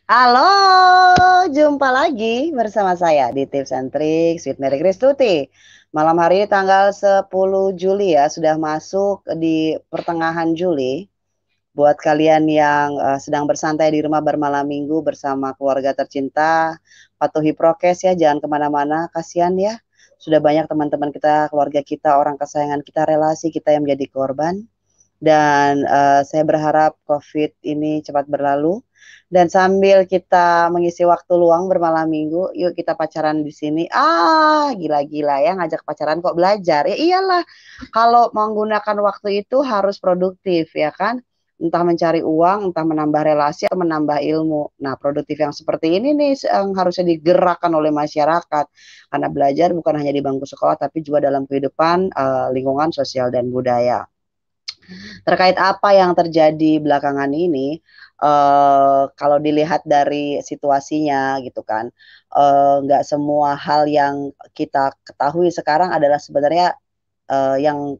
Halo, jumpa lagi bersama saya di Tips and Tricks with Mary Kristuti. Malam hari ini tanggal 10 Juli ya, sudah masuk di pertengahan Juli. Buat kalian yang sedang bersantai di rumah bermalam minggu bersama keluarga tercinta, patuhi prokes ya, jangan kemana-mana, kasihan ya. Sudah banyak teman-teman kita, keluarga kita, orang kesayangan kita, relasi kita yang menjadi korban. Dan saya berharap COVID ini cepat berlalu. Dan sambil kita mengisi waktu luang bermalam minggu, yuk kita pacaran di sini. Gila-gila ya ngajak pacaran kok belajar. Ya iyalah, kalau menggunakan waktu itu harus produktif ya kan. Entah mencari uang, entah menambah relasi atau menambah ilmu. Nah, produktif yang seperti ini nih yang harusnya digerakkan oleh masyarakat. Karena belajar bukan hanya di bangku sekolah, tapi juga dalam kehidupan lingkungan sosial dan budaya. Terkait apa yang terjadi belakangan ini, kalau dilihat dari situasinya gitu kan, nggak semua hal yang kita ketahui sekarang adalah sebenarnya yang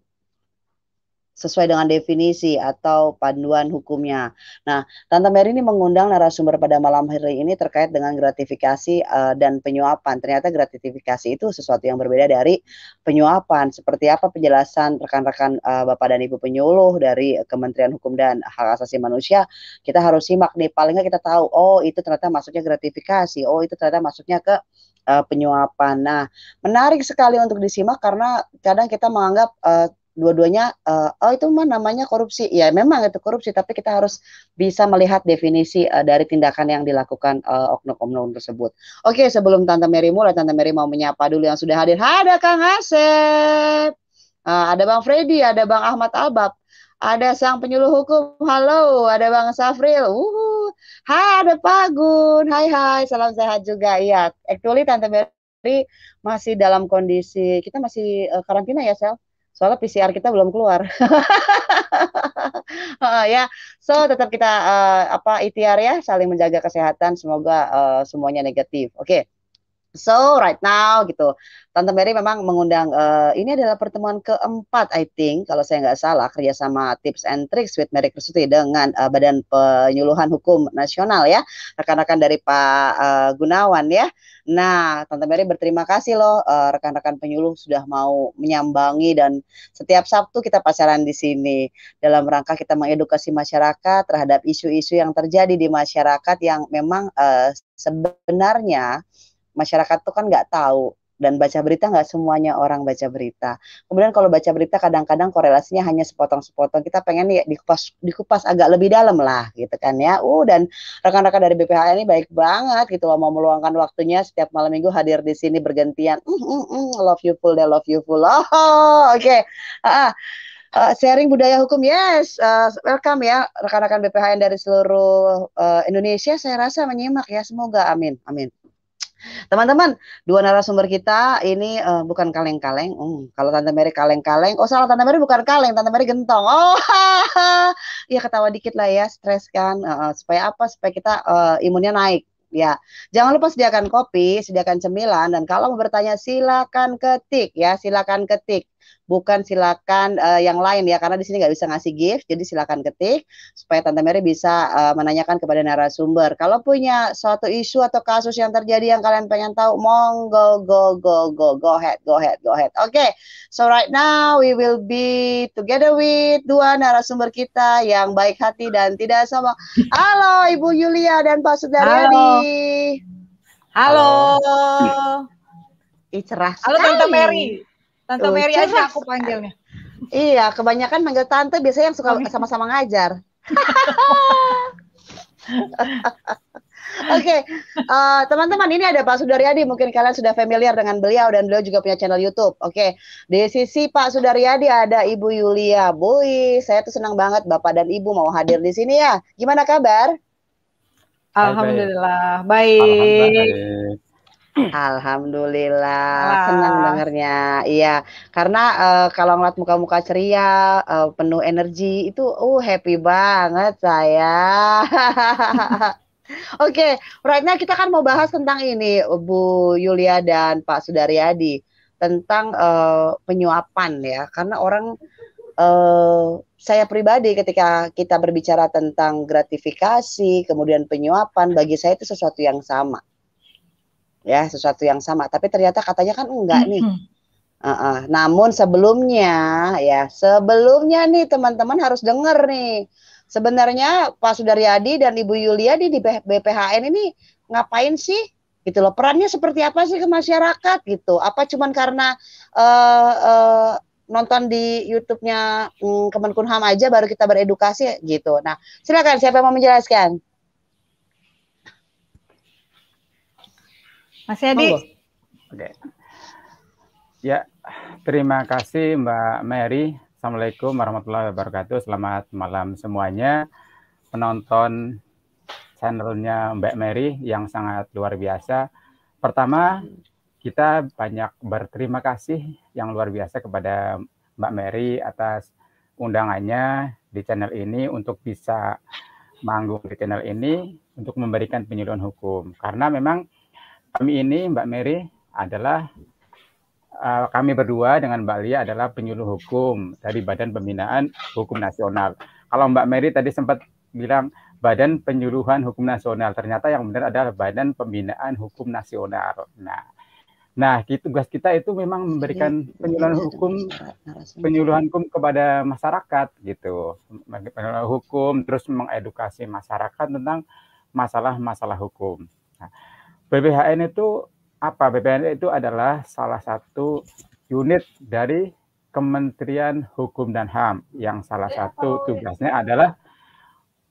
sesuai dengan definisi atau panduan hukumnya. Nah, Tante Mary ini mengundang narasumber pada malam hari ini terkait dengan gratifikasi dan penyuapan. Ternyata gratifikasi itu sesuatu yang berbeda dari penyuapan. Seperti apa penjelasan rekan-rekan Bapak dan Ibu penyuluh dari Kementerian Hukum dan Hak Asasi Manusia? Kita harus simak nih, paling nggak kita tahu, oh itu ternyata masuknya gratifikasi, oh itu ternyata masuknya ke penyuapan. Nah, menarik sekali untuk disimak karena kadang kita menganggap dua-duanya oh itu mah namanya korupsi. Ya memang itu korupsi, tapi kita harus bisa melihat definisi dari tindakan yang dilakukan oknum-oknum tersebut. Oke, sebelum Tante Mary mulai, Tante Mary mau menyapa dulu yang sudah hadir. Ada Kang Asep, ada Bang Freddy, ada Bang Ahmad Albab, ada sang penyuluh hukum, halo, ada Bang Safril, hai ada Pak Gun, hai hai, salam sehat juga. Iya, actually Tante Mary masih dalam kondisi, kita masih karantina ya Sel? Soalnya PCR kita belum keluar. Ya, so tetap kita ikhtiar ya, saling menjaga kesehatan. Semoga semuanya negatif. Oke. So right now gitu, Tante Mary memang mengundang ini adalah pertemuan keempat, I think kalau saya nggak salah kerjasama Tips and Tricks with Mary Kristuti dengan Badan Penyuluhan Hukum Nasional ya, rekan-rekan dari Pak Gunawan ya. Nah, Tante Mary berterima kasih loh rekan-rekan penyuluh sudah mau menyambangi dan setiap Sabtu kita pacaran di sini dalam rangka kita mengedukasi masyarakat terhadap isu-isu yang terjadi di masyarakat yang memang sebenarnya masyarakat tuh kan nggak tahu dan baca berita nggak semuanya orang baca berita. Kemudian kalau baca berita kadang-kadang korelasinya hanya sepotong-sepotong. Kita pengen ya dikupas agak lebih dalam lah gitu kan ya. Dan rekan-rekan dari BPH ini baik banget gitu loh mau meluangkan waktunya setiap malam minggu hadir di sini bergantian. Love you full deh, love you full. Oke. Okay. Sharing budaya hukum, yes, welcome ya rekan-rekan BPHN dari seluruh Indonesia. Saya rasa menyimak ya, semoga amin, amin. Teman-teman, dua narasumber kita ini bukan kaleng-kaleng. Kalau Tante Mary kaleng-kaleng, oh salah, Tante Mary bukan kaleng, Tante Mary gentong. Oh, ya ketawa dikit lah ya, stres kan. Supaya apa? Supaya kita imunnya naik. Ya, jangan lupa sediakan kopi, sediakan cemilan, dan kalau mau bertanya silakan ketik ya, silakan ketik. Bukan silakan yang lain ya, karena di sini nggak bisa ngasih gift, jadi silakan ketik supaya Tante Mary bisa menanyakan kepada narasumber. Kalau punya suatu isu atau kasus yang terjadi yang kalian pengen tahu, monggo go ahead, go ahead, go ahead. Oke, okay. So right now we will be together with dua narasumber kita yang baik hati dan tidak sombong. Halo Ibu Yulia dan Pak Sudaryadi. Halo. Cerah Halo sekali. Tante Mary. Tante Mary aja aku panggilnya. Iya, kebanyakan manggil tante biasanya yang suka sama-sama ngajar. Oke, teman-teman, ini ada Pak Sudaryadi. Mungkin kalian sudah familiar dengan beliau dan beliau juga punya channel YouTube. Oke, di sisi Pak Sudaryadi ada Ibu Yulia. Bui, saya tuh senang banget Bapak dan Ibu mau hadir di sini ya. Gimana kabar? Alhamdulillah, baik. Alhamdulillah, senang dengarnya. Iya, karena kalau ngeliat muka-muka ceria, penuh energi itu, happy banget saya. Oke, right now kita kan mau bahas tentang ini, Bu Yulia dan Pak Sudaryadi, tentang penyuapan ya, karena orang saya pribadi ketika kita berbicara tentang gratifikasi, kemudian penyuapan, bagi saya itu sesuatu yang sama. Ya, sesuatu yang sama. Tapi ternyata katanya kan enggak nih. Namun sebelumnya nih teman-teman harus dengar nih. Sebenarnya Pak Sudaryadi dan Ibu Yulia di BPHN ini ngapain sih? Gitu loh. Perannya seperti apa sih ke masyarakat gitu? Apa cuman karena nonton di YouTube-nya Kemenkumham aja baru kita beredukasi gitu. Nah, silakan siapa yang mau menjelaskan? Mas Yadi. Oke. Ya, terima kasih Mbak Mary. Assalamualaikum warahmatullahi wabarakatuh. Selamat malam semuanya. Penonton channelnya Mbak Mary yang sangat luar biasa. Pertama, kita banyak berterima kasih yang luar biasa kepada Mbak Mary atas undangannya di channel ini untuk bisa manggung di channel ini untuk memberikan penyuluhan hukum. Karena memang kami ini, Mbak Mary, adalah kami berdua dengan Mbak Lia adalah penyuluh hukum dari Badan Pembinaan Hukum Nasional. Kalau Mbak Mary tadi sempat bilang Badan Penyuluhan Hukum Nasional, ternyata yang benar adalah Badan Pembinaan Hukum Nasional. Nah, tugas kita itu memang memberikan penyuluhan hukum kepada masyarakat gitu, penyuluhan hukum, terus mengedukasi masyarakat tentang masalah-masalah hukum. Nah, BPHN itu apa? BPHN itu adalah salah satu unit dari Kementerian Hukum dan HAM yang salah satu tugasnya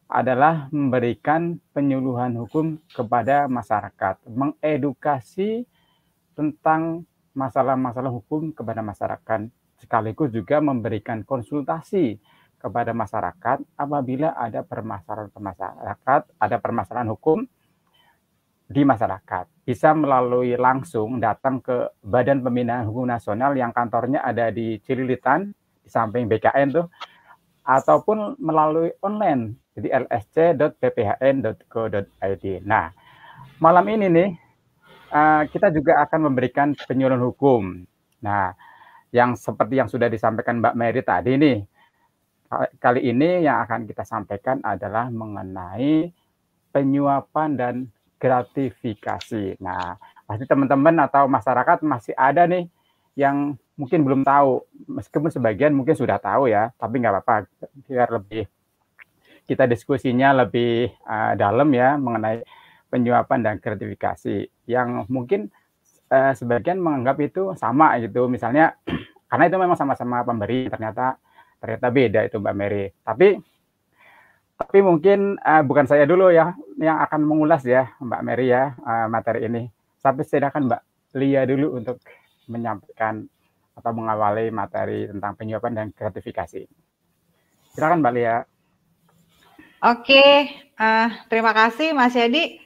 adalah memberikan penyuluhan hukum kepada masyarakat, mengedukasi tentang masalah-masalah hukum kepada masyarakat, sekaligus juga memberikan konsultasi kepada masyarakat apabila ada permasalahan hukum di masyarakat. Bisa melalui langsung datang ke Badan Pembinaan Hukum Nasional yang kantornya ada di Cililitan, di samping BKN tuh, ataupun melalui online, jadi lsc.pphn.co.id. Nah, malam ini nih, kita juga akan memberikan penyuluhan hukum. Nah, yang seperti yang sudah disampaikan Mbak Mary tadi nih, kali ini yang akan kita sampaikan adalah mengenai penyuapan dan gratifikasi. Nah, pasti teman-teman atau masyarakat masih ada nih yang mungkin belum tahu, meskipun sebagian mungkin sudah tahu ya, tapi nggak apa-apa, biar lebih kita diskusinya lebih dalam ya mengenai penyuapan dan gratifikasi yang mungkin sebagian menganggap itu sama gitu, misalnya karena itu memang sama-sama pemberi, ternyata beda itu Mbak Mary. Tapi mungkin bukan saya dulu ya yang akan mengulas ya Mbak Mary ya materi ini. Tapi silakan Mbak Lia dulu untuk menyampaikan atau mengawali materi tentang penyuapan dan gratifikasi. Silakan Mbak Lia. Oke, terima kasih Mas Yadi.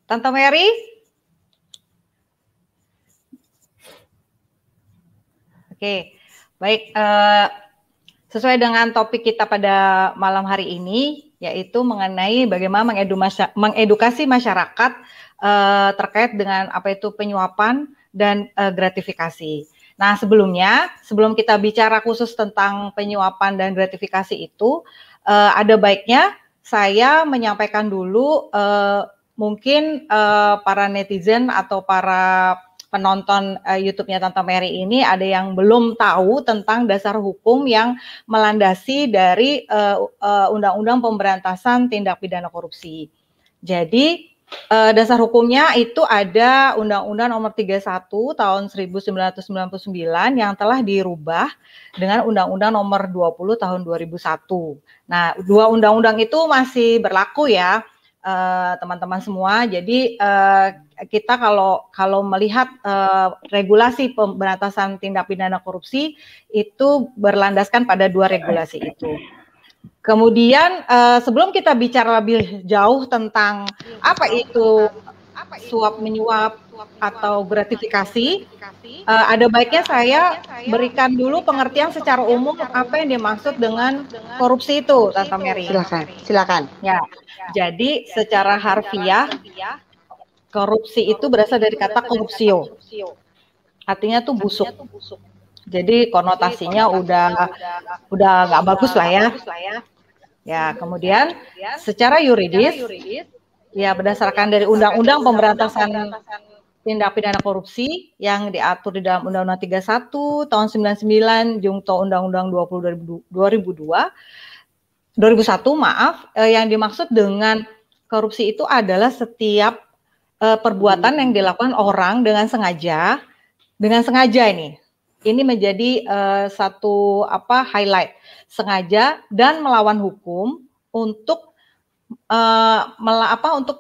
Tante Mary. Oke, baik. Sesuai dengan topik kita pada malam hari ini, yaitu mengenai bagaimana mengedukasi masyarakat terkait dengan apa itu penyuapan dan gratifikasi. Nah, sebelum kita bicara khusus tentang penyuapan dan gratifikasi itu, ada baiknya saya menyampaikan dulu mungkin para netizen atau para penonton YouTube-nya Tante Mary ini ada yang belum tahu tentang dasar hukum yang melandasi dari Undang-Undang Pemberantasan Tindak Pidana Korupsi. Jadi dasar hukumnya itu ada Undang-Undang Nomor 31 tahun 1999 yang telah dirubah dengan Undang-Undang Nomor 20 tahun 2001. Nah, dua undang-undang itu masih berlaku ya, teman-teman semua. Jadi kita kalau melihat regulasi pemberantasan tindak pidana korupsi itu berlandaskan pada dua regulasi itu. Kemudian sebelum kita bicara lebih jauh tentang apa itu suap menyuap atau gratifikasi, ada baiknya saya berikan dulu pengertian secara umum apa yang dimaksud dengan korupsi itu, Tante Mary. Silakan. Ya, jadi secara harfiah korupsi itu berasal dari kata corruptio, artinya tuh busuk. Jadi konotasinya udah nggak bagus lah ya. Ya, kemudian secara yuridis, ya berdasarkan dari Undang-Undang Pemberantasan Tindak Pidana Korupsi yang diatur di dalam Undang-Undang 31 tahun 99 Jungto Undang-Undang 20 2001 maaf, yang dimaksud dengan korupsi itu adalah setiap perbuatan yang dilakukan orang dengan sengaja ini menjadi satu highlight, sengaja dan melawan hukum untuk untuk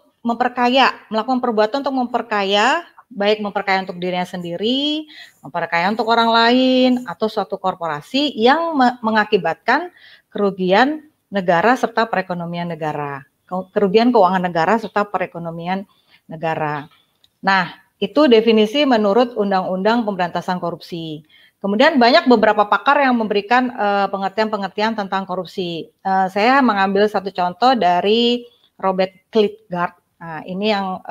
melakukan perbuatan untuk memperkaya, baik memperkaya untuk dirinya sendiri, memperkaya untuk orang lain, atau suatu korporasi yang mengakibatkan kerugian negara serta perekonomian negara, kerugian keuangan negara serta perekonomian negara. Nah, itu definisi menurut Undang-Undang Pemberantasan Korupsi. Kemudian banyak beberapa pakar yang memberikan pengertian-pengertian tentang korupsi. Saya mengambil satu contoh dari Robert Klitgard. Nah, ini yang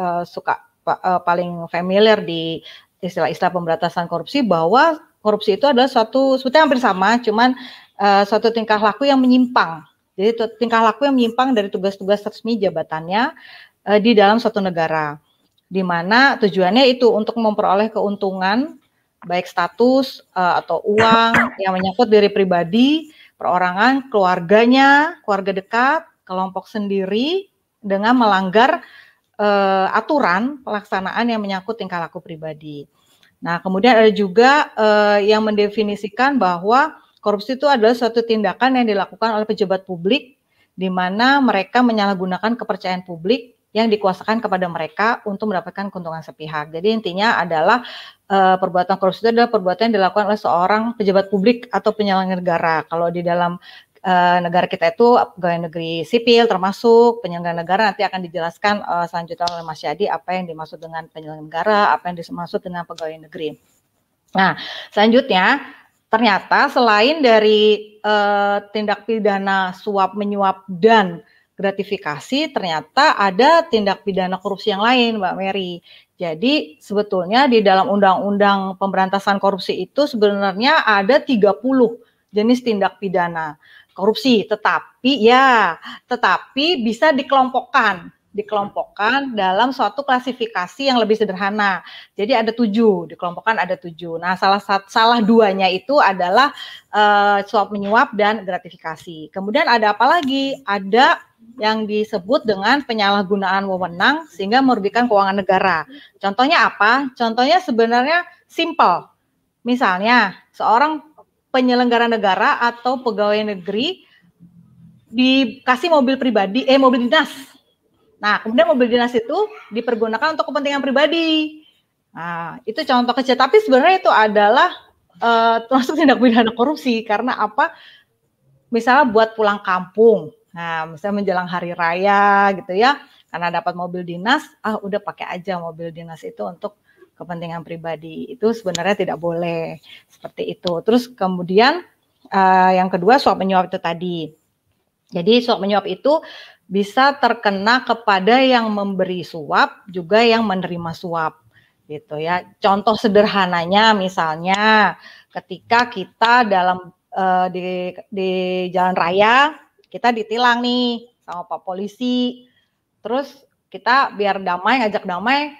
paling familiar di istilah-istilah pemberantasan korupsi, bahwa korupsi itu adalah sebetulnya hampir sama, cuman suatu tingkah laku yang menyimpang. Jadi tingkah laku yang menyimpang dari tugas-tugas resmi jabatannya di dalam suatu negara, di mana tujuannya itu untuk memperoleh keuntungan, baik status atau uang yang menyangkut diri pribadi, perorangan, keluarganya, keluarga dekat, kelompok sendiri, dengan melanggar aturan pelaksanaan yang menyangkut tingkah laku pribadi. Nah, kemudian ada juga yang mendefinisikan bahwa korupsi itu adalah suatu tindakan yang dilakukan oleh pejabat publik, di mana mereka menyalahgunakan kepercayaan publik yang dikuasakan kepada mereka untuk mendapatkan keuntungan sepihak. Jadi intinya adalah perbuatan korupsi itu adalah perbuatan yang dilakukan oleh seorang pejabat publik atau penyelenggara negara. Kalau di dalam negara kita itu pegawai negeri sipil termasuk penyelenggara negara, nanti akan dijelaskan selanjutnya oleh Mas Yadi apa yang dimaksud dengan penyelenggara negara, apa yang dimaksud dengan pegawai negeri. Nah, selanjutnya ternyata selain dari tindak pidana suap menyuap dan gratifikasi, ternyata ada tindak pidana korupsi yang lain, Mbak Mary. Jadi sebetulnya di dalam Undang-Undang Pemberantasan Korupsi itu sebenarnya ada 30 jenis tindak pidana korupsi, tetapi bisa dikelompokkan dalam suatu klasifikasi yang lebih sederhana. Jadi ada 7, dikelompokkan ada 7. Nah, salah duanya itu adalah suap menyuap dan gratifikasi. Kemudian ada apa lagi? Ada yang disebut dengan penyalahgunaan wewenang sehingga merugikan keuangan negara. Contohnya apa? Contohnya sebenarnya simple. Misalnya, seorang penyelenggara negara atau pegawai negeri dikasih mobil pribadi, mobil dinas. Nah, kemudian mobil dinas itu dipergunakan untuk kepentingan pribadi. Nah, itu contoh kecil. Tapi sebenarnya itu adalah termasuk tindak pidana korupsi. Karena apa? Misalnya buat pulang kampung. Nah, misalnya menjelang hari raya gitu ya. Karena dapat mobil dinas, udah pakai aja mobil dinas itu untuk kepentingan pribadi. Itu sebenarnya tidak boleh. Seperti itu. Terus kemudian yang kedua suap menyuap itu tadi. Jadi suap menyuap itu bisa terkena kepada yang memberi suap, juga yang menerima suap, gitu ya. Contoh sederhananya misalnya ketika kita dalam di jalan raya, kita ditilang nih sama Pak Polisi, terus kita biar damai, ngajak damai,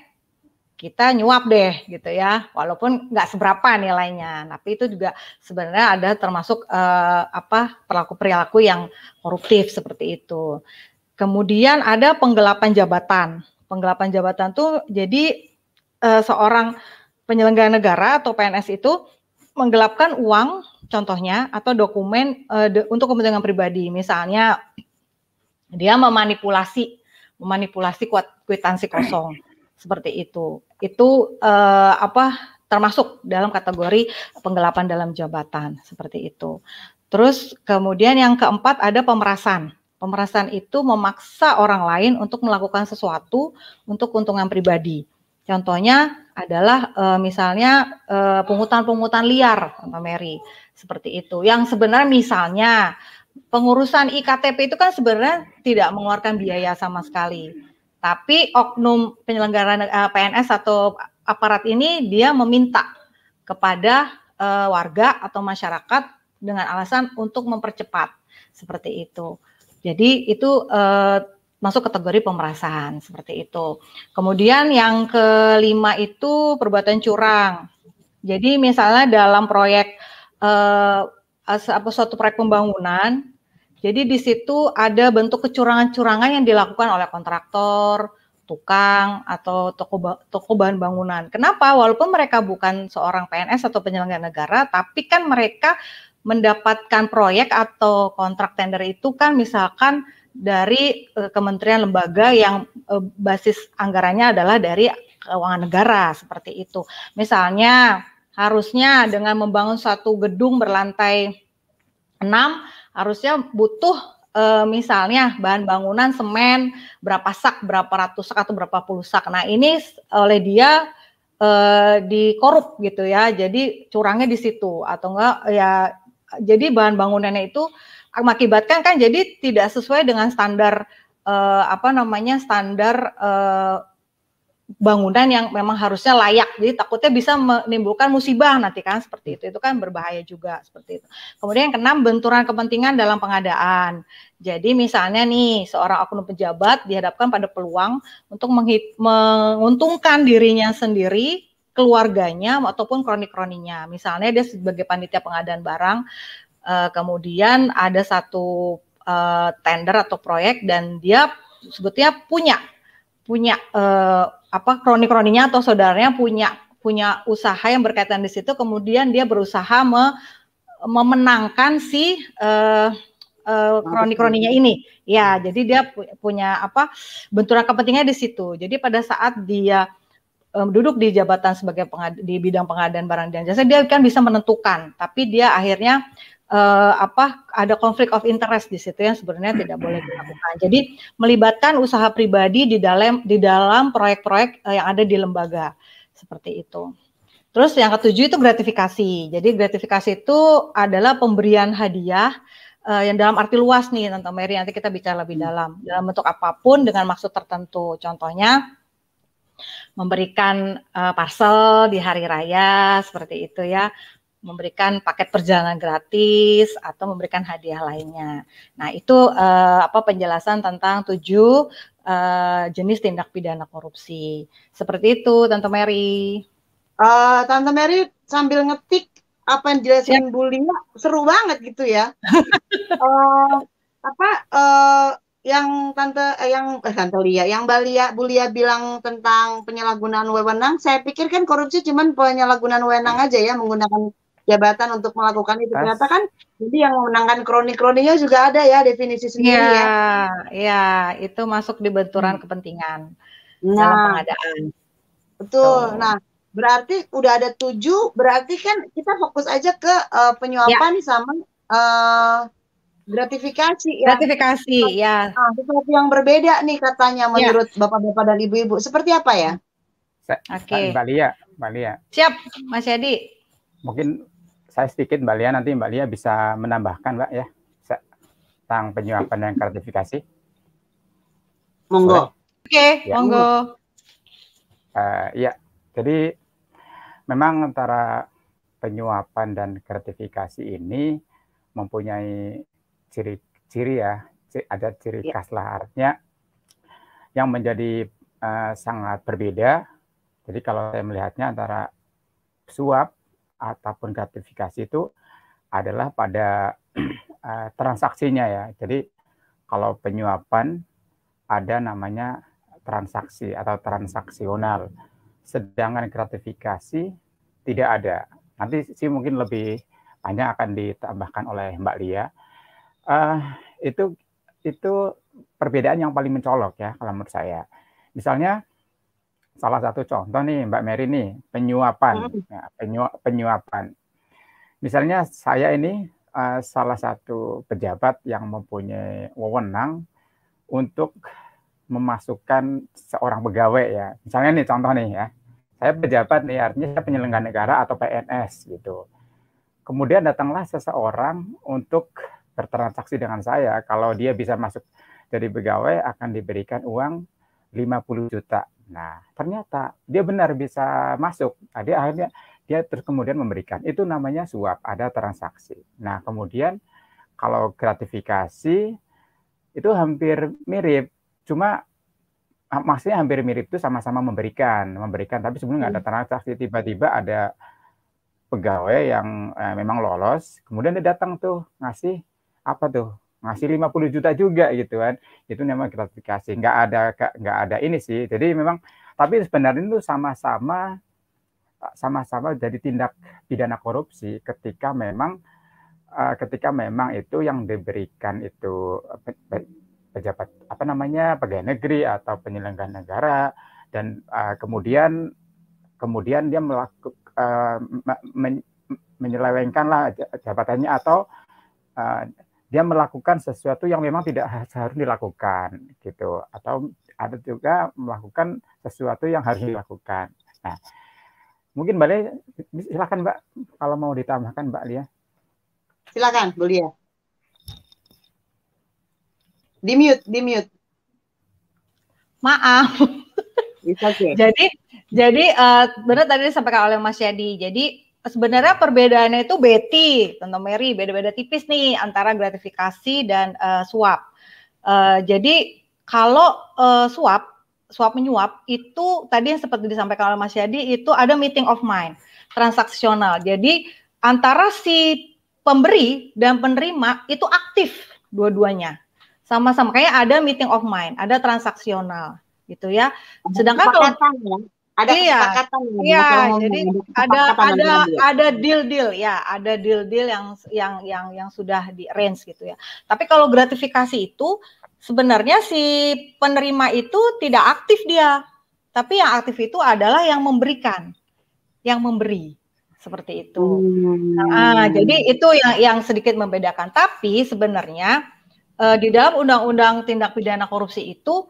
kita nyuap deh gitu ya, walaupun nggak seberapa nilainya, tapi itu juga sebenarnya ada termasuk perilaku yang koruptif seperti itu. Kemudian ada penggelapan jabatan. Penggelapan jabatan tuh jadi seorang penyelenggara negara atau PNS itu menggelapkan uang, contohnya, atau dokumen untuk kepentingan pribadi. Misalnya dia memanipulasi kwitansi kosong seperti itu. Itu termasuk dalam kategori penggelapan dalam jabatan seperti itu. Terus kemudian yang keempat ada pemerasan. Pemerasan itu memaksa orang lain untuk melakukan sesuatu untuk keuntungan pribadi. Contohnya adalah misalnya pungutan-pungutan liar, Mbak Mary, seperti itu. Yang sebenarnya misalnya pengurusan IKTP itu kan sebenarnya tidak mengeluarkan biaya sama sekali. Tapi oknum penyelenggara PNS atau aparat ini dia meminta kepada warga atau masyarakat dengan alasan untuk mempercepat seperti itu. Jadi itu masuk kategori pemerasan seperti itu. Kemudian yang kelima itu perbuatan curang. Jadi misalnya dalam proyek suatu proyek pembangunan, jadi di situ ada bentuk kecurangan-curangan yang dilakukan oleh kontraktor, tukang, atau toko bahan bangunan. Kenapa? Walaupun mereka bukan seorang PNS atau penyelenggara negara, tapi kan mereka mendapatkan proyek atau kontrak tender itu kan misalkan dari kementerian lembaga yang basis anggarannya adalah dari keuangan negara, seperti itu. Misalnya harusnya dengan membangun suatu gedung berlantai 6, harusnya butuh misalnya bahan bangunan semen berapa sak, berapa ratus sak atau berapa puluh sak. Nah ini oleh dia dikorup gitu ya, jadi curangnya di situ atau enggak ya. Jadi bahan bangunannya itu mengakibatkan kan jadi tidak sesuai dengan standar standar bangunan yang memang harusnya layak. Jadi takutnya bisa menimbulkan musibah nanti kan seperti itu. Itu kan berbahaya juga seperti itu. Kemudian yang keenam, benturan kepentingan dalam pengadaan. Jadi misalnya nih seorang oknum pejabat dihadapkan pada peluang untuk menguntungkan dirinya sendiri, keluarganya ataupun kroni-kroninya. Misalnya dia sebagai panitia pengadaan barang, kemudian ada satu tender atau proyek dan dia sebetulnya punya kroni-kroninya atau saudaranya punya usaha yang berkaitan di situ, kemudian dia berusaha memenangkan si kroni-kroninya ini. Ya, jadi dia punya benturan kepentingan di situ. Jadi pada saat dia duduk di jabatan sebagai di bidang pengadaan barang dan jasa, dia kan bisa menentukan, tapi dia akhirnya ada konflik of interest di situ yang sebenarnya tidak boleh dilakukan. Jadi melibatkan usaha pribadi di dalam proyek-proyek yang ada di lembaga seperti itu. Terus yang ketujuh itu gratifikasi. Jadi gratifikasi itu adalah pemberian hadiah yang dalam arti luas nih, Tante Mary, nanti kita bicara lebih dalam bentuk apapun dengan maksud tertentu. Contohnya memberikan parcel di hari raya seperti itu ya, memberikan paket perjalanan gratis atau memberikan hadiah lainnya. Nah itu penjelasan tentang 7 jenis tindak pidana korupsi. Seperti itu, Tante Mary. Tante Mary sambil ngetik apa yang jelasin Bu Lia, seru banget gitu ya. Yang Tante Lia, yang Bu Lia bilang tentang penyalahgunaan wewenang, saya pikir kan korupsi cuman penyalahgunaan wewenang aja ya, menggunakan jabatan untuk melakukan itu. Ternyata kan jadi yang memenangkan kroni-kroninya juga ada ya definisi sendiri ya. Iya, itu masuk di benturan kepentingan dalam pengadaan. Betul. Nah, berarti udah ada 7, berarti kan kita fokus aja ke penyuapan sama gratifikasi ya. Gratifikasi ya. Sesuatu yang berbeda nih katanya menurut bapak-bapak dan ibu-ibu. Seperti apa ya? Oke. Mbak Lia. Siap, Mas Yadi. Mungkin saya sedikit Mbak Lia, nanti Mbak Lia bisa menambahkan Mbak ya tentang penyuapan dan gratifikasi. Monggo. Oke, monggo. Ya, jadi memang antara penyuapan dan gratifikasi ini mempunyai ciri-ciri ya, ada ciri khas lah, artinya yang menjadi sangat berbeda. Jadi kalau saya melihatnya antara suap ataupun gratifikasi itu adalah pada transaksinya ya. Jadi kalau penyuapan ada namanya transaksi atau transaksional, sedangkan gratifikasi tidak ada. Nanti sih mungkin lebih banyak akan ditambahkan oleh Mbak Lia. Itu perbedaan yang paling mencolok ya kalau menurut saya. Misalnya salah satu contoh nih Mbak Mary nih, penyuapan. Penyuapan. Misalnya saya ini salah satu pejabat yang mempunyai wewenang untuk memasukkan seorang pegawai ya. Misalnya nih contoh nih ya. Saya pejabat nih, artinya saya penyelenggara negara atau PNS gitu. Kemudian datanglah seseorang untuk bertransaksi dengan saya. Kalau dia bisa masuk jadi pegawai akan diberikan uang 50 juta. Nah, ternyata dia benar bisa masuk. Dia akhirnya dia terus kemudian memberikan. Itu namanya suap, ada transaksi. Nah, kemudian kalau gratifikasi itu hampir mirip, cuma maksudnya hampir mirip itu sama-sama memberikan, tapi sebelumnya nggak ada transaksi. Tiba-tiba ada pegawai yang memang lolos, kemudian dia datang tuh ngasih apa tuh, ngasih 50 juta juga gitu kan. Itu namanya gratifikasi. Nggak ada ini sih. Jadi memang, tapi sebenarnya itu sama-sama jadi tindak pidana korupsi ketika memang itu yang diberikan itu pejabat pegawai negeri atau penyelenggara negara, dan kemudian dia menyelewengkanlah jabatannya, atau dia melakukan sesuatu yang memang tidak harus dilakukan gitu, atau ada juga melakukan sesuatu yang harus dilakukan. Nah, mungkin Mbak Lia, silakan Mbak kalau mau ditambahkan Mbak Lia. Silakan Bu Lia. Di mute. Maaf. Okay. Jadi benar tadi disampaikan oleh Mas Yadi. Jadi sebenarnya perbedaannya itu Betty, Tante Mary, beda-beda tipis nih antara gratifikasi dan suap. Jadi kalau suap menyuap itu tadi yang seperti disampaikan oleh Mas Yadi, itu ada meeting of mind, transaksional. Jadi antara si pemberi dan penerima itu aktif dua-duanya. Sama-sama kayak ada meeting of mind, ada transaksional gitu ya. Sedangkan kalau ada kesepakatan, jadi ada deal-deal ya, ada deal-deal yang sudah di arrange gitu ya. Tapi kalau gratifikasi itu sebenarnya si penerima itu tidak aktif dia, tapi yang aktif itu adalah yang memberikan, yang memberi, seperti itu. Jadi itu yang sedikit membedakan. Tapi sebenarnya di dalam undang-undang tindak pidana korupsi itu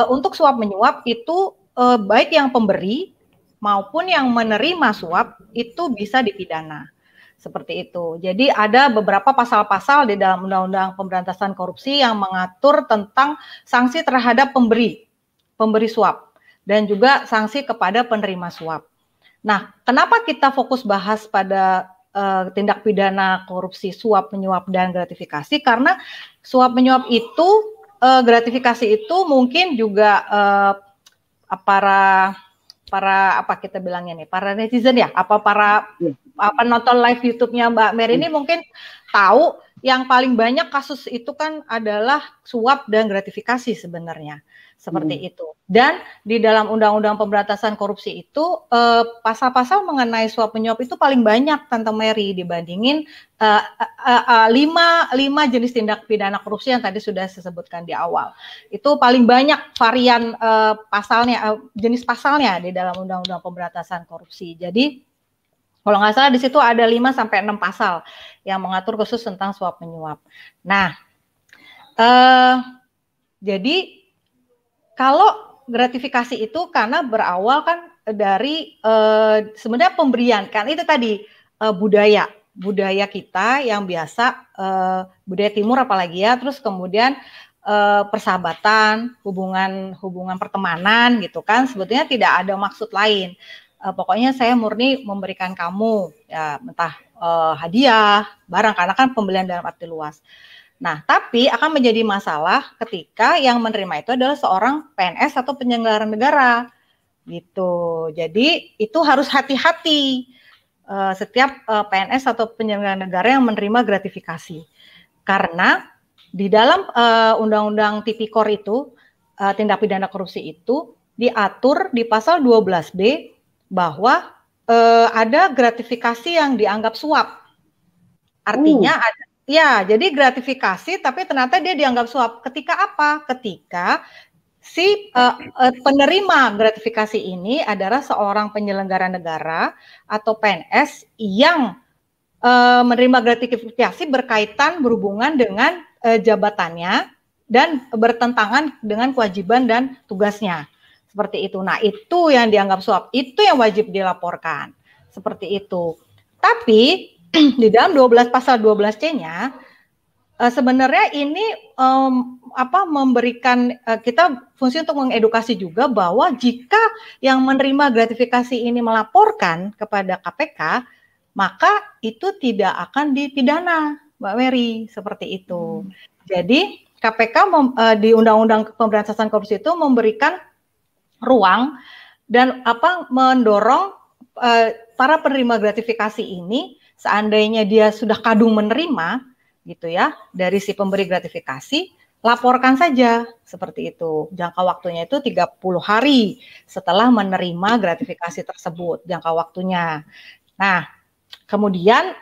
untuk suap menyuap itu baik yang pemberi maupun yang menerima suap itu bisa dipidana. Seperti itu. Jadi ada beberapa pasal-pasal di dalam Undang-Undang Pemberantasan Korupsi yang mengatur tentang sanksi terhadap pemberi suap dan juga sanksi kepada penerima suap. Nah, kenapa kita fokus bahas pada tindak pidana korupsi suap menyuap dan gratifikasi? Karena suap menyuap itu, gratifikasi itu mungkin juga para netizen ya, para nonton live YouTube-nya Mbak Mary ini mungkin tahu yang paling banyak kasus itu kan adalah suap dan gratifikasi sebenarnya, seperti itu. Dan di dalam Undang-Undang Pemberantasan Korupsi itu pasal-pasal mengenai suap menyuap itu paling banyak Tante Mary dibandingin 5 jenis tindak pidana korupsi yang tadi sudah saya sebutkan di awal. Itu paling banyak varian pasalnya, jenis pasalnya di dalam Undang-Undang Pemberantasan Korupsi. Jadi kalau nggak salah di situ ada 5 sampai 6 pasal yang mengatur khusus tentang suap menyuap. Nah, jadi kalau gratifikasi itu karena berawal kan dari sebenarnya pemberian, kan itu tadi budaya kita yang biasa, budaya timur apalagi ya, terus kemudian persahabatan, hubungan pertemanan gitu kan, sebetulnya tidak ada maksud lain. Pokoknya saya murni memberikan kamu ya, entah hadiah, barang, karena kan pembelian dalam arti luas. Nah, tapi akan menjadi masalah ketika yang menerima itu adalah seorang PNS atau penyelenggara negara gitu. Jadi itu harus hati-hati setiap PNS atau penyelenggara negara yang menerima gratifikasi, karena di dalam Undang-Undang Tipikor itu, tindak pidana korupsi itu diatur di pasal 12B bahwa ada gratifikasi yang dianggap suap. Artinya jadi gratifikasi tapi ternyata dia dianggap suap. Ketika apa? Ketika si penerima gratifikasi ini adalah seorang penyelenggara negara atau PNS yang menerima gratifikasi berhubungan dengan jabatannya dan bertentangan dengan kewajiban dan tugasnya. Seperti itu. Nah, itu yang dianggap suap, itu yang wajib dilaporkan. Seperti itu. Tapi di dalam pasal 12C-nya sebenarnya ini memberikan kita fungsi untuk mengedukasi juga bahwa jika yang menerima gratifikasi ini melaporkan kepada KPK, maka itu tidak akan dipidana, Mbak Mary, seperti itu. Jadi KPK di Undang-Undang Pemberantasan Korupsi itu memberikan ruang dan mendorong para penerima gratifikasi ini, seandainya dia sudah kadung menerima gitu ya dari si pemberi gratifikasi, laporkan saja seperti itu. Jangka waktunya itu 30 hari setelah menerima gratifikasi tersebut, jangka waktunya. Nah, kemudian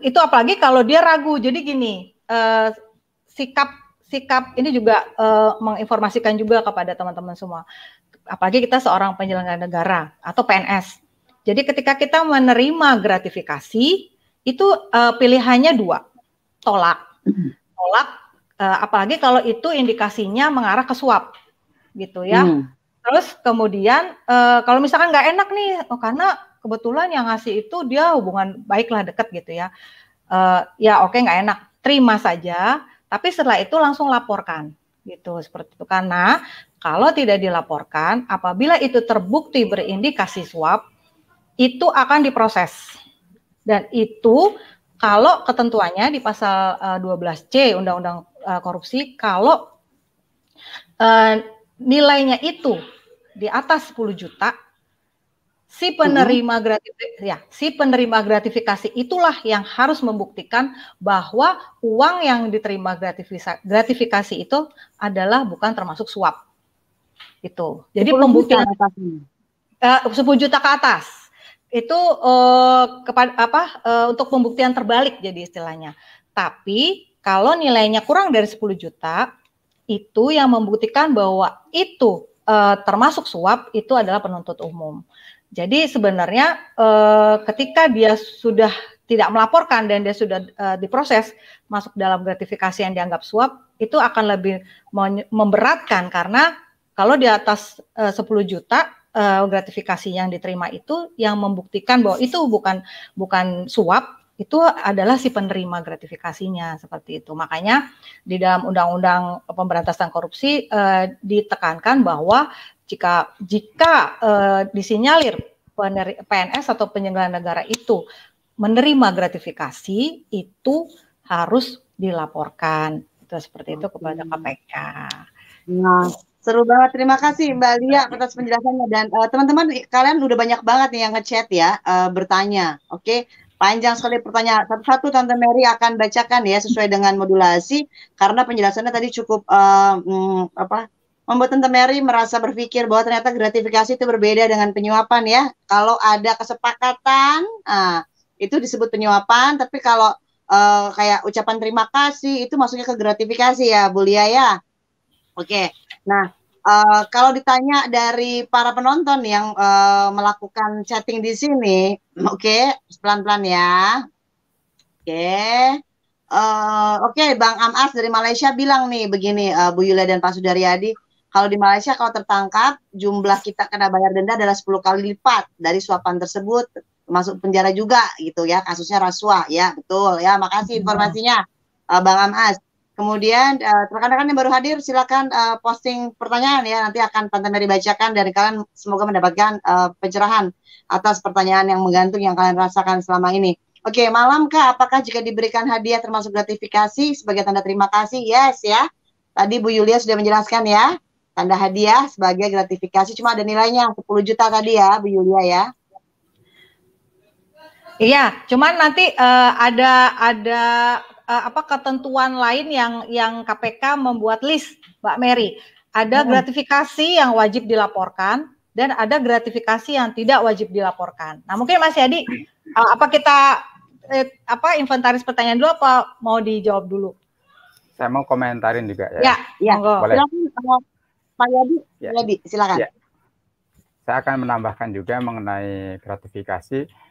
itu apalagi kalau dia ragu. Jadi gini, sikap ini juga menginformasikan juga kepada teman-teman semua. Apalagi kita seorang penyelenggara negara atau PNS. Jadi ketika kita menerima gratifikasi, itu pilihannya 2, tolak, apalagi kalau itu indikasinya mengarah ke suap, gitu ya. Terus kemudian kalau misalkan nggak enak nih, karena kebetulan yang ngasih itu dia hubungan baiklah, deket gitu ya. Ya oke, nggak enak, terima saja. Tapi setelah itu langsung laporkan, gitu seperti itu. Karena kalau tidak dilaporkan, apabila itu terbukti berindikasi suap, itu akan diproses. Dan itu kalau ketentuannya di pasal 12C Undang-Undang Korupsi, kalau nilainya itu di atas 10 juta, si penerima gratifikasi itulah yang harus membuktikan bahwa uang yang diterima gratifikasi itu adalah bukan termasuk suap. Itu. Jadi pembuktian 10 juta ke atas. Itu untuk pembuktian terbalik jadi istilahnya. Tapi kalau nilainya kurang dari 10 juta, itu yang membuktikan bahwa itu termasuk suap, itu adalah penuntut umum. Jadi sebenarnya ketika dia sudah tidak melaporkan dan dia sudah diproses masuk dalam gratifikasi yang dianggap suap, itu akan lebih memberatkan, karena kalau di atas 10 juta gratifikasi yang diterima itu yang membuktikan bahwa itu bukan suap, itu adalah si penerima gratifikasinya, seperti itu. Makanya di dalam Undang-Undang Pemberantasan Korupsi ditekankan bahwa jika disinyalir PNS atau penyelenggara negara itu menerima gratifikasi, itu harus dilaporkan. Itu seperti itu kepada KPK. Nah, seru banget. Terima kasih Mbak Lia atas penjelasannya. Dan teman-teman, kalian udah banyak banget nih yang ngechat ya, bertanya. Oke, panjang sekali pertanyaan. Satu-satu Tante Mary akan bacakan ya sesuai dengan modulasi, karena penjelasannya tadi cukup membuat Tante Mary merasa berpikir bahwa ternyata gratifikasi itu berbeda dengan penyuapan ya. Kalau ada kesepakatan, itu disebut penyuapan. Tapi kalau kayak ucapan terima kasih, itu masuknya ke gratifikasi ya, Bu Lia ya. Oke, nah kalau ditanya dari para penonton yang melakukan chatting di sini, oke, pelan-pelan ya. Oke, Bang Amas dari Malaysia bilang nih begini, Bu Yulia dan Pak Sudaryadi, kalau di Malaysia kalau tertangkap, jumlah kita kena bayar denda adalah 10 kali lipat dari suapan tersebut, masuk penjara juga gitu ya, kasusnya rasuah ya, betul ya. Makasih informasinya, Bang Amas. Kemudian rekan-rekan yang baru hadir silakan posting pertanyaan ya, nanti akan Tante Mary bacakan, dan kalian semoga mendapatkan pencerahan atas pertanyaan yang menggantung yang kalian rasakan selama ini. Oke, malam Kak, apakah jika diberikan hadiah termasuk gratifikasi sebagai tanda terima kasih? Yes ya. Tadi Bu Yulia sudah menjelaskan ya, tanda hadiah sebagai gratifikasi, cuma ada nilainya 10 juta tadi ya Bu Yulia ya. Iya, cuman nanti ada ketentuan lain yang KPK membuat list, Mbak Mary. Ada gratifikasi yang wajib dilaporkan dan ada gratifikasi yang tidak wajib dilaporkan. Nah, mungkin Mas Yadi, apa kita inventaris pertanyaan dulu, apa mau dijawab dulu? Saya mau komentarin juga ya. Ya. Boleh. Silakan Pak Yadi, silakan. Ya. Saya akan menambahkan juga mengenai gratifikasi.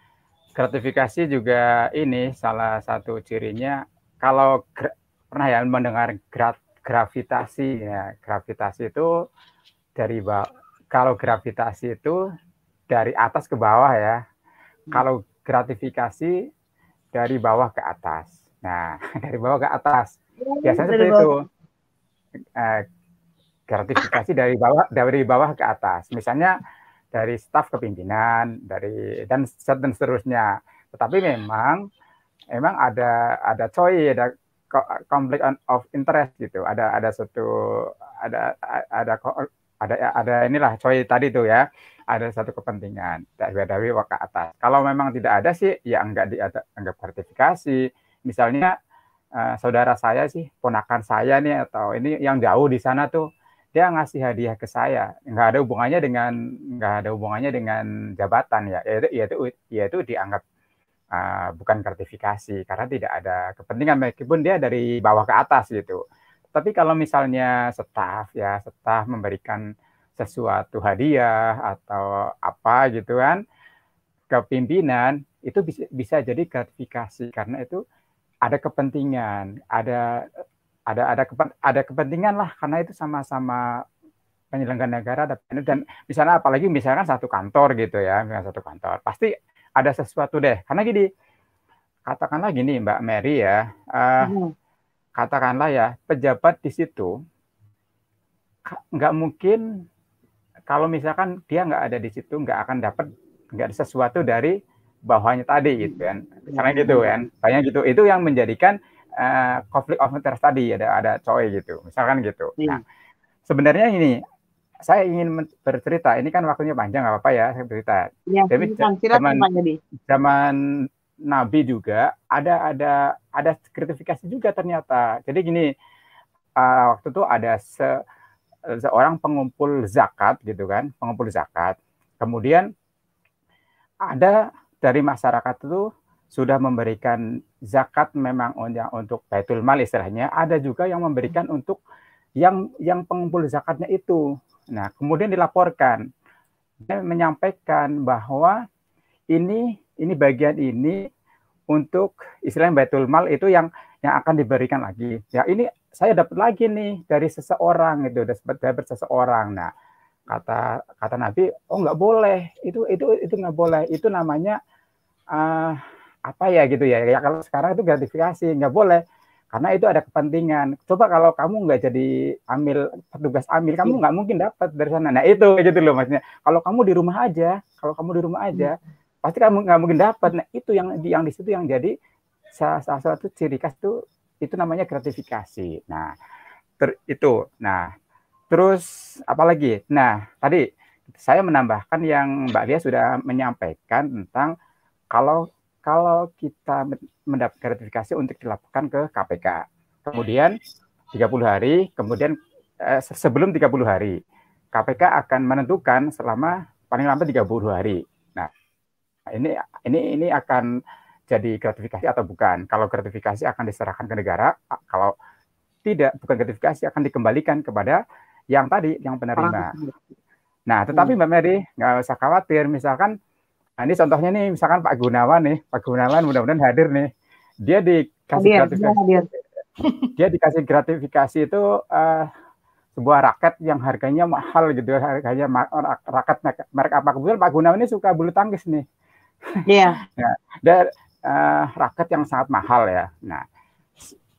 Gratifikasi juga ini salah satu cirinya, kalau pernah ya mendengar gravitasi ya, gravitasi itu dari bawah. Kalau gravitasi itu dari atas ke bawah ya. Kalau gratifikasi dari bawah ke atas. Nah, dari bawah ke atas. Ya, Biasanya dari seperti itu. bawah. Gratifikasi dari bawah ke atas. Misalnya dari staf kepimpinan, dan seterusnya. Tetapi memang ada COI, ada conflict of interest gitu. Ada inilah COI tadi tuh ya. Ada satu kepentingan dari bawah ke atas. Kalau memang tidak ada sih, ya enggak dianggap gratifikasi. Misalnya saudara saya sih, ponakan saya nih, atau ini yang jauh di sana tuh, dia ngasih hadiah ke saya, nggak ada hubungannya dengan jabatan ya, yaitu dianggap bukan gratifikasi karena tidak ada kepentingan meskipun dia dari bawah ke atas gitu. Tapi kalau misalnya staf memberikan sesuatu hadiah atau apa gitu kan ke pimpinan, itu bisa jadi gratifikasi karena itu ada kepentingan, ada kepentingan lah, karena itu sama-sama penyelenggara negara, dan misalkan satu kantor gitu ya, pasti ada sesuatu deh, karena gini, katakanlah gini Mbak Mary ya, katakanlah ya pejabat di situ nggak mungkin kalau misalkan dia nggak ada di situ nggak ada sesuatu dari bawahnya tadi gitu kan, karena gitu kan, banyak gitu, itu yang menjadikan konflik of interest tadi, ada COI gitu, misalkan gitu. Nah, sebenarnya ini saya ingin bercerita, ini kan waktunya panjang, nggak apa-apa ya saya bercerita. Ya, Tapi zaman Nabi juga ada gratifikasi juga ternyata. Jadi gini, waktu itu ada seorang pengumpul zakat gitu kan, kemudian ada dari masyarakat itu sudah memberikan zakat memang untuk baitul mal istilahnya, ada juga yang memberikan untuk yang pengumpul zakatnya itu. Nah, kemudian dilaporkan, dia menyampaikan bahwa ini bagian ini untuk istilahnya baitul mal itu yang akan diberikan lagi. Ya, ini saya dapat lagi nih dari seseorang itu, dari seseorang. Nah, kata Nabi, oh nggak boleh, itu nggak boleh, itu namanya apa ya gitu ya, kalau sekarang itu gratifikasi, nggak boleh, karena itu ada kepentingan. Coba kalau kamu nggak jadi petugas amil, kamu nggak mungkin dapat dari sana. Nah itu gitu loh maksudnya. Kalau kamu di rumah aja, pasti kamu nggak mungkin dapat. Nah itu yang di situ yang jadi salah satu ciri khas itu namanya gratifikasi. Nah itu. Nah terus apalagi? Nah tadi saya menambahkan yang Mbak Lia sudah menyampaikan tentang kalau kita mendapat gratifikasi untuk dilaporkan ke KPK. Kemudian 30 hari, kemudian sebelum 30 hari, KPK akan menentukan selama paling lambat 30 hari. Nah, ini akan jadi gratifikasi atau bukan. Kalau gratifikasi akan diserahkan ke negara, kalau tidak, bukan gratifikasi, akan dikembalikan kepada yang penerima. Nah, tetapi Mbak Mary, nggak usah khawatir, misalkan nah, ini contohnya nih, misalkan Pak Gunawan mudah-mudahan hadir nih. Dia dikasih gratifikasi itu sebuah raket yang harganya mahal gitu, raket merek apa, kebetulan Pak Gunawan ini suka bulu tangkis nih. Iya. Yeah. Dan raket yang sangat mahal ya. Nah,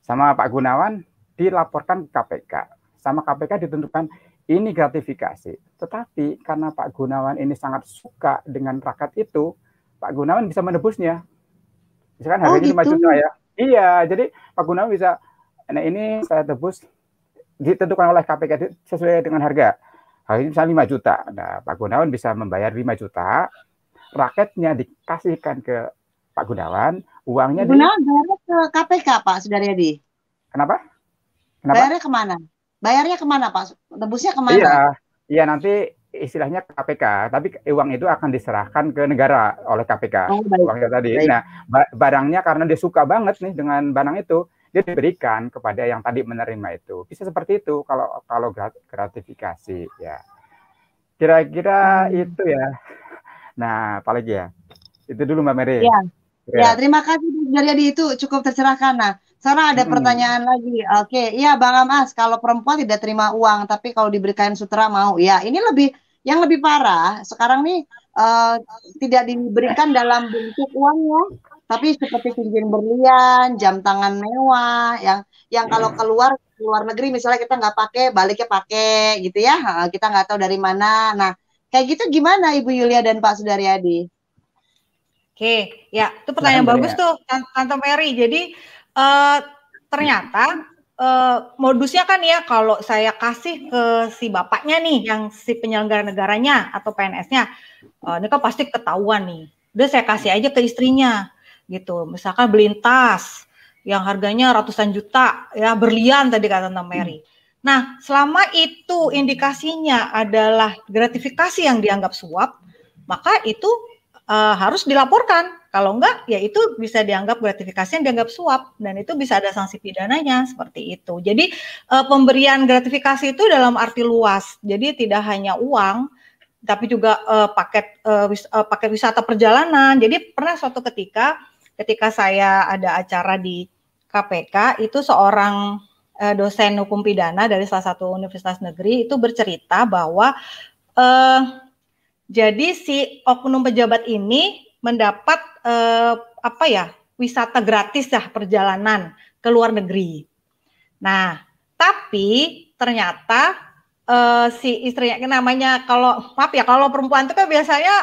sama Pak Gunawan dilaporkan ke KPK. Sama KPK ditentukan ini gratifikasi. Tetapi karena Pak Gunawan ini sangat suka dengan raket itu, Pak Gunawan bisa menebusnya. Misalkan harganya 5 juta ya. Iya, jadi Pak Gunawan bisa, nah ini saya tebus, ditentukan oleh KPK sesuai dengan harga. Harganya misalnya 5 juta. Nah, Pak Gunawan bisa membayar 5 juta, raketnya dikasihkan ke Pak Gunawan, uangnya Gunawan bayarnya ke KPK, Pak Sudaryadi. Kenapa? Bayarnya kemana? Bayarnya kemana Pak? Tebusnya kemana? Iya nanti istilahnya ke KPK, tapi uang itu akan diserahkan ke negara oleh KPK. Uangnya tadi. Baik. Nah, barangnya karena dia suka banget nih dengan barang itu, dia diberikan kepada yang tadi menerima itu. Bisa seperti itu kalau gratifikasi ya. Kira-kira itu ya. Nah, apalagi ya? Itu dulu Mbak Mary. Iya. Ya, terima kasih Sudaryadi, itu cukup tercerahkan. Nah, sekarang ada pertanyaan lagi. Oke, iya Bang Amas, kalau perempuan tidak terima uang, tapi kalau diberikan sutera mau. Ya, ini yang lebih parah. Sekarang nih tidak diberikan dalam bentuk uang ya, Tapi seperti cincin berlian, jam tangan mewah, yang kalau keluar negeri misalnya kita nggak pakai, baliknya pakai gitu ya, kita nggak tahu dari mana. Nah, kayak gitu gimana Ibu Yulia dan Pak Sudaryadi? Oke, ya itu pertanyaan bagus tuh, Tante Mary. Jadi ternyata modusnya kan ya, kalau saya kasih ke si bapaknya nih, yang si penyelenggara negaranya atau PNS-nya, ini kan pasti ketahuan nih. Udah saya kasih aja ke istrinya, gitu. Misalkan beliin tas yang harganya ratusan juta, ya berlian tadi kata Tante Mary. Nah, selama itu indikasinya adalah gratifikasi yang dianggap suap, maka itu harus dilaporkan. Kalau enggak, ya itu bisa dianggap gratifikasi yang dianggap suap, dan itu bisa ada sanksi pidananya seperti itu. Jadi pemberian gratifikasi itu dalam arti luas. Jadi tidak hanya uang, tapi juga paket wisata perjalanan. Jadi pernah suatu ketika saya ada acara di KPK, itu seorang dosen hukum pidana dari salah satu universitas negeri itu bercerita bahwa jadi si oknum pejabat ini mendapat wisata gratis ya, perjalanan ke luar negeri. Nah, tapi ternyata si istrinya, namanya kalau perempuan itu kan biasanya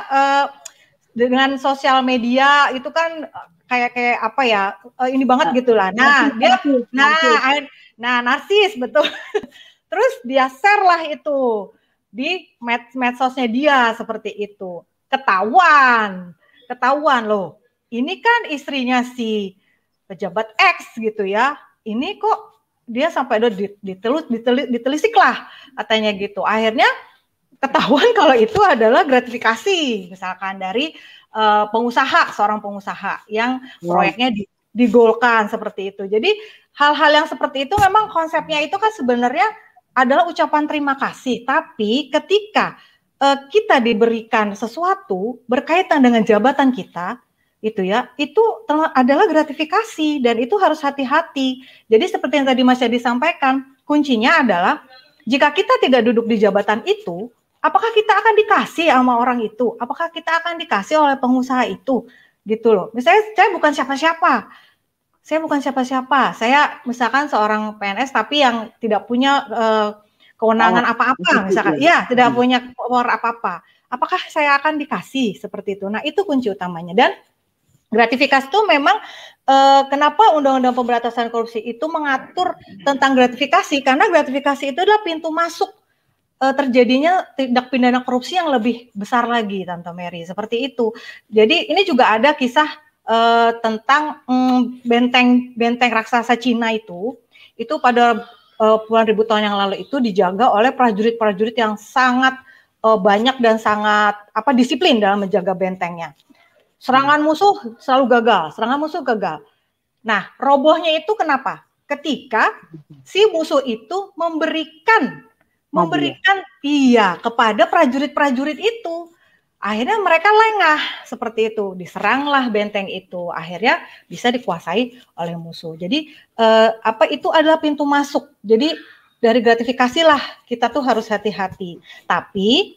dengan sosial media itu kan kayak ini banget gitulah. Nah, narsis betul. Terus dia share lah itu di medsosnya dia seperti itu. Ketahuan loh. Ini kan istrinya si pejabat X gitu ya. Ini kok dia sampai ditelisik lah katanya gitu. Akhirnya ketahuan kalau itu adalah gratifikasi, misalkan dari seorang pengusaha yang proyeknya digolkan seperti itu. Jadi hal-hal yang seperti itu memang konsepnya itu kan sebenarnya adalah ucapan terima kasih, tapi ketika kita diberikan sesuatu berkaitan dengan jabatan kita, itu adalah gratifikasi, dan itu harus hati-hati. Jadi seperti yang tadi Mas Yadi sampaikan, kuncinya adalah jika kita tidak duduk di jabatan itu, apakah kita akan dikasih sama orang itu? Apakah kita akan dikasih oleh pengusaha itu? Gitu loh. Misalnya saya bukan siapa-siapa. Saya misalkan seorang PNS tapi yang tidak punya kewenangan apa-apa, misalkan, tidak punya power apa-apa. Apakah saya akan dikasih seperti itu? Nah, itu kunci utamanya. Dan gratifikasi itu memang kenapa Undang-Undang Pemberantasan Korupsi itu mengatur tentang gratifikasi, karena gratifikasi itu adalah pintu masuk terjadinya tindak pidana korupsi yang lebih besar lagi, Tante Mary, seperti itu. Jadi ini juga ada kisah tentang benteng raksasa Cina itu pada puluhan ribu tahun yang lalu itu dijaga oleh prajurit-prajurit yang sangat banyak dan sangat disiplin dalam menjaga bentengnya. Serangan musuh selalu gagal. Nah, robohnya itu kenapa? Ketika si musuh itu memberikan kepada prajurit-prajurit itu. Akhirnya mereka lengah seperti itu, diseranglah benteng itu, akhirnya bisa dikuasai oleh musuh. Jadi itu adalah pintu masuk. Jadi dari gratifikasi lah kita tuh harus hati-hati. Tapi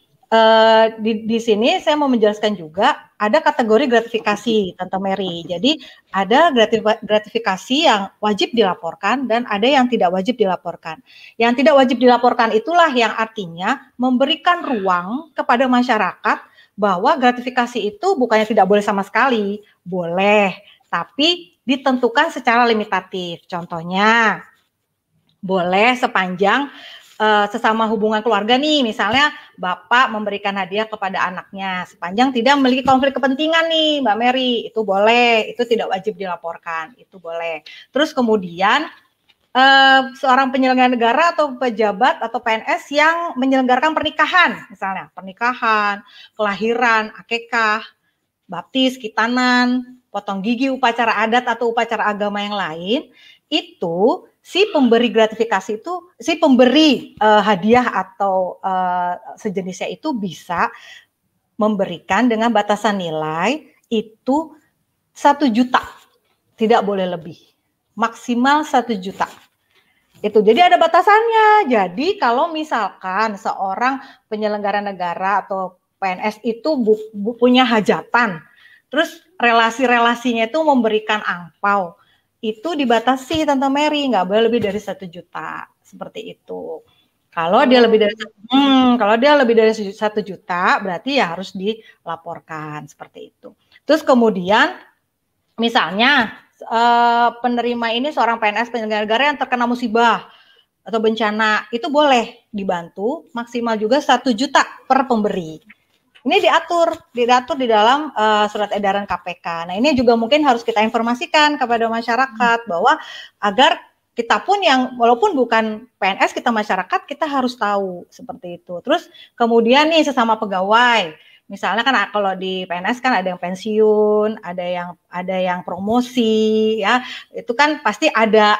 di sini saya mau menjelaskan juga ada kategori gratifikasi, Tante Mary. Jadi ada gratifikasi yang wajib dilaporkan dan ada yang tidak wajib dilaporkan. Yang tidak wajib dilaporkan itulah yang artinya memberikan ruang kepada masyarakat bahwa gratifikasi itu bukannya tidak boleh sama sekali, boleh, tapi ditentukan secara limitatif. Contohnya, boleh sepanjang sesama hubungan keluarga nih, misalnya bapak memberikan hadiah kepada anaknya, sepanjang tidak memiliki konflik kepentingan nih, Mbak Mary, itu boleh, itu tidak wajib dilaporkan, itu boleh. Terus kemudian, seorang penyelenggara negara atau pejabat atau PNS yang menyelenggarakan pernikahan, misalnya pernikahan, kelahiran, akikah, baptis, khitanan, potong gigi, upacara adat atau upacara agama yang lain, itu si pemberi gratifikasi itu, si pemberi hadiah atau sejenisnya itu bisa memberikan dengan batasan nilai itu 1 juta, tidak boleh lebih, maksimal 1 juta. Itu jadi ada batasannya. Jadi kalau misalkan seorang penyelenggara negara atau PNS itu punya hajatan Terus relasi-relasinya itu memberikan angpau. Itu dibatasi Tante Mary, nggak boleh lebih dari 1 juta. Seperti itu. Kalau dia lebih dari kalau dia lebih dari 1 juta, berarti ya harus dilaporkan seperti itu. Terus kemudian misalnya penerima ini seorang PNS penyelenggara negara yang terkena musibah atau bencana, itu boleh dibantu maksimal juga 1 juta per pemberi. Ini diatur di dalam surat edaran KPK. Nah, ini juga mungkin harus kita informasikan kepada masyarakat bahwa agar kita pun yang walaupun bukan PNS, kita masyarakat, kita harus tahu seperti itu. Terus kemudian nih sesama pegawai, misalnya kan kalau di PNS kan ada yang pensiun, ada yang promosi, ya itu kan pasti ada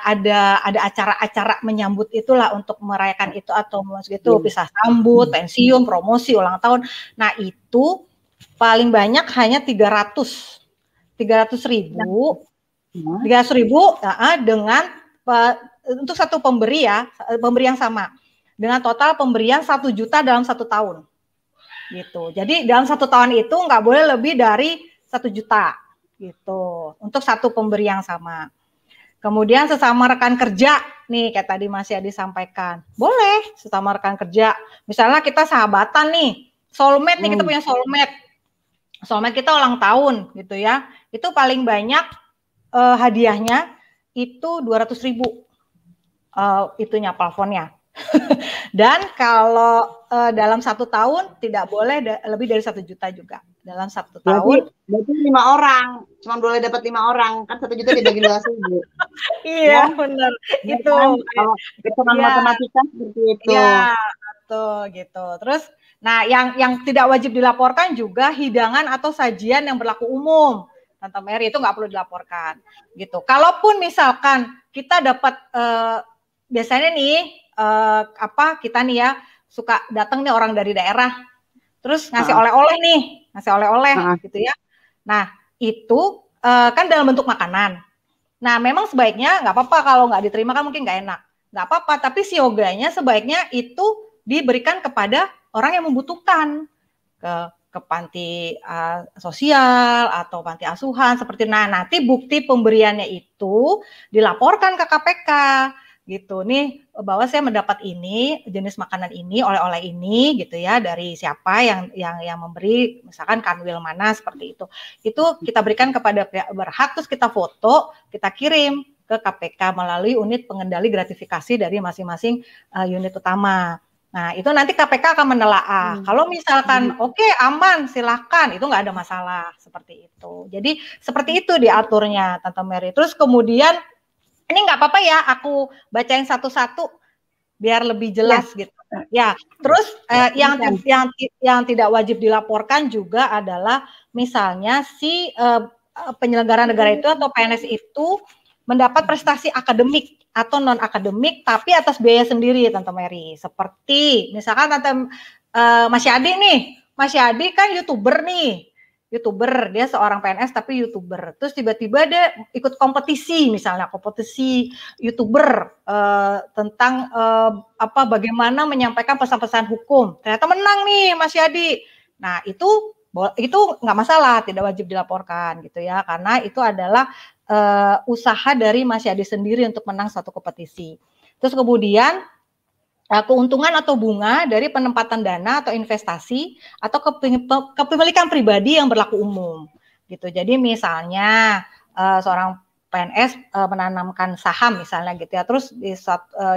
acara-acara menyambut itulah untuk merayakan itu atau gitu, pisah sambut, pensiun, promosi, ulang tahun. Nah itu paling banyak hanya 300.000 dengan untuk satu pemberi ya, pemberi yang sama dengan total pemberian 1 juta dalam 1 tahun gitu. Jadi dalam 1 tahun itu nggak boleh lebih dari 1 juta gitu untuk satu pemberi yang sama. Kemudian sesama rekan kerja nih kayak tadi Mas Yadi sampaikan, boleh sesama rekan kerja. Misalnya kita sahabatan nih, soulmate nih, kita punya soulmate kita ulang tahun gitu ya, itu paling banyak hadiahnya itu 200.000 itunya plafonnya. Dan kalau dalam 1 tahun tidak boleh lebih dari 1 juta juga dalam 1 tahun. Berarti 5 orang, cuma boleh dapat 5 orang, kan 1 juta dibagi 2.000. Iya, benar. Itu kalau hitungan matematika seperti itu. Iya, betul gitu. Terus nah yang tidak wajib dilaporkan juga hidangan atau sajian yang berlaku umum. Tante Mary itu nggak perlu dilaporkan gitu. Kalaupun misalkan kita dapat biasanya nih kita nih ya suka datang nih orang dari daerah, terus ngasih oleh-oleh gitu ya. Nah itu kan dalam bentuk makanan. Nah memang sebaiknya nggak apa-apa kalau nggak diterima kan mungkin nggak enak, nggak apa-apa. Tapi sioganya sebaiknya itu diberikan kepada orang yang membutuhkan ke panti sosial atau panti asuhan seperti. Nah nanti bukti pemberiannya itu dilaporkan ke KPK gitu nih, bahwa saya mendapat ini jenis makanan ini, oleh-oleh ini gitu ya, dari siapa yang memberi, misalkan kanwil mana seperti itu kita berikan kepada pihak berhak, terus kita foto, kita kirim ke KPK melalui unit pengendali gratifikasi dari masing-masing unit utama. Nah, itu nanti KPK akan menelaah. Kalau misalkan oke, aman, silahkan, itu nggak ada masalah seperti itu. Jadi seperti itu diaturnya, Tante Mary. Terus kemudian ini nggak apa-apa ya, aku bacain satu-satu biar lebih jelas gitu. Ya, terus yang tidak wajib dilaporkan juga adalah misalnya si penyelenggara negara itu atau PNS itu mendapat prestasi akademik atau non akademik tapi atas biaya sendiri, Tante Mary. Seperti misalkan Mas Yadi nih, Mas Yadi kan YouTuber nih. YouTuber, dia seorang PNS tapi YouTuber. Terus tiba-tiba dia ikut kompetisi, misalnya kompetisi YouTuber tentang bagaimana menyampaikan pesan-pesan hukum. Ternyata menang nih Mas Yadi. Nah, itu nggak masalah, tidak wajib dilaporkan gitu ya, karena itu adalah usaha dari Mas Yadi sendiri untuk menang suatu kompetisi. Terus kemudian keuntungan atau bunga dari penempatan dana atau investasi atau kepemilikan pribadi yang berlaku umum gitu. Jadi misalnya seorang PNS menanamkan saham misalnya gitu ya, terus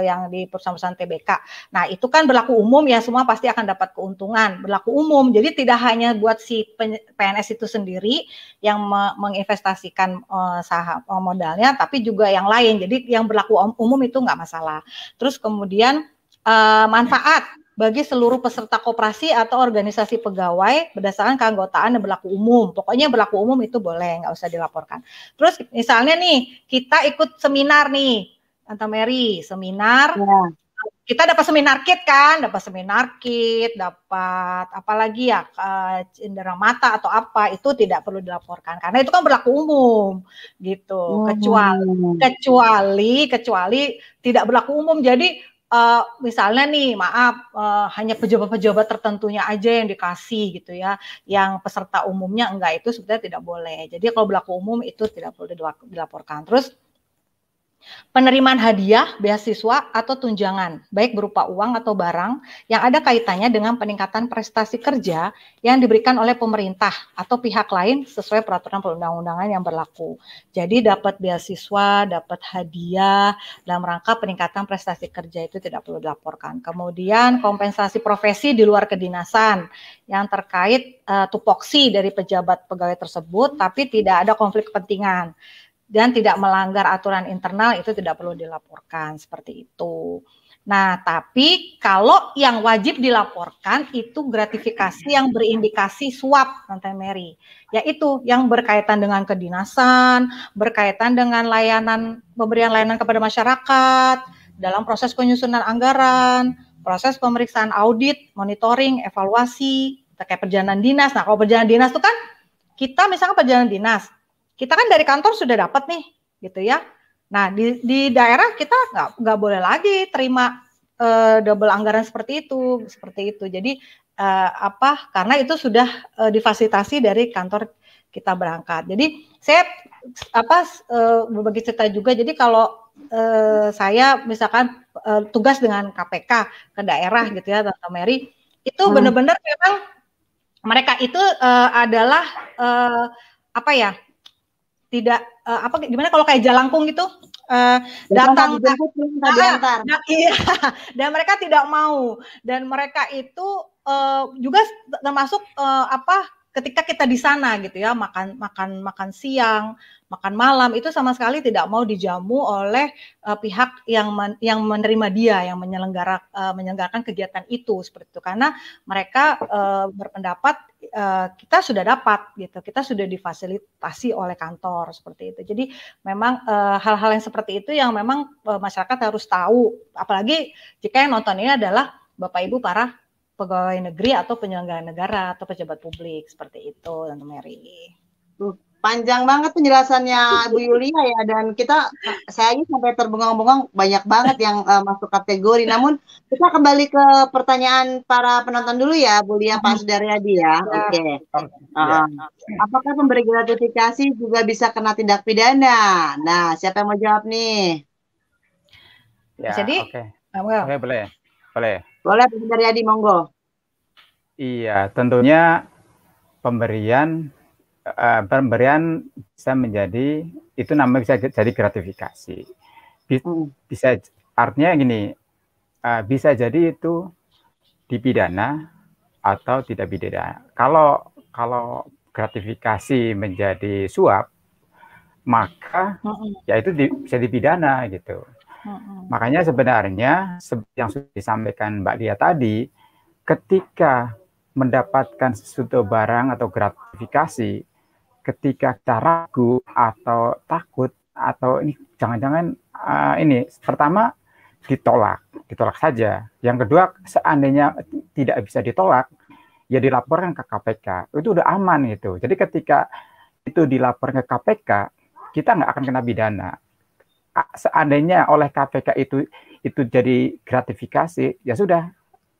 yang di perusahaan-perusahaan TBK. Nah itu kan berlaku umum ya, semua pasti akan dapat keuntungan berlaku umum. Jadi tidak hanya buat si PNS itu sendiri yang menginvestasikan saham modalnya, tapi juga yang lain. Jadi yang berlaku umum itu nggak masalah. Terus kemudian manfaat bagi seluruh peserta koperasi atau organisasi pegawai berdasarkan keanggotaan yang berlaku umum. Pokoknya berlaku umum itu boleh, nggak usah dilaporkan. Terus misalnya nih, kita ikut seminar nih, Tante Mary, seminar. Ya. Kita dapat seminar kit kan, dapat apa lagi ya, cindera mata atau apa, itu tidak perlu dilaporkan. Karena itu kan berlaku umum gitu. Kecuali tidak berlaku umum. Jadi misalnya nih, maaf, hanya pejabat-pejabat tertentunya aja yang dikasih gitu ya, yang peserta umumnya enggak, itu sebenarnya tidak boleh. Jadi kalau berlaku umum itu tidak boleh dilaporkan. Terus penerimaan hadiah, beasiswa, atau tunjangan, baik berupa uang atau barang, yang ada kaitannya dengan peningkatan prestasi kerja yang diberikan oleh pemerintah atau pihak lain sesuai peraturan perundang-undangan yang berlaku. Jadi dapat beasiswa, dapat hadiah dalam rangka peningkatan prestasi kerja itu tidak perlu dilaporkan. Kemudian kompensasi profesi di luar kedinasan yang terkait tupoksi dari pejabat pegawai tersebut, tapi tidak ada konflik kepentingan dan tidak melanggar aturan internal, itu tidak perlu dilaporkan, seperti itu. Nah, tapi kalau yang wajib dilaporkan itu gratifikasi yang berindikasi suap, Tante Mary, yaitu yang berkaitan dengan kedinasan, berkaitan dengan pemberian layanan kepada masyarakat, dalam proses penyusunan anggaran, proses pemeriksaan audit, monitoring, evaluasi, terkait perjalanan dinas. Nah, kalau perjalanan dinas itu kan, kita misalkan perjalanan dinas, kita kan dari kantor sudah dapat nih, gitu ya. Nah, di daerah kita nggak boleh lagi terima double anggaran seperti itu. Jadi karena itu sudah difasilitasi dari kantor kita berangkat. Jadi saya berbagi cerita juga. Jadi kalau saya misalkan tugas dengan KPK ke daerah gitu ya, Tante Mary, itu benar-benar memang mereka itu adalah tidak gimana kalau kayak jalangkung gitu, datang iya, dan mereka tidak mau, dan mereka itu juga termasuk ketika kita di sana gitu ya, makan siang, makan malam itu sama sekali tidak mau dijamu oleh pihak yang menerima dia, yang menyelenggarakan kegiatan itu, seperti itu, karena mereka berpendapat kita sudah dapat gitu, kita sudah difasilitasi oleh kantor, seperti itu. Jadi memang hal-hal yang seperti itu yang memang masyarakat harus tahu, apalagi jika yang nonton ini adalah Bapak Ibu para pegawai negeri atau penyelenggara negara atau pejabat publik, seperti itu, Tante Mary. Panjang banget penjelasannya Bu Yulia ya, dan saya ini sampai terbengong-bengong, banyak banget yang masuk kategori. Namun kita kembali ke pertanyaan para penonton dulu ya, Bu Lia, Pak Sudaryadi ya. Oke. Apakah pemberi gratifikasi juga bisa kena tindak pidana? Nah, siapa yang mau jawab nih? Ya, jadi boleh. Boleh, Pak Sudaryadi, monggo. Iya, tentunya pemberian bisa menjadi, itu namanya bisa jadi gratifikasi. Bisa, artinya gini, bisa jadi itu dipidana atau tidak pidana. Kalau gratifikasi menjadi suap, maka ya itu bisa dipidana gitu. Makanya sebenarnya yang sudah disampaikan Mbak Lia tadi, ketika mendapatkan sesuatu barang atau gratifikasi, ketika kita ragu atau takut atau ini jangan-jangan ini, pertama ditolak saja. Yang kedua, seandainya tidak bisa ditolak, ya dilaporkan ke KPK. Itu udah aman gitu. Jadi ketika itu dilaporkan ke KPK, kita nggak akan kena pidana. Seandainya oleh KPK itu jadi gratifikasi, ya sudah,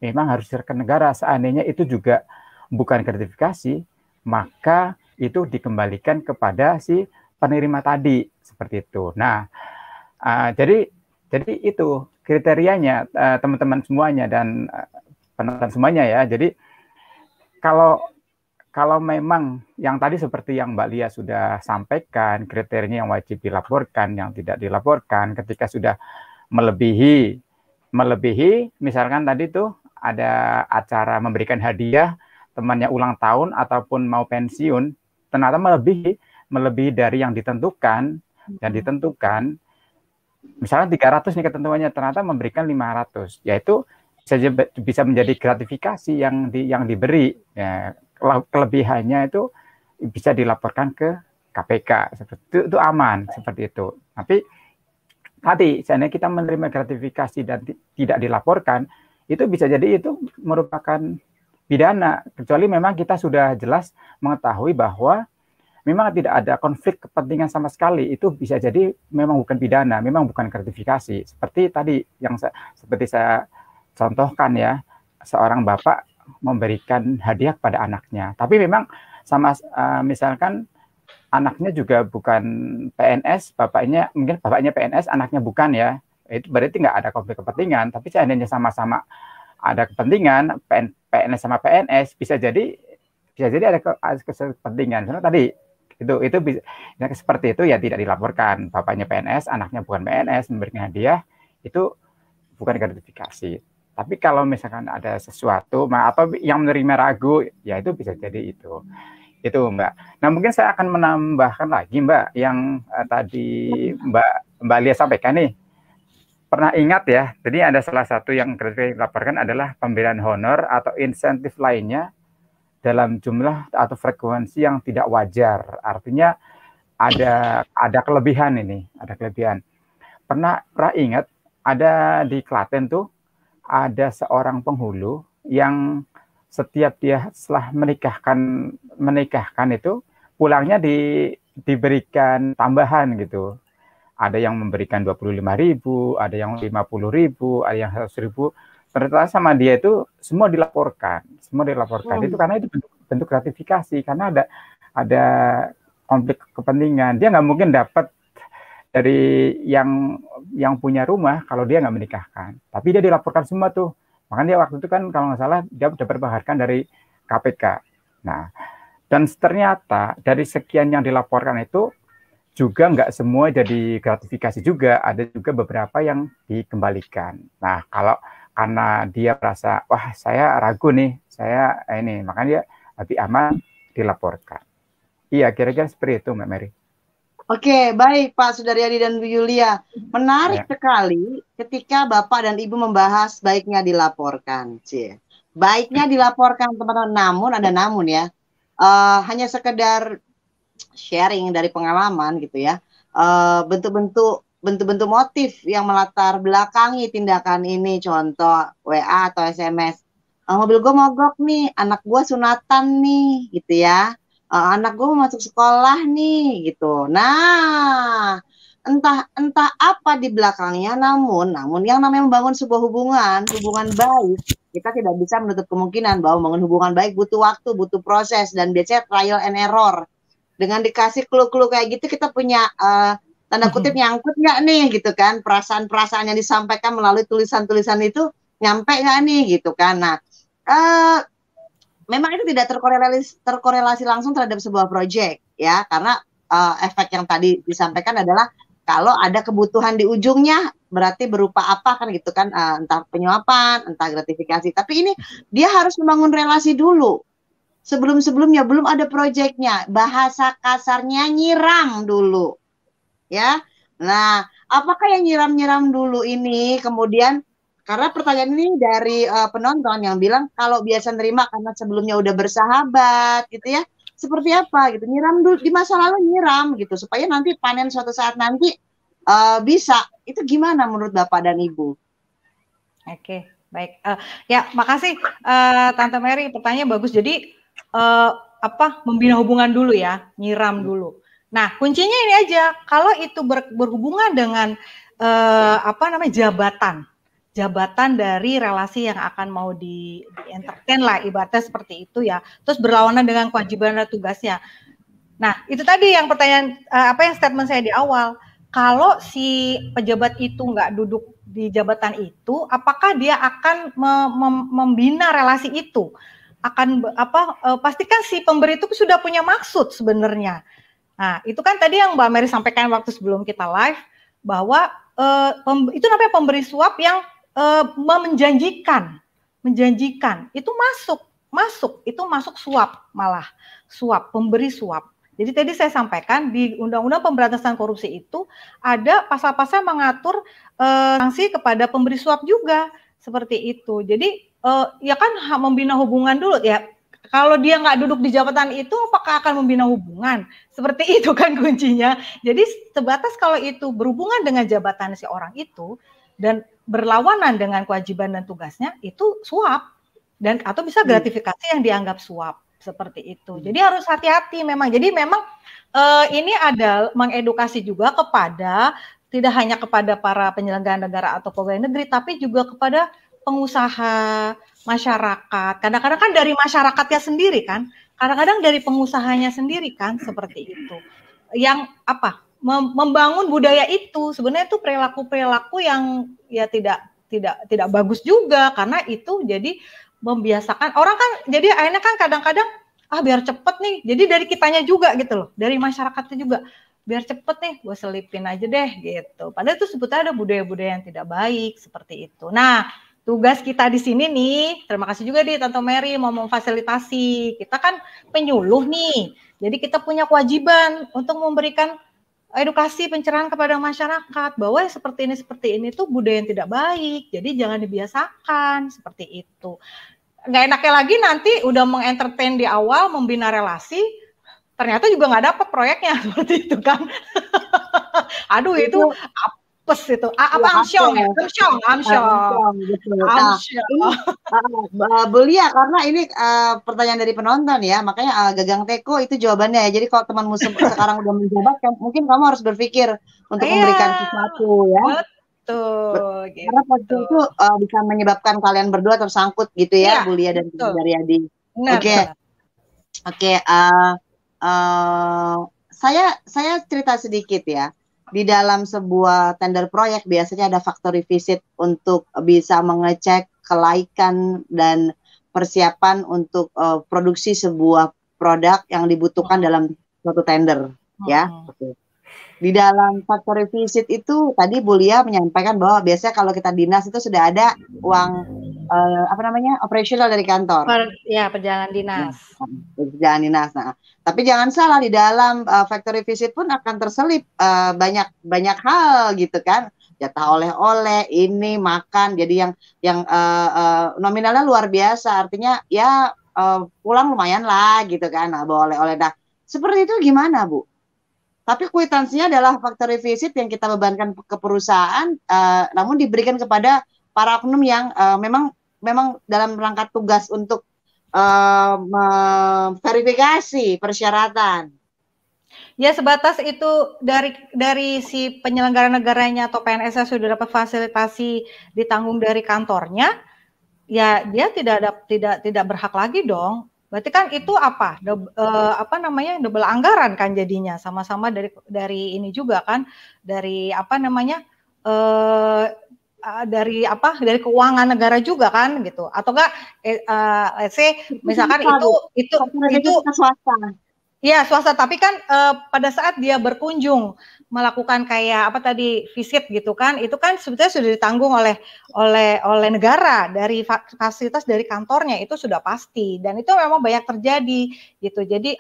memang harus diserahkan negara. Seandainya itu juga bukan gratifikasi, maka itu dikembalikan kepada si penerima tadi, seperti itu. Nah, jadi itu kriterianya, teman-teman semuanya dan penonton semuanya ya. Jadi kalau memang yang tadi seperti yang Mbak Lia sudah sampaikan, kriterianya yang wajib dilaporkan, yang tidak dilaporkan, ketika sudah melebihi, misalkan tadi tuh ada acara memberikan hadiah, temannya ulang tahun ataupun mau pensiun, ternyata melebihi dari yang ditentukan, misalnya 300 nih ketentuannya, ternyata memberikan 500, yaitu bisa menjadi gratifikasi yang diberi. Ya, kelebihannya itu bisa dilaporkan ke KPK, seperti itu aman, seperti itu. Tapi tadi seandainya kita menerima gratifikasi dan tidak dilaporkan, itu bisa jadi itu merupakan pidana, kecuali memang kita sudah jelas mengetahui bahwa memang tidak ada konflik kepentingan sama sekali, itu bisa jadi memang bukan pidana, memang bukan gratifikasi. Seperti tadi yang seperti saya contohkan ya, seorang bapak memberikan hadiah kepada anaknya, tapi memang sama misalkan anaknya juga bukan PNS, mungkin bapaknya PNS, anaknya bukan ya, itu berarti nggak ada konflik kepentingan. Tapi seandainya sama-sama ada kepentingan, PNS sama PNS, bisa jadi ada kepentingan. Karena tadi itu bisa seperti itu ya, tidak dilaporkan. Bapaknya PNS, anaknya bukan PNS, memberikan hadiah, itu bukan gratifikasi. Tapi kalau misalkan ada sesuatu atau yang menerima ragu, ya itu bisa jadi itu Mbak. Nah mungkin saya akan menambahkan lagi Mbak yang tadi Mbak Lia sampaikan nih. Pernah ingat ya, jadi ada salah satu yang dilaporkan adalah pemberian honor atau insentif lainnya dalam jumlah atau frekuensi yang tidak wajar. Artinya ada kelebihan ini, ada kelebihan. Pernah ingat ada di Klaten tuh ada seorang penghulu yang setiap dia setelah menikahkan itu pulangnya diberikan tambahan gitu. Ada yang memberikan 25.000, ada yang 50.000, ada yang 100.000. Ternyata sama dia itu semua dilaporkan. Itu karena itu bentuk gratifikasi, karena ada konflik kepentingan. Dia nggak mungkin dapat dari yang punya rumah kalau dia nggak menikahkan. Tapi dia dilaporkan semua tuh. Makanya dia waktu itu kan kalau nggak salah dia dapat penghargaan dari KPK. Nah, dan ternyata dari sekian yang dilaporkan itu juga nggak semua jadi gratifikasi juga. Ada juga beberapa yang dikembalikan. Nah, karena dia merasa, wah saya ragu nih, makanya dia lebih aman dilaporkan. Iya, kira-kira seperti itu Mbak Mary. Oke, baik Pak Sudaryadi dan Bu Yulia. Menarik sekali ketika Bapak dan Ibu membahas baiknya dilaporkan. Baiknya dilaporkan teman-teman, namun ada namun ya. Hanya sekedar sharing dari pengalaman gitu ya. Bentuk-bentuk motif yang melatar belakangi tindakan ini, contoh WA atau SMS. Mobil gue mogok nih, anak gue sunatan nih, gitu ya. Anak gue mau masuk sekolah nih, gitu. Nah, entah apa di belakangnya, namun yang namanya membangun sebuah hubungan baik, kita tidak bisa menutup kemungkinan bahwa membangun hubungan baik butuh waktu, butuh proses, dan biasanya trial and error. Dengan dikasih clue-clue kayak gitu, kita punya tanda kutip nyangkut nggak nih, gitu kan? Perasaan-perasaan yang disampaikan melalui tulisan-tulisan itu nyampe nggak nih, gitu kan? Nah, memang itu tidak terkorelasi langsung terhadap sebuah proyek ya, karena efek yang tadi disampaikan adalah kalau ada kebutuhan di ujungnya berarti berupa apa kan gitu kan, entah penyuapan, entah gratifikasi. Tapi ini dia harus membangun relasi dulu. Sebelumnya belum ada proyeknya, bahasa kasarnya nyiram dulu. Ya. Nah, apakah yang nyiram-nyiram dulu ini kemudian, karena pertanyaan ini dari penonton yang bilang kalau biasa nerima karena sebelumnya udah bersahabat gitu ya. Seperti apa gitu, nyiram dulu di masa lalu, nyiram gitu supaya nanti panen suatu saat nanti bisa. Itu gimana menurut Bapak dan Ibu? Oke, baik. Ya, makasih Tante Mary, pertanyaan bagus. Jadi membina hubungan dulu ya, nyiram dulu. Nah, kuncinya ini aja, kalau itu berhubungan dengan jabatan dari relasi yang akan mau di entertain lah, ibaratnya seperti itu ya. Terus berlawanan dengan kewajiban dan tugasnya. Nah, itu tadi yang pertanyaan yang statement saya di awal. Kalau si pejabat itu nggak duduk di jabatan itu, apakah dia akan membina relasi itu? Pastikan si pemberi itu sudah punya maksud sebenarnya. Nah, itu kan tadi yang Mbak Mary sampaikan waktu sebelum kita live, bahwa itu namanya pemberi suap yang menjanjikan, itu masuk suap, malah suap, pemberi suap. Jadi tadi saya sampaikan di Undang-Undang Pemberantasan Korupsi itu ada pasal-pasal mengatur sanksi kepada pemberi suap juga, seperti itu. Jadi ya kan membina hubungan dulu ya. Kalau dia nggak duduk di jabatan itu, apakah akan membina hubungan? Seperti itu kan kuncinya. Jadi sebatas kalau itu berhubungan dengan jabatan si orang itu dan berlawanan dengan kewajiban dan tugasnya, itu suap atau bisa gratifikasi yang dianggap suap. seperti itu. Jadi harus hati-hati memang. Jadi memang ini ada mengedukasi juga kepada tidak hanya kepada para penyelenggara negara atau pegawai negeri, tapi juga kepada pengusaha, masyarakat. Kadang-kadang kan dari masyarakatnya sendiri kan, kadang-kadang dari pengusahanya sendiri kan, seperti itu. Yang apa? Membangun budaya itu sebenarnya itu perilaku-perilaku yang ya tidak bagus juga, karena itu jadi membiasakan orang kan, jadi akhirnya kan kadang-kadang biar cepet nih, jadi dari kitanya juga gitu loh, dari masyarakatnya juga, biar cepet nih gue selipin aja deh gitu, padahal itu sebetulnya ada budaya-budaya yang tidak baik seperti itu. Nah, tugas kita di sini nih, terima kasih juga nih Tante Mary mau memfasilitasi, kita kan penyuluh nih, jadi kita punya kewajiban untuk memberikan edukasi pencerahan kepada masyarakat bahwa seperti ini tuh budaya yang tidak baik, jadi jangan dibiasakan seperti itu. Nggak enaknya lagi nanti udah mengentertain di awal, membina relasi, ternyata juga nggak dapat proyeknya seperti itu kan. Aduh itu apes itu, amsyong ya, amsyong. Bu Lia, karena ini pertanyaan dari penonton ya, makanya Gagang Teko itu jawabannya ya. Jadi kalau temanmu sekarang udah menjabat, mungkin kamu harus berpikir untuk memberikan sesuatu ya. Betul. Karena posisi itu bisa menyebabkan kalian berdua tersangkut gitu ya, Bu Lia dan Bu Daryadi. Oke. Saya cerita sedikit ya. Di dalam sebuah tender proyek biasanya ada factory visit untuk bisa mengecek kelaikan dan persiapan untuk produksi sebuah produk yang dibutuhkan dalam suatu tender, ya. Di dalam factory visit itu tadi Bu Lia menyampaikan bahwa biasanya kalau kita dinas itu sudah ada uang operasional dari kantor. Perjalanan dinas. Perjalanan dinas. Nah, tapi jangan salah, di dalam factory visit pun akan terselip banyak hal gitu kan. Jatah oleh-oleh, ini makan, jadi yang nominalnya luar biasa. Artinya ya pulang lumayan lah gitu kan. Nah, bawa oleh-oleh. Nah, seperti itu gimana, Bu? Tapi kwitansinya adalah factory visit yang kita bebankan ke perusahaan, namun diberikan kepada para oknum yang memang dalam rangka tugas untuk verifikasi persyaratan. Ya sebatas itu dari si penyelenggara negaranya atau PNS sudah dapat fasilitasi ditanggung dari kantornya, ya dia tidak berhak lagi dong. Berarti kan itu double anggaran kan jadinya, sama-sama dari ini juga kan, dari dari keuangan negara juga kan gitu, atau enggak let's say misalkan itu swasta. Iya swasta, tapi kan pada saat dia berkunjung melakukan kayak visit gitu kan, itu kan sebetulnya sudah ditanggung oleh negara dari fasilitas dari kantornya, itu sudah pasti, dan itu memang banyak terjadi gitu. Jadi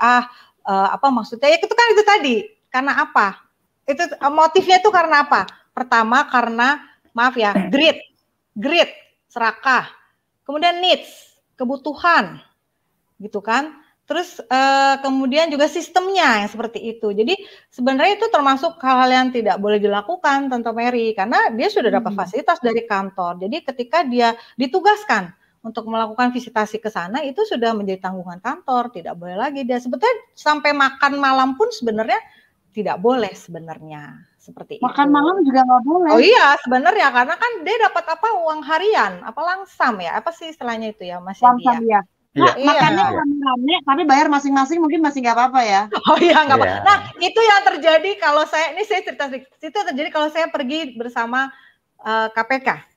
maksudnya ya itu kan itu tadi karena apa? Itu motifnya itu karena apa? Pertama karena maaf ya, greed, serakah, kemudian needs, kebutuhan, gitu kan. Terus kemudian juga sistemnya yang seperti itu. Jadi sebenarnya itu termasuk hal-hal yang tidak boleh dilakukan, Tante Mary, karena dia sudah dapat fasilitas dari kantor. Jadi ketika dia ditugaskan untuk melakukan visitasi ke sana, itu sudah menjadi tanggungan kantor, tidak boleh lagi. Dia sebetulnya sampai makan malam pun sebenarnya tidak boleh sebenarnya. Seperti makan itu. Malam juga nggak boleh. Oh iya sebenarnya, karena kan dia dapat uang harian, langsam ya, apa sih istilahnya itu ya Mas Langsam ya. Nah, makannya rame-rame, tapi bayar masing-masing mungkin masih nggak apa-apa ya. Oh iya nggak apa. Nah itu yang terjadi kalau saya cerita sedikit. Itu terjadi kalau saya pergi bersama KPK.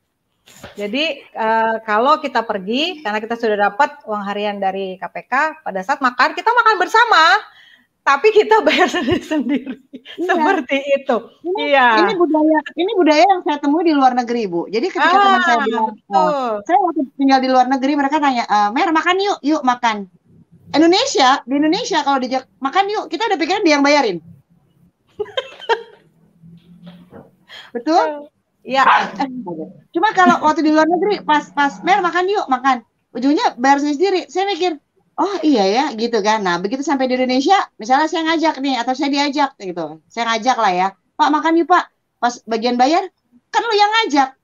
Jadi kalau kita pergi karena kita sudah dapat uang harian dari KPK, pada saat makan kita makan bersama, tapi kita bayar sendiri-sendiri. Seperti itu. Ini budaya yang saya temui di luar negeri, Bu. Jadi ketika teman saya bilang, saya waktu tinggal di luar negeri, mereka tanya, Mer makan yuk makan. Di Indonesia kalau dijak makan yuk, kita udah pikirin dia yang bayarin. Betul? Iya. Cuma kalau waktu di luar negeri, pas Mer makan yuk makan, ujungnya bayar sendiri. Saya mikir, oh iya ya gitu kan. Nah begitu sampai di Indonesia, misalnya saya ngajak nih atau saya diajak gitu, saya ngajak lah ya, Pak makan yuk Pak, pas bagian bayar kan lu yang ngajak,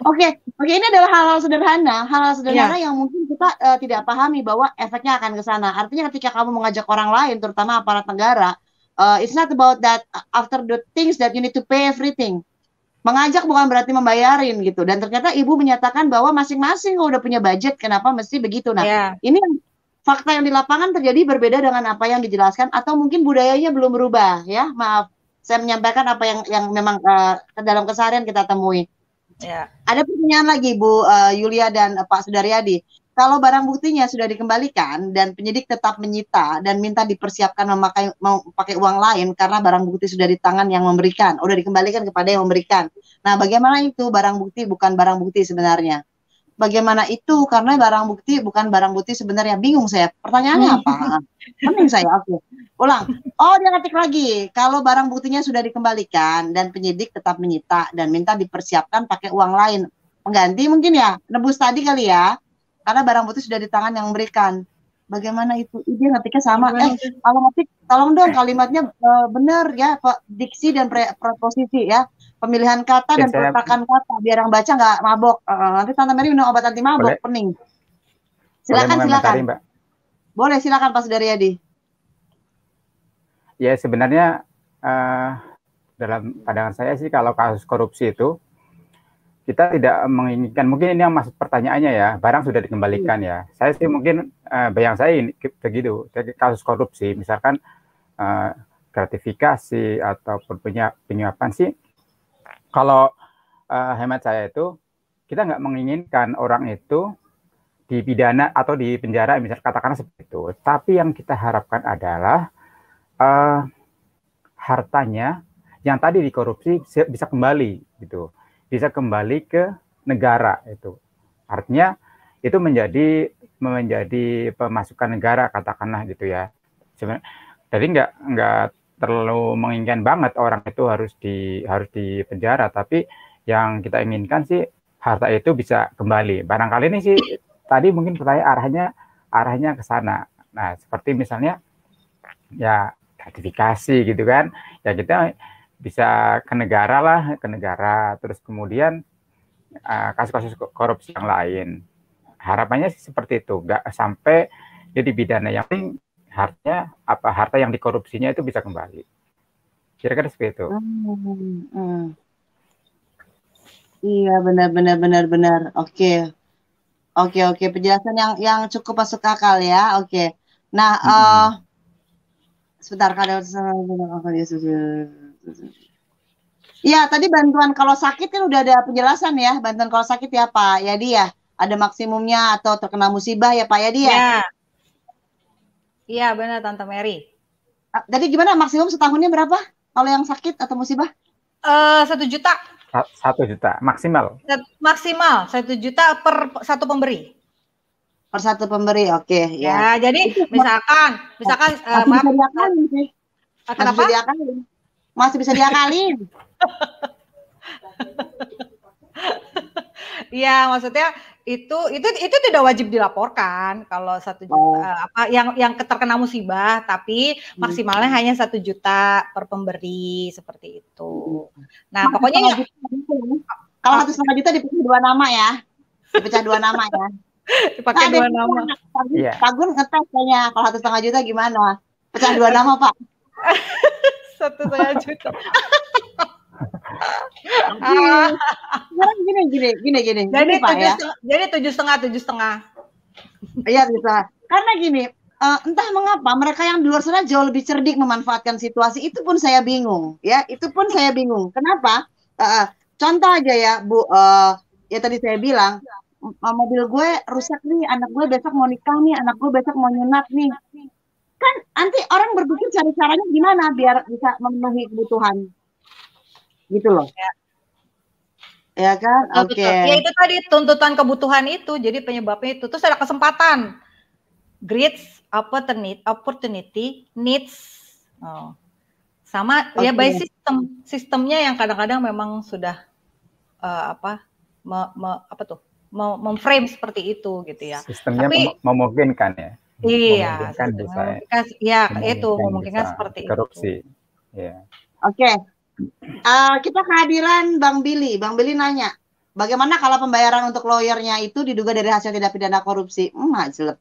Oke, ini adalah hal-hal sederhana Ya, yang mungkin kita tidak pahami bahwa efeknya akan ke sana. Artinya ketika kamu mengajak orang lain, terutama aparat negara, it's not about that after the things that you need to pay everything. Mengajak bukan berarti membayarin gitu. Dan ternyata ibu menyatakan bahwa masing-masing udah punya budget, kenapa mesti begitu? Nah, ya, ini fakta yang di lapangan terjadi berbeda dengan apa yang dijelaskan, atau mungkin budayanya belum berubah ya. Maaf, saya menyampaikan apa yang memang dalam keseharian kita temui. ya. Ada pertanyaan lagi Bu Yulia dan Pak Sudaryadi. Kalau barang buktinya sudah dikembalikan dan penyidik tetap menyita dan minta dipersiapkan mau pakai uang lain karena barang bukti sudah di tangan yang memberikan, udah dikembalikan kepada yang memberikan. Nah, bagaimana itu barang bukti bukan barang bukti sebenarnya? Bagaimana itu? Karena barang bukti bukan barang bukti sebenarnya. Bingung saya. Pertanyaannya apa? Penting saya. Oke. Ulang. Oh, dia ngetik lagi. Kalau barang buktinya sudah dikembalikan dan penyidik tetap menyita dan minta dipersiapkan pakai uang lain. Pengganti mungkin ya. Nebus tadi kali ya. Karena barang bukti sudah di tangan yang memberikan. Bagaimana itu? Dia ngetiknya sama. Kalau ngetik, tolong dong kalimatnya benar ya. Diksi dan preposisi ya. Pemilihan kata dan peletakan kata biar yang baca nggak mabok. Nanti Tante Mary minum obat anti mabok, pening. Silakan. Mbak. Boleh, silakan Pak Sudaryadi. Ya sebenarnya dalam pandangan saya sih kalau kasus korupsi itu kita tidak menginginkan, mungkin ini yang masuk pertanyaannya ya, barang sudah dikembalikan ya. Saya sih mungkin bayang saya ini begitu, kasus korupsi misalkan gratifikasi ataupun penyuapan sih. Kalau hemat saya itu, kita nggak menginginkan orang itu dipidana atau di penjara, misalnya katakanlah seperti itu. Tapi yang kita harapkan adalah hartanya yang tadi dikorupsi bisa kembali, gitu, bisa kembali ke negara itu. Artinya itu menjadi pemasukan negara, katakanlah gitu ya. Jadi nggak terlalu menginginkan banget orang itu harus di penjara, tapi yang kita inginkan sih harta itu bisa kembali. Barangkali ini sih tadi mungkin pertanyaan arahnya ke sana. Nah, seperti misalnya ya gratifikasi gitu kan, ya kita bisa ke negara, terus kemudian kasus-kasus korupsi yang lain. Harapannya sih seperti itu, nggak sampai jadi pidana, yang penting harta yang dikorupsinya itu bisa kembali. Kira-kira seperti itu. Iya, benar. Oke, penjelasan yang cukup masuk akal ya. Oke. Nah, sebentar, iya, tadi bantuan kalau sakit kan udah ada penjelasan ya. Bantuan kalau sakit ya Pak Yadi ya. Ada maksimumnya atau terkena musibah ya Pak Yadi ya. Iya, benar Tante Mary. Jadi gimana, maksimum setahunnya berapa kalau yang sakit atau musibah? 1 juta. 1 juta maksimal. Maksimal 1 juta per satu pemberi. Per satu pemberi, oke. Ya, jadi misalkan masih bisa diakalin sih. Kenapa? Masih bisa diakalin. Iya, maksudnya itu tidak wajib dilaporkan kalau 1 juta yang terkena musibah, tapi maksimalnya hanya 1 juta per pemberi, seperti itu. Nah, pokoknya kalau 1,5 juta dipecah 2 nama ya. Dipecah 2 nama ya. Dipakai 2 nama. Pak Gun ngetes kayaknya kalau 1,5 juta gimana? Pecah 2 nama, Pak. 1,5 juta. Gini. Jadi Pak ya. Jadi 7,5. Iya bisa. Karena gini, entah mengapa mereka yang di luar sana jauh lebih cerdik memanfaatkan situasi. Itu pun saya bingung, ya. Kenapa? Contoh aja ya, Bu. Ya tadi saya bilang, mobil gue rusak nih, anak gue besok mau nikah nih, anak gue besok mau nyunat nih. Kan nanti orang berpikir cari caranya gimana biar bisa memenuhi kebutuhan. Gitu loh. Ya kan? Oke. Ya itu tadi tuntutan kebutuhan itu, jadi penyebabnya itu. Terus ada kesempatan. Greeds, opportunity, needs. Sama ya by sistemnya yang kadang-kadang memang sudah memframe seperti itu gitu ya. Sistemnya memungkinkan ya. Iya, memungkinkan seperti korupsi. itu. Ya. Oke. Kita kehadiran Bang Billy. Bang Billy nanya, Bagaimana kalau pembayaran untuk lawyernya itu diduga dari hasil tindak pidana korupsi? Jelek.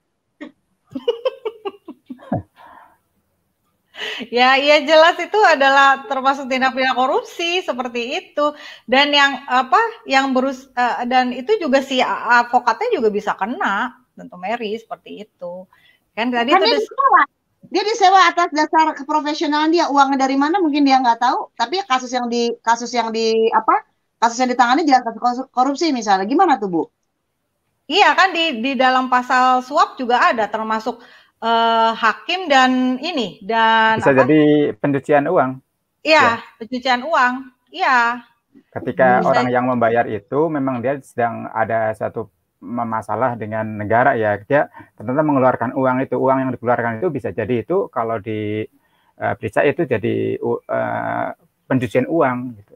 Ya, iya jelas itu adalah termasuk tindak pidana korupsi seperti itu. Dan yang dan itu juga si advokatnya juga bisa kena, tentu Mary seperti itu. Kan tadi Kan itu dia disewa atas dasar keprofesionalan dia, uangnya dari mana mungkin dia nggak tahu. Tapi kasus yang ditangani jelas kasus korupsi misalnya. Gimana tuh, Bu? Iya kan di dalam pasal suap juga ada termasuk hakim dan bisa jadi pencucian uang. Iya, pencucian uang. Iya. Ketika orang yang membayar itu memang dia sedang ada satu masalah dengan negara ya, dia ternyata mengeluarkan uang yang dikeluarkan itu bisa jadi itu kalau diperiksa itu jadi pencucian uang gitu.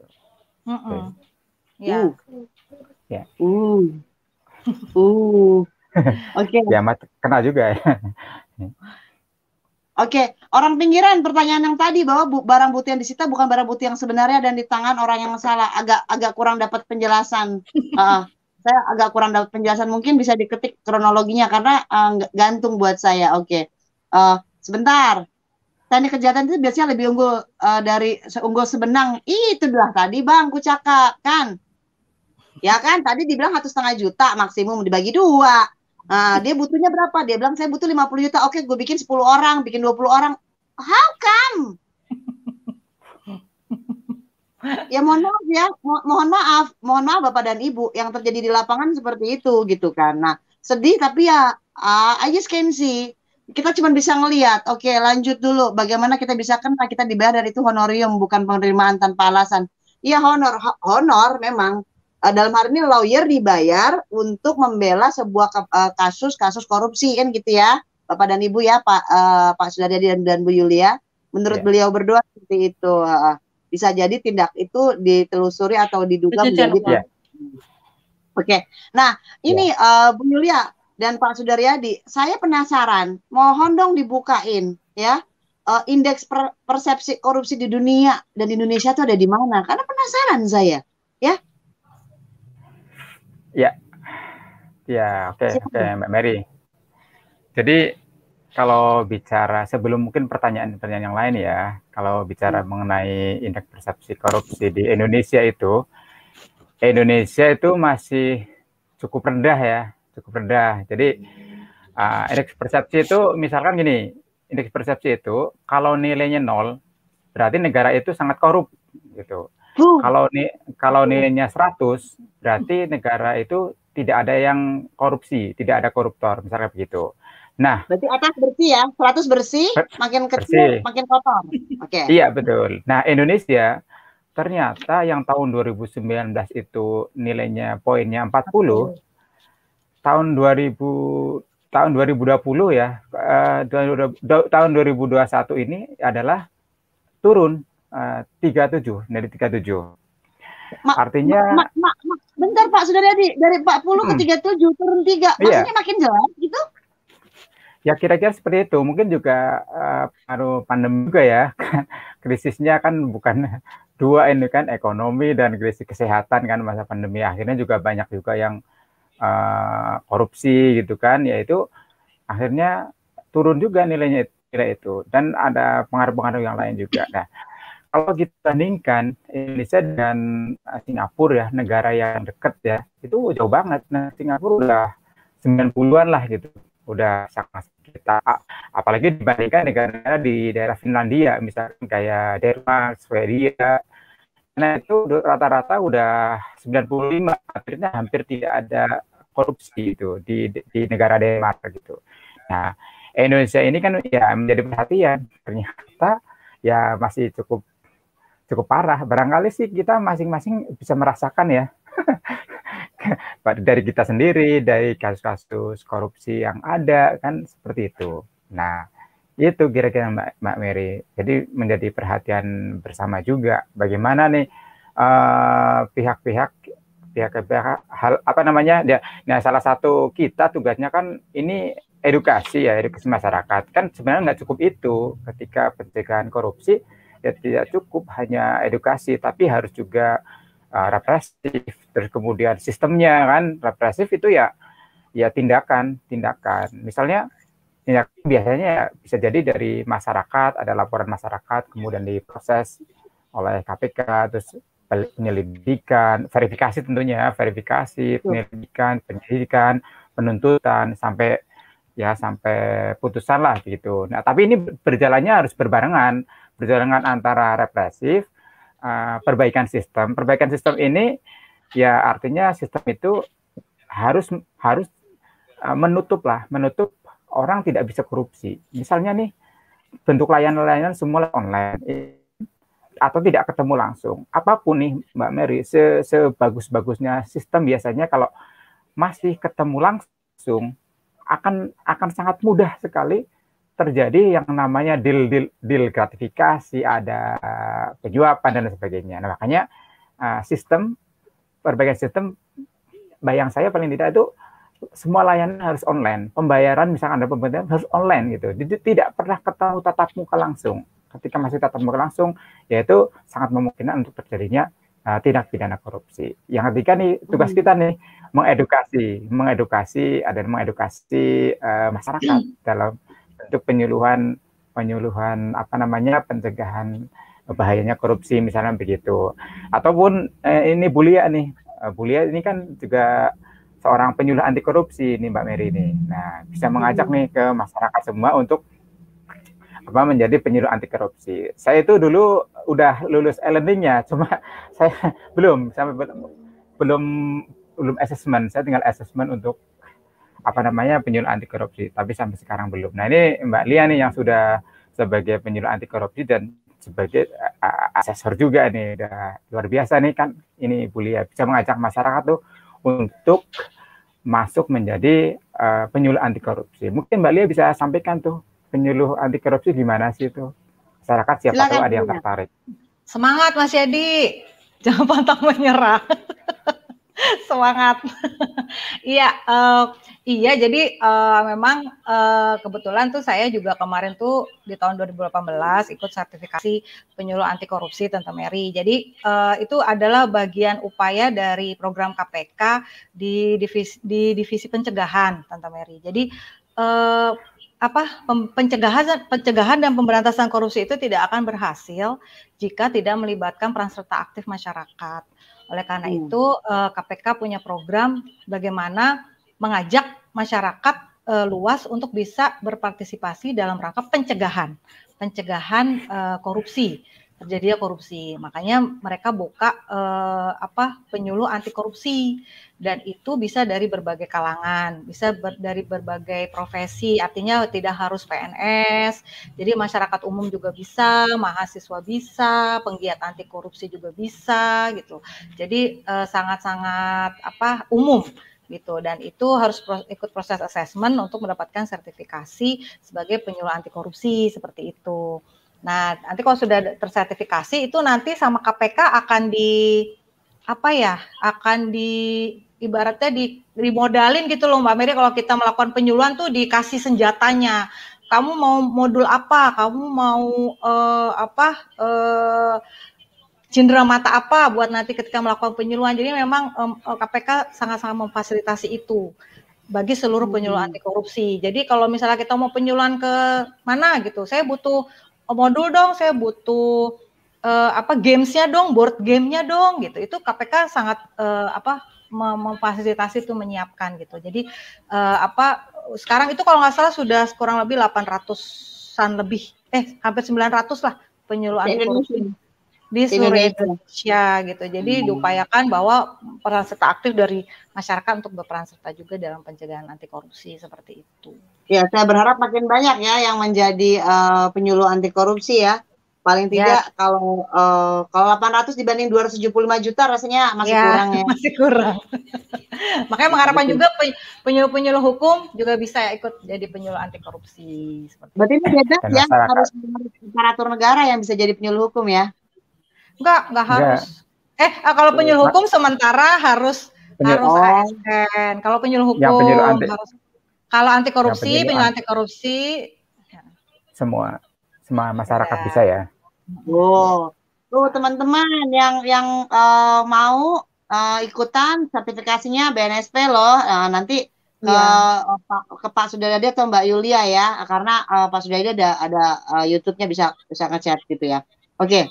Ya. Ya. Oke. Ya, kena juga ya. Oke, orang pinggiran pertanyaan yang tadi bahwa barang bukti yang disita bukan barang bukti yang sebenarnya dan di tangan orang yang salah, agak kurang dapat penjelasan. Saya agak kurang dapat penjelasan, mungkin bisa diketik kronologinya karena gantung buat saya. Oke. Sebentar. Teknik kejahatan itu biasanya lebih unggul dari sebenang. Itu dah tadi Bang, ku cakap kan. Ya kan, tadi dibilang 1,5 juta maksimum dibagi 2. Dia butuhnya berapa? Dia bilang saya butuh 50 juta. Oke, gue bikin 10 orang, bikin 20 orang. How come? Ya mohon maaf ya, mohon maaf Bapak dan Ibu, yang terjadi di lapangan seperti itu gitu kan. Nah, sedih tapi ya I just can see. Kita cuma bisa ngelihat. Oke, lanjut dulu. Bagaimana kita bisa kita dibayar dari itu honorium, bukan penerimaan tanpa alasan. Iya, honor memang. Dalam hal ini lawyer dibayar untuk membela sebuah kasus korupsi kan gitu ya, Bapak dan Ibu ya, Pak Sudaryadi dan Bu Yulia. Menurut beliau berdua seperti itu. Bisa jadi tindak itu ditelusuri atau diduga menjadi. Oke. Nah, ini Bu Yulia dan Pak Sudaryadi, saya penasaran, mohon dong dibukain ya. Indeks persepsi korupsi di dunia dan di Indonesia itu ada di mana? Karena penasaran saya, ya. Oke, Mbak Mary. Jadi kalau bicara sebelum mungkin pertanyaan-pertanyaan yang lain ya, kalau bicara mengenai indeks persepsi korupsi di Indonesia itu masih cukup rendah ya, cukup rendah. Jadi indeks persepsi itu misalkan gini, indeks persepsi itu kalau nilainya 0 berarti negara itu sangat korup gitu. Kalau nilainya 100 berarti negara itu tidak ada yang korupsi, tidak ada koruptor, misalnya begitu. Nah, berarti atas bersih ya, 100 bersih, makin kecil makin kotor. Oke. Iya, betul. Nah, Indonesia ternyata yang tahun 2019 itu nilainya poinnya 40, tahun 2020 ya, tahun 2021 ini adalah turun 37 dari 37. Artinya bentar Pak Sudaryadi, dari 40 ke 37 turun 3. Maksudnya makin jelas gitu? Ya kira-kira seperti itu. Mungkin juga pengaruh pandemi juga ya. Krisisnya kan bukan dua ini kan, ekonomi dan krisis kesehatan kan masa pandemi. Akhirnya juga banyak juga yang korupsi gitu kan. Yaitu akhirnya turun juga nilainya itu. Dan ada pengaruh-pengaruh yang lain juga. Nah, kalau kita bandingkan Indonesia dengan Singapura ya, negara yang dekat ya, itu jauh banget. Nah, Singapura udah 90-an lah gitu. Udah sangat kita, apalagi dibandingkan negara-negara di daerah Finlandia, misalkan kayak Denmark, Swedia. Nah, itu rata-rata udah 95, akhirnya hampir tidak ada korupsi itu di negara Denmark gitu. Nah, Indonesia ini kan ya menjadi perhatian. Ternyata ya masih cukup parah. Barangkali sih kita masing-masing bisa merasakan ya. Dari kita sendiri, dari kasus-kasus korupsi yang ada kan seperti itu. Nah, itu kira-kira Mbak Mary. Jadi menjadi perhatian bersama juga bagaimana nih pihak-pihak hal apa namanya? Nah, salah satu kita tugasnya kan ini edukasi masyarakat. Kan sebenarnya nggak cukup itu ketika pencegahan korupsi. Ya tidak cukup hanya edukasi, tapi harus juga represif, terus kemudian sistemnya kan represif itu ya tindakan. Misalnya tindakan biasanya bisa jadi dari masyarakat, ada laporan masyarakat, kemudian diproses oleh KPK, terus penyelidikan, verifikasi tentunya, penyelidikan, penyelidikan, penuntutan sampai putusan lah gitu. Nah, tapi ini berjalannya harus berbarengan antara represif, perbaikan sistem. Perbaikan sistem ini ya artinya sistem itu harus menutup orang tidak bisa korupsi. Misalnya nih bentuk layanan semua online atau tidak ketemu langsung. Apapun nih Mbak Mary, sebagus-bagusnya sistem biasanya kalau masih ketemu langsung akan sangat mudah sekali terjadi yang namanya deal gratifikasi, ada penyuapan dan sebagainya. Nah, makanya perbaikan sistem, bayang saya paling tidak itu semua layanan harus online. Pembayaran misalkan ada pembayaran harus online gitu. Jadi tidak pernah ketemu tatap muka langsung. Ketika masih tatap muka langsung, yaitu sangat memungkinkan untuk terjadinya tindak pidana korupsi. Yang ketiga nih, tugas kita nih mengedukasi masyarakat dalam bentuk penyuluhan pencegahan bahayanya korupsi misalnya begitu. Ataupun ini Bulia nih. Bulia ini kan juga seorang penyuluh anti korupsi nih Mbak Mary nih. Nah, bisa mengajak nih ke masyarakat semua untuk menjadi penyuluh anti korupsi. Saya itu dulu udah lulus e-learning-nya, cuma saya belum assessment. Saya tinggal assessment untuk penyuluh anti korupsi, tapi sampai sekarang belum. Nah, ini Mbak Lia nih yang sudah sebagai penyuluh anti korupsi dan sebagai asesor juga nih, udah luar biasa nih kan. Ini Bu Lia bisa mengajak masyarakat tuh untuk masuk menjadi penyuluh anti korupsi. Mungkin Mbak Lia bisa sampaikan tuh penyuluh anti korupsi gimana sih itu? Masyarakat siapa tahu ada yang tertarik. Semangat Mas Yadi, jangan pantang menyerah. Semangat. Iya, jadi memang kebetulan tuh saya juga kemarin tuh di tahun 2018 ikut sertifikasi penyuluh anti korupsi Tante Mary. Jadi itu adalah bagian upaya dari program KPK di divisi pencegahan Tante Mary. Jadi pencegahan dan pemberantasan korupsi itu tidak akan berhasil jika tidak melibatkan peran serta aktif masyarakat. Oleh karena itu KPK punya program bagaimana mengajak masyarakat luas untuk bisa berpartisipasi dalam rangka pencegahan korupsi, terjadinya korupsi. Makanya mereka buka penyuluh anti korupsi, dan itu bisa dari berbagai kalangan, bisa dari berbagai profesi, artinya tidak harus PNS, jadi masyarakat umum juga bisa, mahasiswa bisa, penggiat anti korupsi juga bisa gitu. Jadi sangat-sangat umum gitu, dan itu harus ikut proses assessment untuk mendapatkan sertifikasi sebagai penyuluh anti korupsi seperti itu. Nah, nanti kalau sudah tersertifikasi itu nanti sama KPK ibaratnya dimodalin gitu loh Mbak Mary. Kalau kita melakukan penyuluhan tuh dikasih senjatanya. Kamu mau modul apa? Kamu mau cindera mata apa buat nanti ketika melakukan penyuluhan. Jadi memang KPK sangat-sangat memfasilitasi itu bagi seluruh penyuluh anti korupsi. Jadi kalau misalnya kita mau penyuluhan ke mana gitu, saya butuh modul dong, saya butuh gamesnya dong, board gamenya dong gitu. Itu KPK sangat memfasilitasi itu, menyiapkan gitu. Jadi sekarang itu kalau nggak salah sudah kurang lebih 800-an lebih, hampir 900 lah penyuluh anti korupsi di seluruh Indonesia gitu. Jadi diupayakan bahwa peran serta aktif dari masyarakat untuk berperan serta juga dalam pencegahan anti korupsi seperti itu. Ya, saya berharap makin banyak ya yang menjadi penyuluh anti korupsi ya. Paling tidak kalau 800 dibanding 275 juta rasanya masih kurang ya. Masih kurang. Makanya mengharapkan juga penyuluh-penyuluh hukum juga bisa ikut jadi penyuluh anti korupsi. Berarti ini beda ya, harus aparatur negara yang bisa jadi penyuluh hukum ya? Enggak harus. Kalau penyuluh hukum sementara harus ASN. Kalau penyuluh hukum harus. Kalau anti korupsi, penyuluh anti korupsi semua masyarakat bisa ya. Tuh teman-teman yang mau ikutan sertifikasinya BNSP loh. Nanti ke Iya. ke Pak Sudaryadi atau Mbak Yulia ya, karena Pak Sudaryadi ada YouTube-nya bisa bisa ngechat gitu ya. Oke.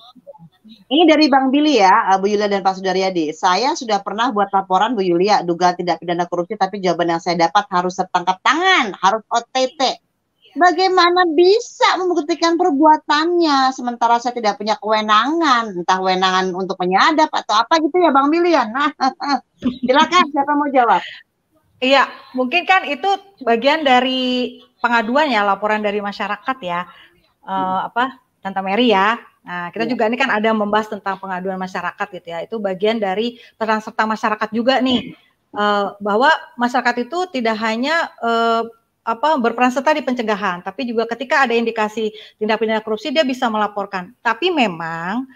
Ini dari Bang Billy ya, Bu Yulia dan Pak Sudaryadi. Saya sudah pernah buat laporan Bu Yulia, dugaan tindak pidana korupsi, tapi jawaban yang saya dapat harus tertangkap tangan, harus OTT. Bagaimana bisa membuktikan perbuatannya, sementara saya tidak punya kewenangan, entah kewenangan untuk menyadap atau apa gitu ya Bang Billy ya. Nah, silakan siapa mau jawab? Iya, mungkin kan itu bagian dari pengaduan ya, laporan dari masyarakat ya, Tante Mary ya. Nah, kita juga ini kan ada membahas tentang pengaduan masyarakat gitu ya. Itu bagian dari peran serta masyarakat juga nih, bahwa masyarakat itu tidak hanya berperan serta di pencegahan, tapi juga ketika ada indikasi tindak pidana korupsi dia bisa melaporkan. Tapi memang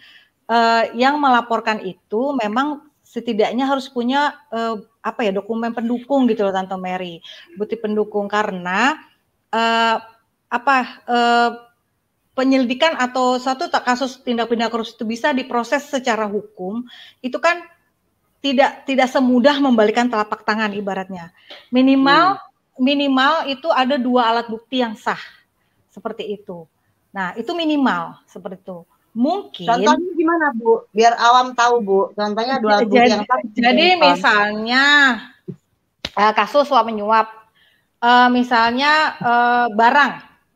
yang melaporkan itu memang setidaknya harus punya dokumen pendukung gitu loh Tante Mary, bukti pendukung, karena penyelidikan atau suatu kasus tindak pidana korupsi itu bisa diproses secara hukum, itu kan tidak semudah membalikan telapak tangan ibaratnya. Minimal itu ada 2 alat bukti yang sah seperti itu. Nah, itu minimal seperti itu. Mungkin contohnya gimana Bu? Biar awam tahu Bu. Contohnya 2 alat bukti yang sah. Jadi misalnya kasus suap menyuap, misalnya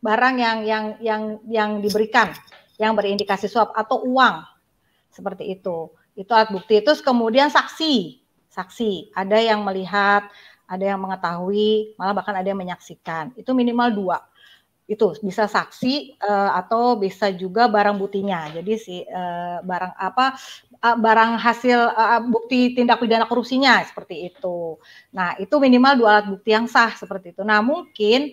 barang yang diberikan yang berindikasi suap atau uang seperti itu alat bukti. Itu kemudian saksi ada yang melihat, ada yang mengetahui, malah bahkan ada yang menyaksikan. Itu minimal 2. Itu bisa saksi atau bisa juga barang buktinya. Jadi barang hasil bukti tindak pidana korupsinya seperti itu. Nah, itu minimal 2 alat bukti yang sah seperti itu. Nah, mungkin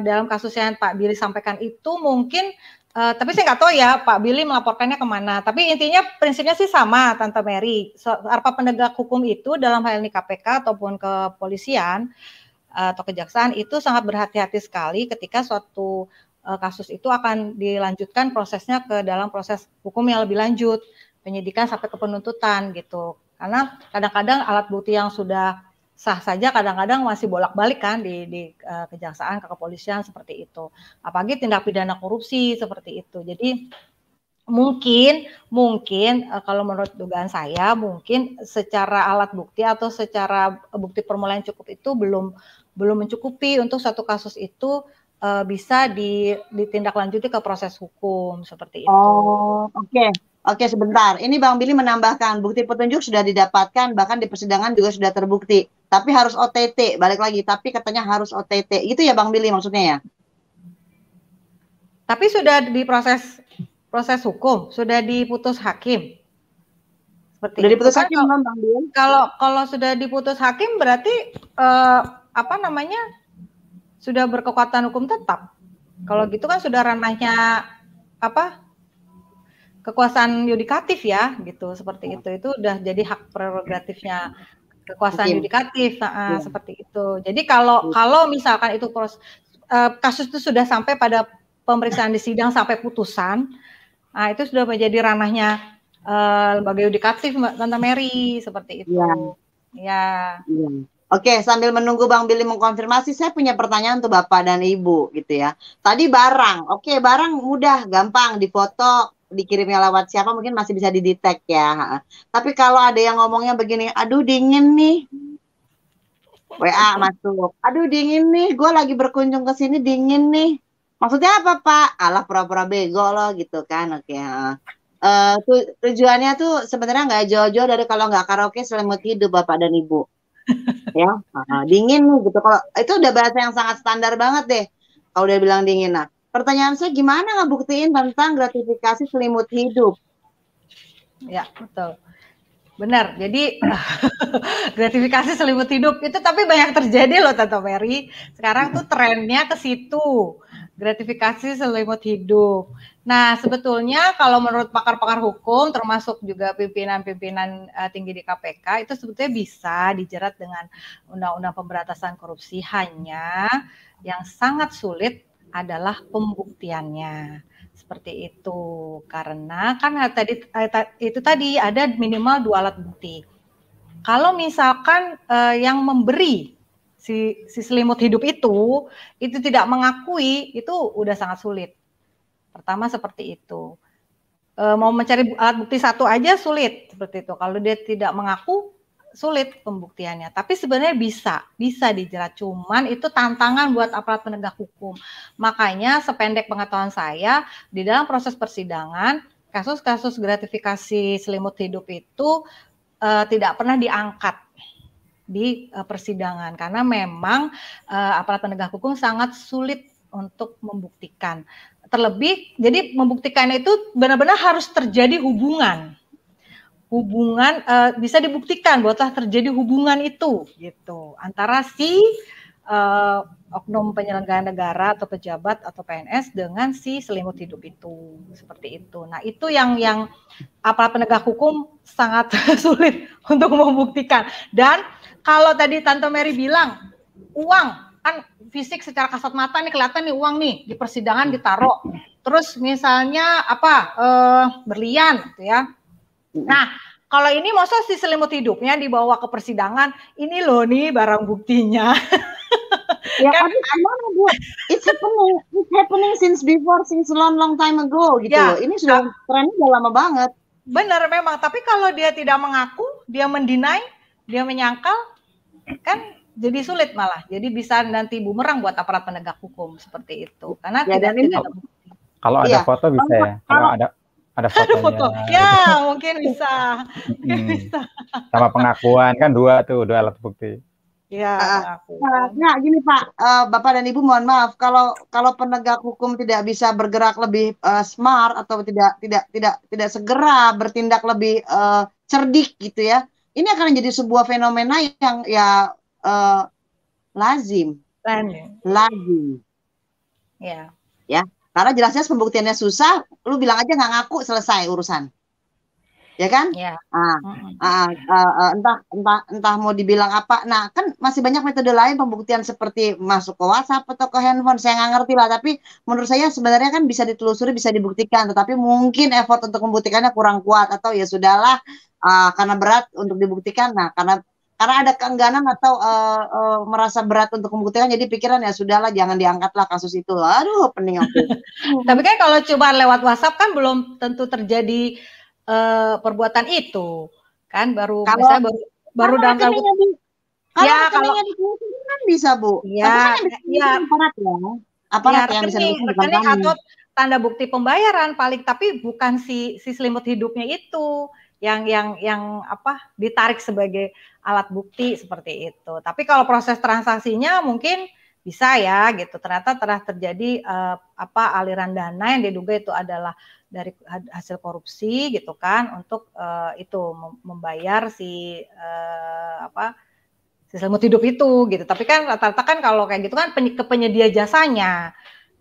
dalam kasus yang Pak Billy sampaikan itu mungkin tapi saya nggak tahu ya Pak Billy melaporkannya kemana. Tapi intinya prinsipnya sih sama Tante Mary. Para penegak hukum itu dalam hal ini KPK ataupun kepolisian atau kejaksaan itu sangat berhati-hati sekali ketika suatu kasus itu akan dilanjutkan prosesnya ke dalam proses hukum yang lebih lanjut, penyidikan sampai ke penuntutan gitu. Karena kadang-kadang alat bukti yang sudah sah saja kadang-kadang masih bolak-balik kan di kejaksaan, ke kepolisian seperti itu. Apalagi tindak pidana korupsi seperti itu. Jadi mungkin kalau menurut dugaan saya mungkin secara alat bukti atau secara bukti permulaan cukup itu belum mencukupi untuk satu kasus itu bisa ditindaklanjuti ke proses hukum seperti itu. Oh, oke, sebentar. Ini Bang Billy menambahkan bukti petunjuk sudah didapatkan, bahkan di persidangan juga sudah terbukti. Tapi harus OTT, balik lagi. Tapi katanya harus OTT. Gitu ya Bang Billy maksudnya ya? Tapi sudah di proses hukum, sudah diputus hakim. Seperti sudah diputus hakim kan, Bang Billy? Kalau sudah diputus hakim berarti sudah berkekuatan hukum tetap. Kalau gitu kan sudah ranahnya kekuasaan yudikatif ya, gitu seperti itu. Itu udah jadi hak prerogatifnya kekuasaan yudikatif, seperti itu. Jadi kalau misalkan itu kasus itu sudah sampai pada pemeriksaan di sidang sampai putusan, nah itu sudah menjadi ranahnya lembaga yudikatif Tante Mary seperti itu. Ya. Oke, sambil menunggu Bang Billy mengkonfirmasi, saya punya pertanyaan untuk Bapak dan Ibu gitu ya. Tadi barang, barang mudah, gampang difoto, dikirimnya lewat siapa mungkin masih bisa didetek ya. Tapi kalau ada yang ngomongnya begini, aduh dingin nih, WA masuk, aduh dingin nih, gue lagi berkunjung ke sini dingin nih. Maksudnya apa Pak? Alah pura-pura bego loh gitu kan. Oke. Tujuannya tuh sebenarnya nggak jauh-jauh dari kalau nggak karaoke selimut hidup Bapak dan Ibu. Ya, dingin nih gitu. Kalau itu udah bahasa yang sangat standar banget deh. Kalau udah bilang dingin. Nah, pertanyaan saya gimana ngebuktiin tentang gratifikasi selimut hidup? Ya, betul. Benar. Jadi gratifikasi selimut hidup itu tapi banyak terjadi loh Tante Mary. Sekarang tuh trennya ke situ. Gratifikasi selimut hidup. Nah, sebetulnya kalau menurut pakar-pakar hukum termasuk juga pimpinan-pimpinan tinggi di KPK itu sebetulnya bisa dijerat dengan Undang-Undang Pemberantasan Korupsi, hanya yang sangat sulit adalah pembuktiannya. Seperti itu. Karena kan itu tadi ada minimal 2 alat bukti. Kalau misalkan yang memberi si selimut hidup itu tidak mengakui, itu udah sangat sulit. Pertama seperti itu. Mau mencari alat bukti satu aja sulit seperti itu. Kalau dia tidak mengaku, sulit pembuktiannya. Tapi sebenarnya bisa dijerat. Cuman itu tantangan buat aparat penegak hukum. Makanya sependek pengetahuan saya, di dalam proses persidangan, kasus-kasus gratifikasi selimut hidup itu tidak pernah diangkat di persidangan. Karena memang aparat penegak hukum sangat sulit untuk membuktikan. Terlebih, jadi membuktikannya itu benar-benar harus terjadi hubungan bisa dibuktikan bahwa telah terjadi hubungan itu gitu antara si oknum penyelenggara negara atau pejabat atau PNS dengan si selimut hidup itu, seperti itu. Nah itu yang aparat penegak hukum sangat sulit untuk membuktikan. Dan kalau tadi Tante Mary bilang uang kan fisik secara kasat mata nih kelihatan nih uang nih di persidangan ditaruh, terus misalnya berlian gitu ya. Nah kalau ini maksud si selimut hidupnya dibawa ke persidangan, ini loh nih barang buktinya. Ya kan gimana Bu? It's happening since long time ago gitu ya, loh. Ini sudah trennya udah lama banget. Benar memang, tapi kalau dia tidak mengaku, dia mendinai, dia menyangkal, kan jadi sulit malah. Jadi bisa nanti bumerang buat aparat penegak hukum seperti itu. Karena ya, tidak ada bukti. Kalau ada foto bisa ya. Kalau ada fotonya. Foto. Ya, mungkin bisa. Bisa. Sama pengakuan kan dua alat bukti. Ya, nah gini Pak, Bapak dan Ibu mohon maaf kalau penegak hukum tidak bisa bergerak lebih smart atau tidak segera bertindak lebih cerdik gitu ya. Ini akan menjadi sebuah fenomena yang lazim. Ya. Ya, karena jelasnya pembuktiannya susah, lu bilang aja nggak ngaku selesai urusan. Ya kan? Ya. Entah mau dibilang apa. Nah, kan masih banyak metode lain pembuktian seperti masuk ke WhatsApp atau ke handphone. Saya nggak ngerti lah. Tapi menurut saya sebenarnya kan bisa ditelusuri, bisa dibuktikan. Tetapi mungkin effort untuk membuktikannya kurang kuat atau ya sudahlah karena berat untuk dibuktikan. Nah, karena ada keengganan atau merasa berat untuk membuktikan, jadi pikiran ya sudahlah jangan diangkatlah kasus itu. Aduh, pening aku. Tapi kan kalau coba lewat WhatsApp kan belum tentu terjadi perbuatan itu kan baru dalam ya kalau kan bisa Bu ya aparat yang bisa rekening atau tanda bukti pembayaran paling, tapi bukan si selimut hidupnya itu yang ditarik sebagai alat bukti seperti itu. Tapi kalau proses transaksinya mungkin bisa ya gitu, ternyata telah terjadi aliran dana yang diduga itu adalah dari hasil korupsi gitu kan, untuk itu membayar si selimut hidup itu gitu. Tapi kan rata-rata kan kalau kayak gitu kan ke penyedia jasanya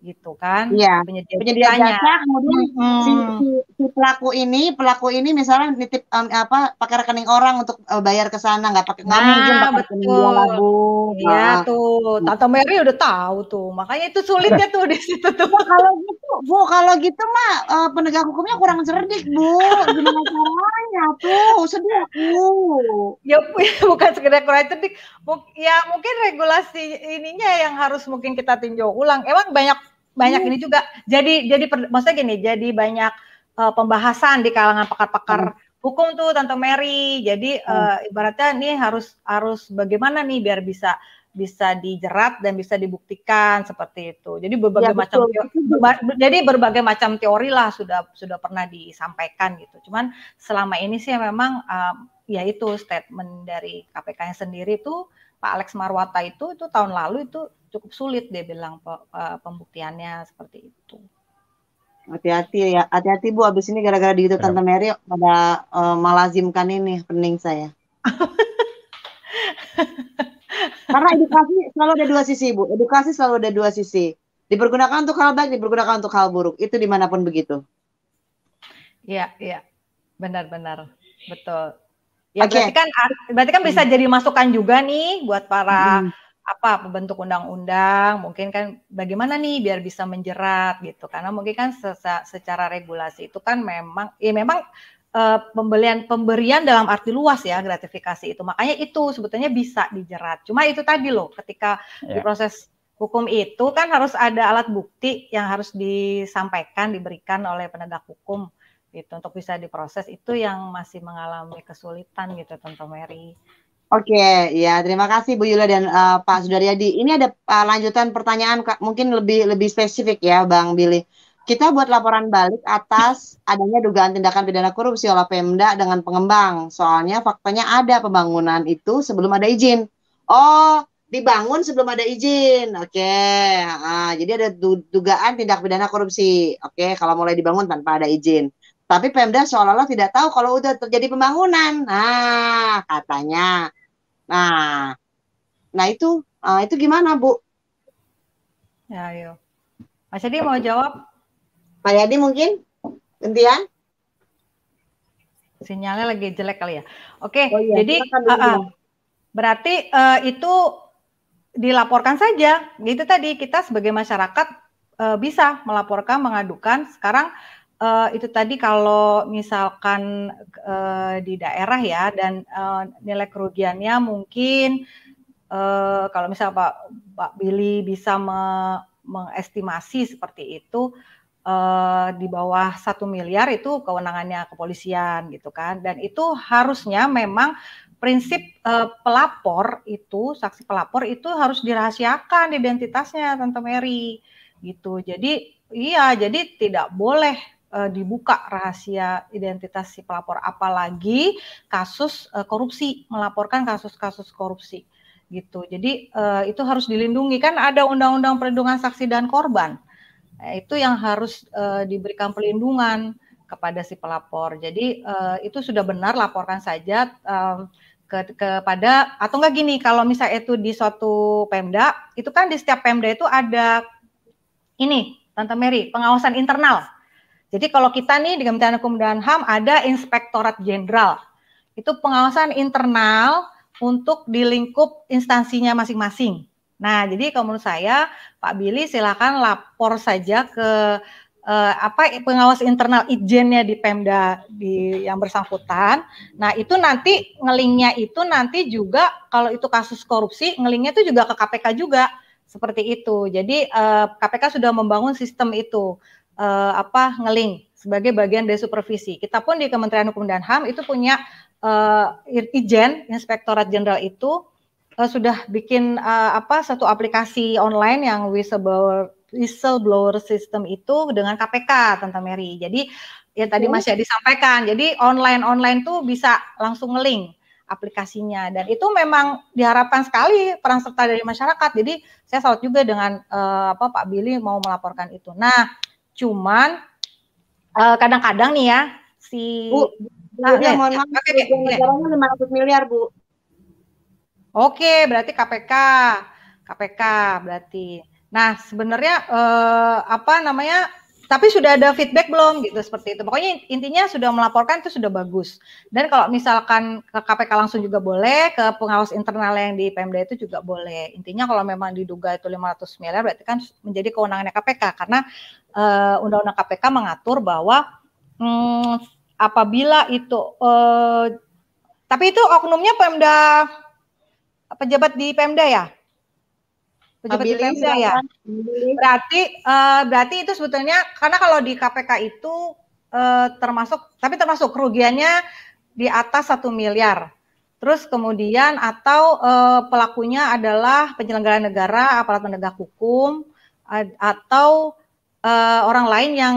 gitu kan. Iya, penyedia jasa kemudian si pelaku ini misalnya nitip pakai rekening orang untuk bayar ke sana, nggak mungkin pakai rekening dia lah Bu. Iya tuh, Tante Mary udah tahu tuh, makanya itu sulitnya tuh di situ tuh. Kalau gitu mah penegak hukumnya kurang cerdik Bu, gimana caranya tuh, sedih aku. Ya bukan sekedar kurang cerdik, ya mungkin regulasi ininya yang harus mungkin kita tinjau ulang. Emang banyak ini juga. Jadi maksudnya gini, jadi banyak pembahasan di kalangan pakar-pakar hukum tuh Tante Mary. Jadi ibaratnya nih harus bagaimana nih biar bisa dijerat dan bisa dibuktikan seperti itu. Jadi berbagai macam teori lah sudah pernah disampaikan gitu. Cuman selama ini sih memang ya itu statement dari KPK yang sendiri tuh Pak Alex Marwata itu tahun lalu itu cukup sulit dia bilang pembuktiannya seperti itu. Hati-hati Bu, abis ini gara-gara di YouTube Tante Mary pada melazimkan ini pening saya. Karena edukasi selalu ada dua sisi Bu, edukasi selalu ada dua sisi. Dipergunakan untuk hal baik, dipergunakan untuk hal buruk, itu dimanapun begitu. Iya, benar-benar, betul. Ya berarti kan bisa jadi masukan juga nih buat para apa pembentuk undang-undang, mungkin kan bagaimana nih biar bisa menjerat gitu, karena mungkin kan secara regulasi itu kan memang pemberian dalam arti luas ya, gratifikasi itu, makanya itu sebetulnya bisa dijerat. Cuma itu tadi loh, ketika di proses hukum itu kan harus ada alat bukti yang harus disampaikan, diberikan oleh penegak hukum gitu untuk bisa diproses, itu yang masih mengalami kesulitan gitu Tante Mary. Oke, ya terima kasih Bu Yula dan Pak Sudaryadi. Ini ada lanjutan pertanyaan mungkin lebih spesifik ya Bang Billy. Kita buat laporan balik atas adanya dugaan tindakan pidana korupsi oleh Pemda dengan pengembang. Soalnya faktanya ada pembangunan itu sebelum ada izin. Oh, dibangun sebelum ada izin. Oke, jadi ada dugaan tindak pidana korupsi. Oke, kalau mulai dibangun tanpa ada izin. Tapi Pemda seolah-olah tidak tahu kalau udah terjadi pembangunan. Nah, katanya. Nah itu gimana Bu? Ya, ayo. Mas Yadi mau jawab? Pak Yadi mungkin? Gantian? Sinyalnya lagi jelek kali ya. Oke, oh, iya. Jadi berarti itu dilaporkan saja. Gitu tadi, kita sebagai masyarakat bisa melaporkan, mengadukan. Sekarang itu tadi kalau misalkan di daerah ya, dan nilai kerugiannya mungkin kalau misalnya Pak Billy bisa mengestimasi seperti itu, di bawah 1 miliar itu kewenangannya kepolisian gitu kan, dan itu harusnya memang prinsip pelapor itu, saksi pelapor itu harus dirahasiakan identitasnya Tante Mary gitu. Jadi jadi tidak boleh dibuka rahasia identitas si pelapor, apalagi kasus korupsi, melaporkan kasus-kasus korupsi gitu. Jadi itu harus dilindungi, kan ada Undang-Undang Perlindungan Saksi dan Korban. Nah, itu yang harus diberikan perlindungan kepada si pelapor. Jadi itu sudah benar, laporkan saja kepada, atau enggak gini, kalau misalnya itu di suatu Pemda, itu kan di setiap Pemda itu ada ini, Tante Mary, pengawasan internal. Jadi kalau kita nih di Kementerian Hukum dan HAM ada Inspektorat Jenderal. Itu pengawasan internal untuk di lingkup instansinya masing-masing. Nah, jadi kalau menurut saya, Pak Billy silakan lapor saja ke pengawas internal ijennya di Pemda yang bersangkutan. Nah, itu nanti ngelinknya itu nanti juga kalau itu kasus korupsi, ngelinknya itu juga ke KPK juga, seperti itu. Jadi KPK sudah membangun sistem itu, ngelink sebagai bagian dari supervisi. Kita pun di Kementerian Hukum dan HAM itu punya Ijen, Inspektorat Jenderal itu sudah bikin satu aplikasi online yang whistleblower system itu dengan KPK, Tante Mary. Jadi ya tadi Mas Yadi disampaikan, jadi online tuh bisa langsung ngelink aplikasinya, dan itu memang diharapkan sekali peran serta dari masyarakat. Jadi saya salut juga dengan Pak Billy mau melaporkan itu. Nah, cuman kadang-kadang nih ya Bu, mohon maaf, negaranya 500 miliar Bu. Oke, berarti KPK berarti. Nah, sebenarnya tapi sudah ada feedback belum gitu seperti itu. Pokoknya intinya sudah melaporkan itu sudah bagus. Dan kalau misalkan ke KPK langsung juga boleh, ke pengawas internal yang di Pemda itu juga boleh. Intinya kalau memang diduga itu 500 miliar berarti kan menjadi kewenangannya KPK, karena Undang-Undang KPK mengatur bahwa apabila itu tapi itu oknumnya Pemda, pejabat di Pemda ya? Pejabat di Pemda ya? Berarti itu sebetulnya, karena kalau di KPK itu termasuk kerugiannya di atas 1 miliar. Terus kemudian atau pelakunya adalah penyelenggara negara, aparat penegak hukum, atau orang lain yang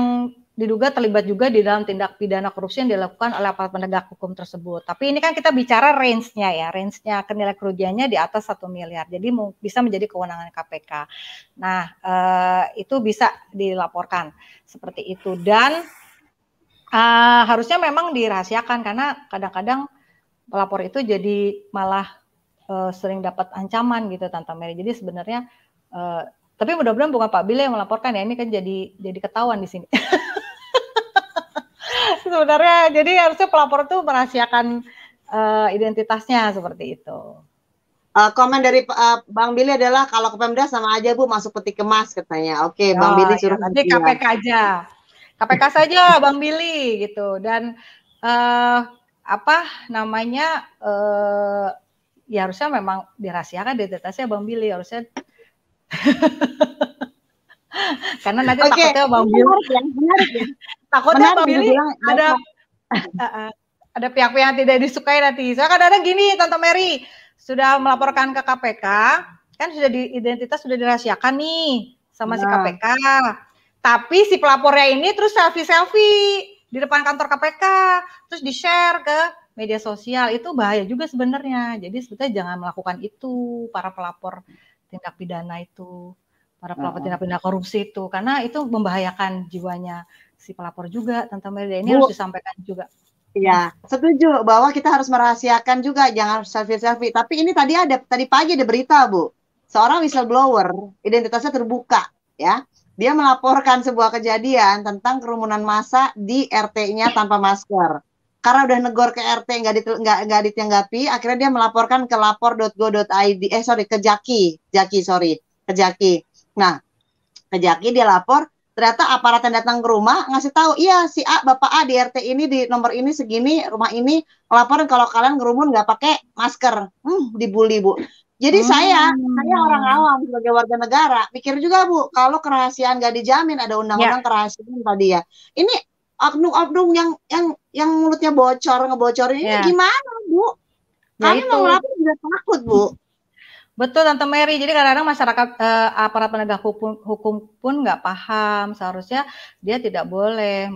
diduga terlibat juga di dalam tindak pidana korupsi yang dilakukan oleh aparat penegak hukum tersebut. Tapi ini kan kita bicara range-nya ya, range-nya nilai kerugiannya di atas 1 miliar. Jadi bisa menjadi kewenangan KPK. Nah, itu bisa dilaporkan seperti itu. Dan harusnya memang dirahasiakan, karena kadang-kadang pelapor itu jadi malah sering dapat ancaman gitu, Tante Mary. Jadi sebenarnya tapi mudah-mudahan bukan Pak Billy yang melaporkan ya, ini kan jadi ketahuan di sini. Sebenarnya jadi harusnya pelapor itu merahasiakan identitasnya seperti itu. Komen dari Bang Billy adalah kalau ke Pemda sama aja Bu masuk peti kemas katanya. Oke, Bang Oh, Billy ya, suruh nanti KPK aja. KPK saja Bang Billy gitu. Dan apa namanya ya harusnya memang dirahasiakan identitasnya Bang Billy harusnya. Karena nanti takutnya Bang Billy menarik ya. Takutnya Bang Billy bilang, ada pihak-pihak yang tidak disukai nanti. Soalnya kadang-kadang gini Tante Mary sudah melaporkan ke KPK, kan sudah identitas sudah dirahasiakan nih sama si KPK. Tapi si pelapornya ini terus selfie di depan kantor KPK, terus di-share ke media sosial. Itu bahaya juga sebenarnya. Jadi sebetulnya jangan melakukan itu para pelapor tindak pidana itu, para pelapor tindak pidana korupsi itu, karena itu membahayakan jiwanya si pelapor juga. Tante Mary ini harus disampaikan juga. Iya, setuju bahwa kita harus merahasiakan juga, jangan selfie-selfie. Tapi ini tadi pagi ada berita, Bu. Seorang whistleblower, identitasnya terbuka, ya. Dia melaporkan sebuah kejadian tentang kerumunan massa di RT-nya tanpa masker. Karena udah negor ke RT nggak ditanggapi, akhirnya dia melaporkan ke lapor.go.id, ke Jaki. Nah, ke Jaki dia lapor. Ternyata aparat yang datang ke rumah ngasih tahu, iya si A, Bapak A di RT ini, di nomor ini segini, rumah ini, melaporin kalau kalian ngerumun nggak pakai masker. Dibully, Bu. Jadi saya orang awam sebagai warga negara, pikir juga, Bu, kalau kerahasiaan nggak dijamin, ada undang-undang kerahasiaan tadi ya. Ini oknum-oknum yang mulutnya ngebocorin ini gimana, Bu? Kami mau ngelapor juga takut, Bu. Betul Tante Mary, jadi kadang-kadang masyarakat aparat penegak hukum pun nggak paham, seharusnya dia tidak boleh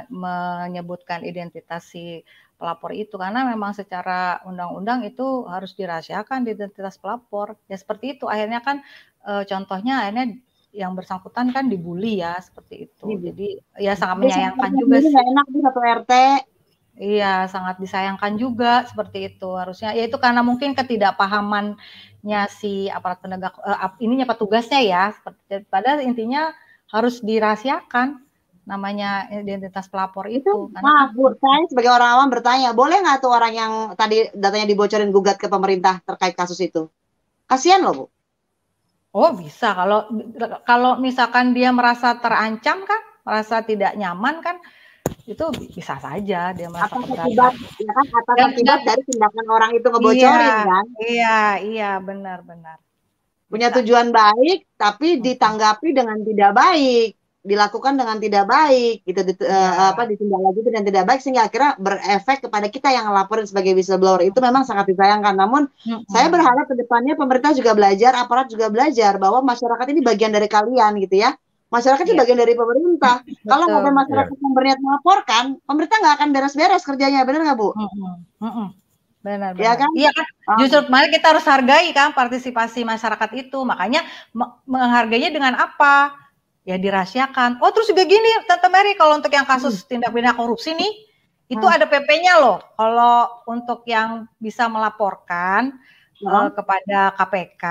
menyebutkan identitas si pelapor itu, karena memang secara undang-undang itu harus dirahasiakan identitas pelapor, ya seperti itu, akhirnya kan contohnya akhirnya yang bersangkutan kan dibully ya, seperti itu, jadi ya sangat menyayangkan juga sih. Enak di satu RT. Iya, sangat disayangkan juga seperti itu harusnya. Ya itu karena mungkin ketidakpahamannya si aparat penegak ininya petugasnya ya. Padahal intinya harus dirahasiakan namanya identitas pelapor itu. Maaf Bu, saya sebagai orang awam bertanya, boleh nggak tuh orang yang tadi datanya dibocorin gugat ke pemerintah terkait kasus itu? Kasihan loh Bu. Oh bisa, kalau misalkan dia merasa terancam kan, merasa tidak nyaman kan, itu bisa saja dia merasa keberatan. Ya kan, atas akibat dari tindakan orang itu ngebocorin kan? Iya, benar-benar. Punya tujuan baik, tapi ditanggapi dengan tidak baik, dilakukan dengan tidak baik, gitu, ditindaklanjuti dengan tidak baik, sehingga akhirnya berefek kepada kita yang ngelaporin sebagai whistleblower. Itu memang sangat disayangkan. Namun saya berharap ke depannya pemerintah juga belajar, aparat juga belajar bahwa masyarakat ini bagian dari kalian, gitu ya. Masyarakat itu bagian dari pemerintah. Kalau nggak ada masyarakat yang berniat melaporkan, pemerintah nggak akan beres-beres kerjanya, benar nggak Bu? Benar. Ya kan? Iya kan? Justru kemarin kita harus hargai kan partisipasi masyarakat itu. Makanya menghargainya dengan apa? Ya dirahasiakan. Oh terus juga gini Tante Mary, kalau untuk yang kasus tindak pidana korupsi nih, itu ada PP-nya loh. Kalau untuk yang bisa melaporkan kepada KPK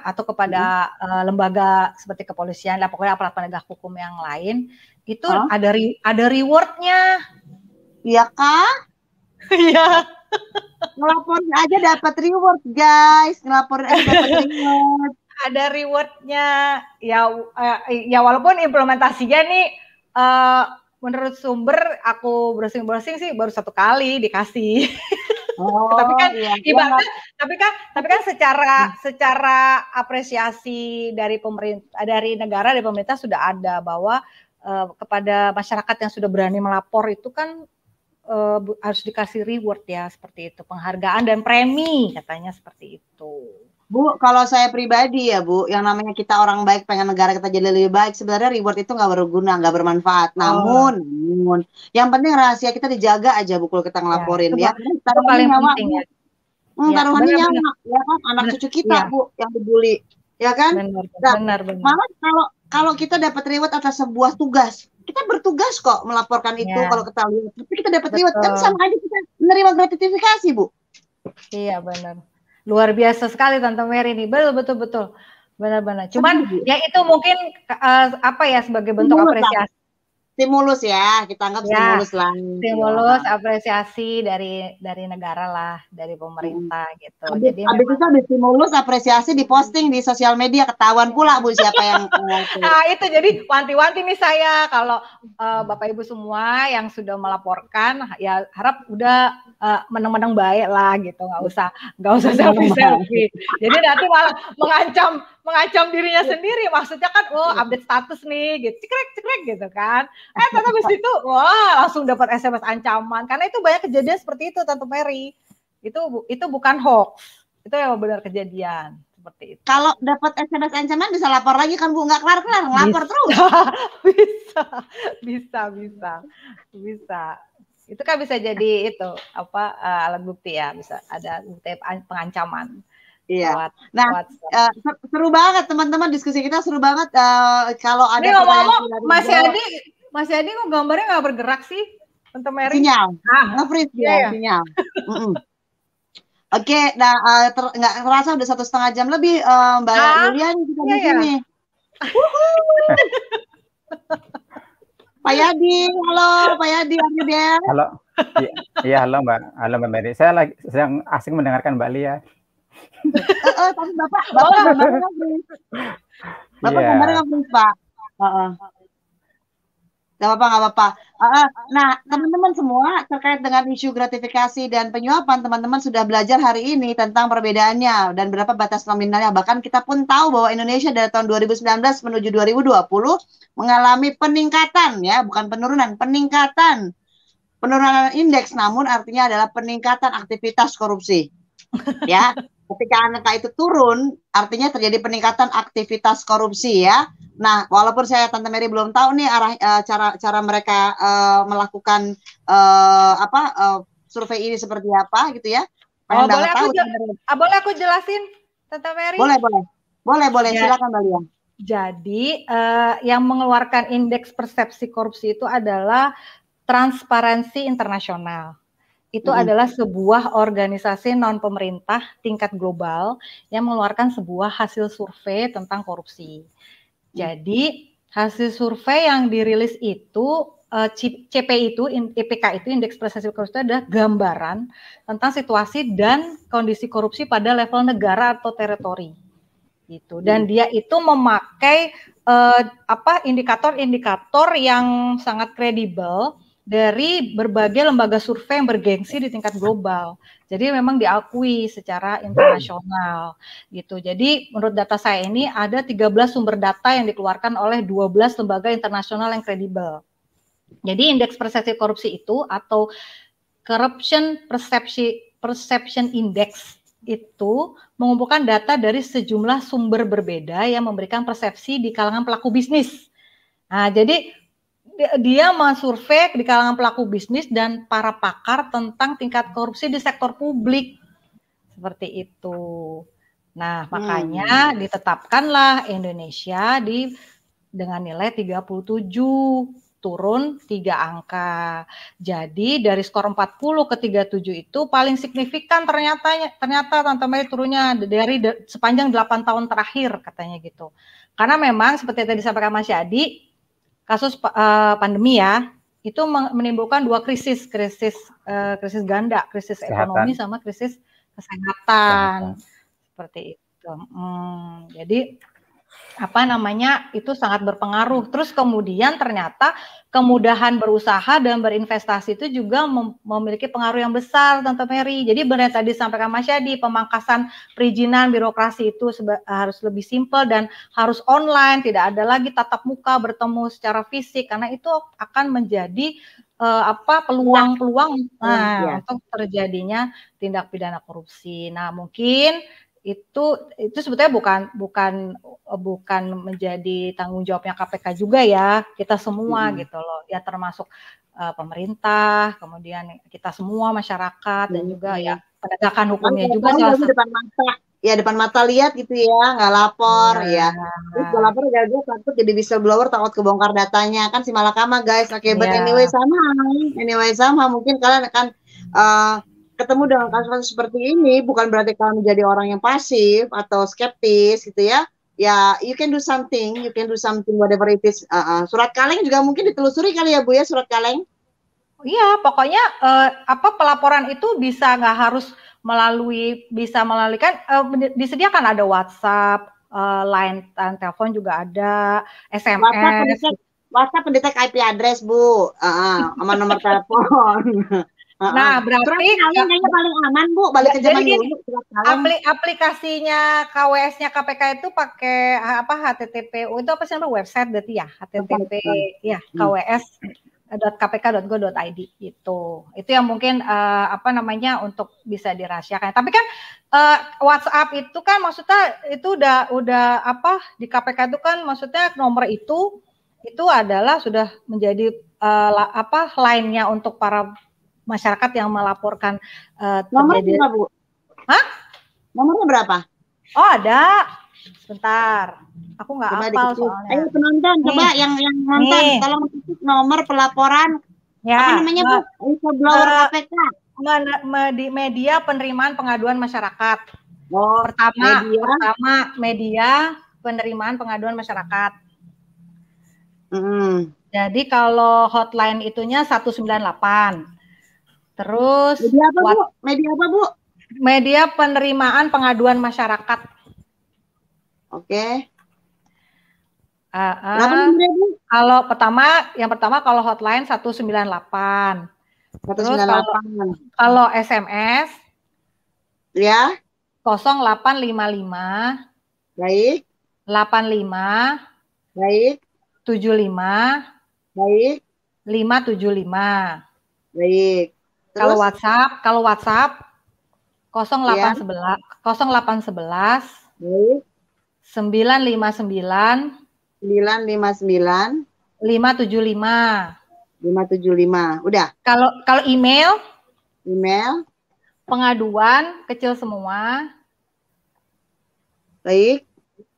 atau kepada lembaga seperti kepolisian, pokoknya aparat penegak hukum yang lain, itu ada rewardnya. Iya kah? Iya. Ngelaporin aja dapat reward guys, ngelaporin aja dapat reward. Ada rewardnya, ya walaupun implementasinya nih menurut sumber aku browsing sih baru 1 kali dikasih. Tapi kan tapi kan secara apresiasi dari pemerintah, dari negara, dari pemerintah sudah ada bahwa kepada masyarakat yang sudah berani melapor itu kan harus dikasih reward ya, seperti itu, penghargaan dan premi katanya seperti itu. Bu, kalau saya pribadi ya Bu, yang namanya kita orang baik pengen negara kita jadi lebih baik, sebenarnya reward itu nggak berguna, nggak bermanfaat. Namun yang penting rahasia kita dijaga aja Bu kalau kita ngelaporin ya. Itu paling penting ya. Taruhannya nyawa, ya kan, anak cucu kita Bu yang dibully, ya kan? Benar. Malah kalau kita dapat reward atas sebuah tugas, kita bertugas kok melaporkan itu kalau kita lihat. Tapi kita dapat reward kan sama aja kita menerima gratifikasi Bu. Iya benar. Luar biasa sekali Tante Mary ini, betul. Benar. Cuman ya itu mungkin sebagai bentuk apresiasi. stimulus ya, kita anggap stimulus lah. Stimulus, apresiasi dari negara lah, dari pemerintah gitu. Jadi habis itu habis stimulus, apresiasi diposting di sosial media, ketahuan pula Bu siapa yang nah itu jadi wanti-wanti nih saya kalau Bapak Ibu semua yang sudah melaporkan ya harap udah menang-menang baik lah gitu, nggak usah selfie. Jadi nanti malah mengancam dirinya sendiri, maksudnya kan update status nih gitu, cekrek gitu kan, tapi habis itu wah langsung dapat SMS ancaman, karena itu banyak kejadian seperti itu Tante Mary. Itu bukan hoax, itu yang benar kejadian seperti itu. Kalau dapat SMS ancaman bisa lapor lagi kan Bu, nggak kelar-kelar, ngelapor terus. Bisa. Itu kan bisa jadi itu alat bukti ya, bisa ada bukti pengancaman. Iya. Nah, seru banget teman-teman, diskusi kita seru banget. Kalau ada pertanyaan Mas Yadi kok gambarnya nggak bergerak sih, Tante Mary? Sinyal, nge-freeze dia, sinyal. Oke, nah nggak terasa udah 1,5 jam lebih Mbak Yulia nih kita di sini. Pak Yadi, halo Pak Yadi, halo. Iya, halo Mbak Mary. Saya lagi sedang asing mendengarkan Mbak Lia. Tapi Bapak gambarnya nge-freeze. Bapak gambarnya nge-freeze, Pak. Gak apa-apa. Nah, teman-teman semua terkait dengan isu gratifikasi dan penyuapan, teman-teman sudah belajar hari ini tentang perbedaannya dan berapa batas nominalnya. Bahkan kita pun tahu bahwa Indonesia dari tahun 2019 menuju 2020 mengalami peningkatan ya, bukan penurunan, peningkatan. Penurunan indeks namun artinya adalah peningkatan aktivitas korupsi. Ya, ketika angka itu turun, artinya terjadi peningkatan aktivitas korupsi ya. Nah, walaupun saya Tante Mary belum tahu nih arah cara mereka melakukan survei ini seperti apa gitu ya. Boleh aku jelasin, Tante Mary? Boleh. Ya. Silakan Mbak Lia. Jadi yang mengeluarkan indeks persepsi korupsi itu adalah Transparansi Internasional. Itu adalah sebuah organisasi non-pemerintah tingkat global yang mengeluarkan sebuah hasil survei tentang korupsi. Jadi hasil survei yang dirilis itu CPI itu, IPK itu, indeks persepsi korupsi itu adalah gambaran tentang situasi dan kondisi korupsi pada level negara atau teritori. Gitu. Dan dia itu memakai indikator-indikator yang sangat kredibel dari berbagai lembaga survei yang bergengsi di tingkat global. Jadi memang diakui secara internasional gitu. Jadi menurut data saya ini ada 13 sumber data yang dikeluarkan oleh 12 lembaga internasional yang kredibel. Jadi indeks persepsi korupsi itu atau Corruption Perception Index itu mengumpulkan data dari sejumlah sumber berbeda yang memberikan persepsi di kalangan pelaku bisnis. Nah, jadi dia mensurvei di kalangan pelaku bisnis dan para pakar tentang tingkat korupsi di sektor publik. Seperti itu. Nah, makanya ditetapkanlah Indonesia dengan nilai 37, turun 3 angka. Jadi dari skor 40 ke 37 itu paling signifikan ternyata Tante Mary turunnya dari sepanjang 8 tahun terakhir katanya gitu. Karena memang seperti tadi disampaikan Mas Yadi, kasus pandemi ya, itu menimbulkan 2 krisis ganda, krisis ekonomi sama krisis kesehatan. Seperti itu. Jadi itu sangat berpengaruh. Terus kemudian ternyata kemudahan berusaha dan berinvestasi itu juga memiliki pengaruh yang besar, Tante Mary. Jadi benar tadi disampaikan Mas Yadi, pemangkasan perizinan birokrasi itu harus lebih simpel dan harus online, tidak ada lagi tatap muka bertemu secara fisik, karena itu akan menjadi peluang-peluang untuk terjadinya tindak pidana korupsi. Nah, mungkin itu sebetulnya bukan menjadi tanggung jawabnya KPK juga ya, kita semua gitu loh ya, termasuk pemerintah, kemudian kita semua masyarakat dan juga ya penegakan hukumnya juga salah satu. Depan mata lihat gitu ya, nggak lapor ya. Terus nggak lapor gagal, takut jadi whistleblower, takut kebongkar datanya kan si malakama guys. Oke, but anyway sama mungkin kalian akan ketemu dengan kasus-kasus seperti ini, bukan berarti kalian menjadi orang yang pasif atau skeptis gitu ya. ya you can do something, whatever it is. Surat kaleng juga mungkin ditelusuri kali ya Bu ya, surat kaleng. Iya, pokoknya pelaporan itu bisa nggak harus bisa melalui kan disediakan ada WhatsApp, line telepon juga ada, SMS. WhatsApp pendetek IP address Bu, sama nomor telepon. Nah, berarti kayaknya paling aman Bu, balik ke zaman dulu. Aplikasinya KWS-nya KPK itu pakai HTTP, itu apa sih namanya, website berarti ya, HTTP ya kws.kpk.go.id gitu. Itu yang mungkin untuk bisa dirahasiakan. Tapi kan WhatsApp itu kan maksudnya itu udah di KPK itu kan maksudnya nomor itu adalah sudah menjadi line-nya untuk para masyarakat yang melaporkan nomornya berapa, Bu? Hah? Nomornya berapa? Oh, ada. Sebentar. Aku nggak hafal soalnya. Ayo penonton, coba yang nonton, tolong ketik nomor pelaporan. Ya, apa namanya, Bu? Whistleblower KPK. Media penerimaan pengaduan masyarakat. Oh, pertama media penerimaan pengaduan masyarakat. Jadi kalau hotline itunya 198. Terus media apa, Bu? Media penerimaan pengaduan masyarakat. Oke. Kalau yang pertama kalau hotline 198. Terus kalau SMS ya 0855 baik 85 baik 75 baik 575 baik. Kalau WhatsApp 0811 baik 959 575. Udah. Kalau email pengaduan kecil semua. Baik.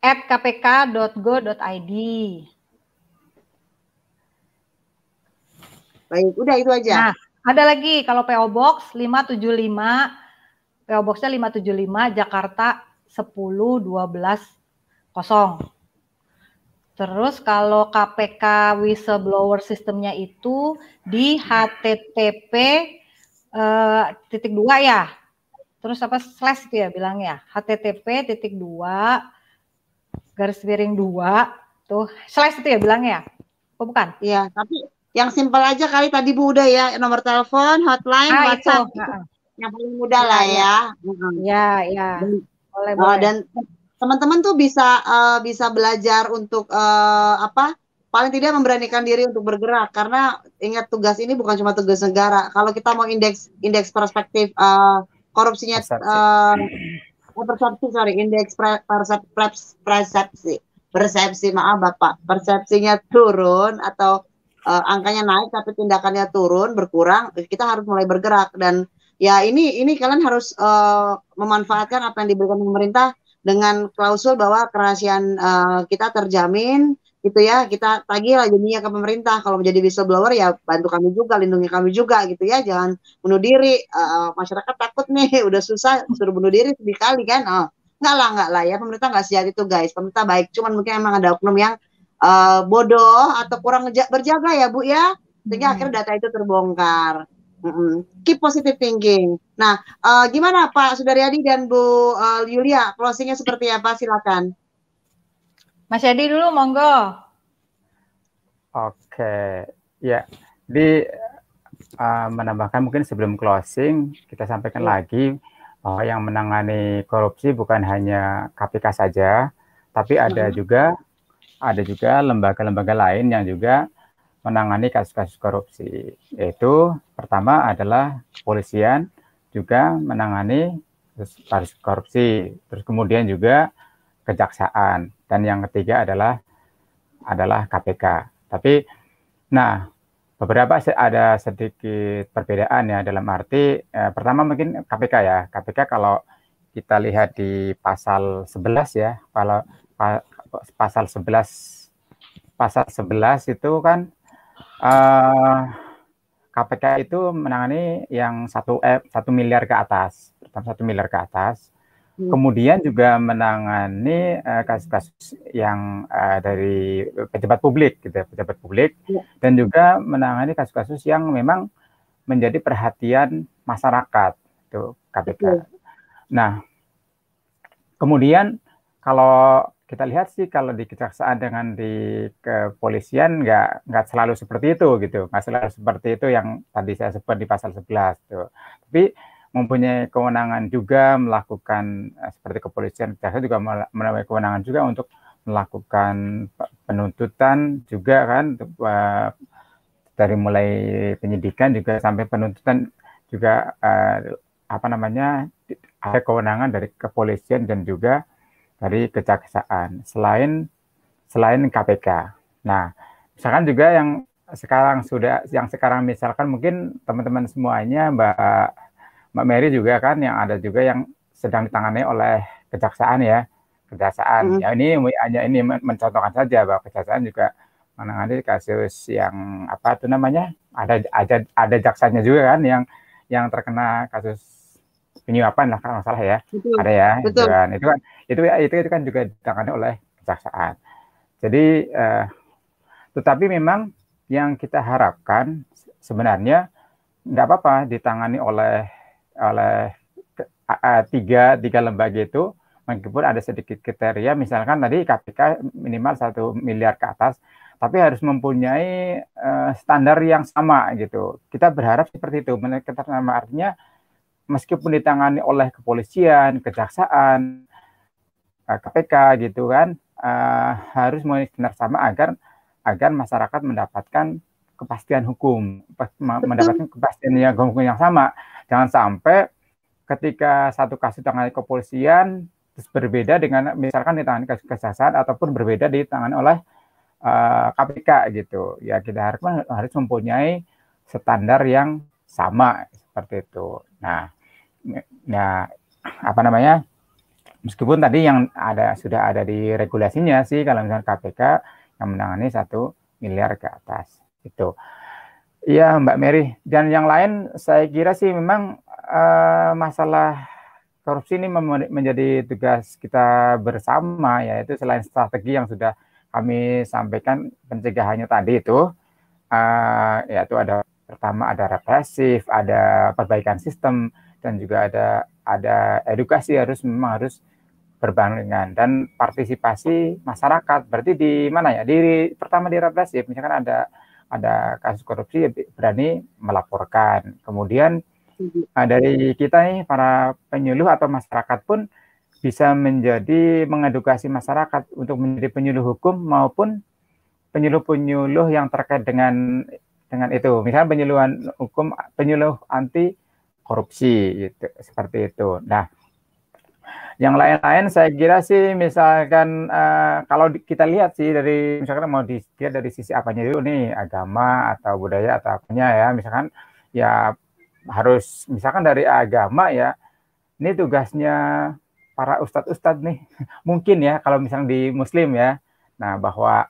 @kpk.go.id. Baik, udah itu aja. Nah, ada lagi kalau PO Box 575, PO Box-nya 575 Jakarta 10120. Terus kalau KPK whistleblower sistemnya itu di HTTP /2 ya. Terus slash itu ya bilangnya. HTTP://2 tuh slash itu ya bilangnya. Oh bukan? Iya, tapi yang simpel aja kali tadi Bu udah ya, nomor telepon, hotline, WhatsApp. Yang paling mudah lah ya. Iya. Boleh. Dan teman-teman tuh bisa belajar untuk paling tidak memberanikan diri untuk bergerak, karena ingat tugas ini bukan cuma tugas negara. Kalau kita mau indeks perspektif korupsinya indeks persepsi maaf Bapak, persepsinya turun atau angkanya naik tapi tindakannya turun, berkurang, kita harus mulai bergerak. Dan ya ini kalian harus memanfaatkan apa yang diberikan pemerintah dengan klausul bahwa kerahasiaan kita terjamin gitu ya, kita tagih lah jadinya ke pemerintah. Kalau menjadi whistleblower ya bantu kami juga, lindungi kami juga gitu ya, jangan bunuh diri. Masyarakat takut nih udah susah suruh bunuh diri sedih kali kan. Enggak lah ya, pemerintah nggak sejahat itu guys, pemerintah baik, cuman mungkin emang ada oknum yang bodoh atau kurang berjaga ya Bu ya, sehingga akhirnya data itu terbongkar. Keep positive thinking. Nah, gimana Pak Sudaryadi dan Bu Yulia, closingnya seperti apa? Silakan. Mas Yadi dulu, monggo. Oke, ya. Menambahkan mungkin sebelum closing, kita sampaikan lagi bahwa yang menangani korupsi bukan hanya KPK saja, tapi ada juga lembaga-lembaga lain yang juga menangani kasus-kasus korupsi. Yaitu pertama adalah kepolisian juga menangani kasus korupsi, terus kemudian juga kejaksaan, dan yang ketiga adalah KPK. Tapi beberapa ada sedikit perbedaan ya, dalam arti pertama mungkin KPK ya. KPK kalau kita lihat di pasal 11 ya, kalau pasal 11 itu kan KPK itu menangani yang 1 miliar ke atas, pertama 1 miliar ke atas. Kemudian juga menangani kasus-kasus yang dari pejabat publik, gitu, pejabat publik, dan juga menangani kasus-kasus yang memang menjadi perhatian masyarakat, itu KPK. Nah, kemudian kalau kita lihat sih kalau di kejaksaan dengan di kepolisian nggak selalu seperti itu gitu, nggak selalu seperti itu yang tadi saya sebut di pasal 11 tuh. Tapi mempunyai kewenangan juga melakukan seperti kepolisian, kejaksaan juga mempunyai kewenangan juga untuk melakukan penuntutan juga kan, dari mulai penyidikan juga sampai penuntutan juga apa namanya, ada kewenangan dari kepolisian dan juga dari kejaksaan selain KPK. Nah, misalkan juga yang sekarang misalkan mungkin teman-teman semuanya Mbak Mary juga kan yang ada juga yang sedang ditangani oleh kejaksaan ya. Kejaksaan. Ya ini hanya ini mencontohkan saja bahwa kejaksaan juga menangani kasus yang apa itu namanya? Ada jaksanya juga kan yang terkena kasus penyuapan lah kalau salah ya. Betul. Ada ya. Betul. Itu kan juga ditangani oleh kejaksaan. Jadi tetapi memang yang kita harapkan sebenarnya nggak apa-apa ditangani oleh tiga lembaga itu, meskipun ada sedikit kriteria, misalkan tadi KPK minimal 1 miliar ke atas, tapi harus mempunyai standar yang sama gitu. Kita berharap seperti itu. Artinya meskipun ditangani oleh kepolisian, kejaksaan, KPK gitu kan, harus mempunyai standar sama agar masyarakat mendapatkan kepastian hukum, mendapatkan kepastian hukum yang sama. Jangan sampai ketika satu kasus ditangani kepolisian terus berbeda dengan misalkan ditangani kejaksaan ataupun berbeda ditangani oleh KPK gitu. Ya kita harus mempunyai standar yang sama seperti itu. Nah, apa namanya? Meskipun tadi yang sudah ada di regulasinya sih kalau misalnya KPK yang menangani 1 miliar ke atas itu. Iya Mbak Mary, dan yang lain saya kira sih memang masalah korupsi ini menjadi tugas kita bersama, yaitu selain strategi yang sudah kami sampaikan pencegahannya tadi itu, yaitu pertama ada represif, ada perbaikan sistem, dan juga ada edukasi memang harus berbarengan, dan partisipasi masyarakat. Berarti di mana ya? Pertama di represif, misalkan ada kasus korupsi berani melaporkan. Kemudian dari kita nih para penyuluh atau masyarakat pun bisa mengedukasi masyarakat untuk menjadi penyuluh hukum maupun penyuluh-penyuluh yang terkait dengan itu. Misalnya penyuluh anti korupsi gitu, seperti itu. Nah, yang lain-lain saya kira sih misalkan kalau kita lihat sih misalkan mau dilihat dari sisi apanya dulu nih, agama atau budaya atau apanya ya, misalkan ya harus misalkan dari agama ya, ini tugasnya para ustadz nih mungkin ya kalau misalnya di muslim ya, nah bahwa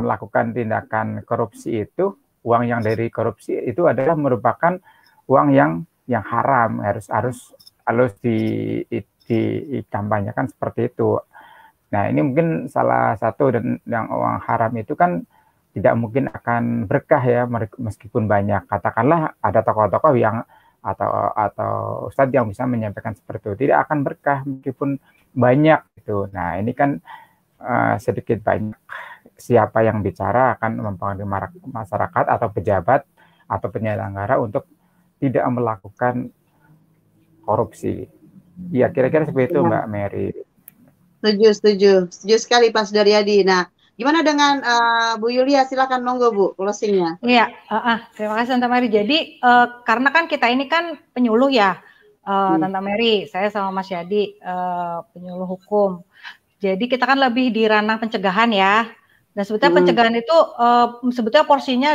melakukan tindakan korupsi itu, uang yang dari korupsi itu adalah merupakan uang yang haram, harus dikampanyekan seperti itu. Nah ini mungkin salah satu, dan yang uang haram itu kan tidak mungkin akan berkah ya, meskipun banyak katakanlah ada tokoh-tokoh yang atau ustadz yang bisa menyampaikan seperti itu, tidak akan berkah meskipun banyak itu. Nah ini kan sedikit banyak siapa yang bicara akan mempengaruhi masyarakat atau pejabat atau penyelenggara untuk tidak melakukan korupsi. Ya kira-kira seperti itu Mbak Mary. Setuju sekali Pak Sudaryadi. Nah, gimana dengan Bu Yulia? Silakan monggo Bu, closingnya. Iya, terima kasih Tante Mary. Jadi karena kan kita ini kan penyuluh ya, Tante Mary, saya sama Mas Yadi penyuluh hukum. Jadi kita kan lebih di ranah pencegahan ya. Dan sebetulnya pencegahan itu sebetulnya porsinya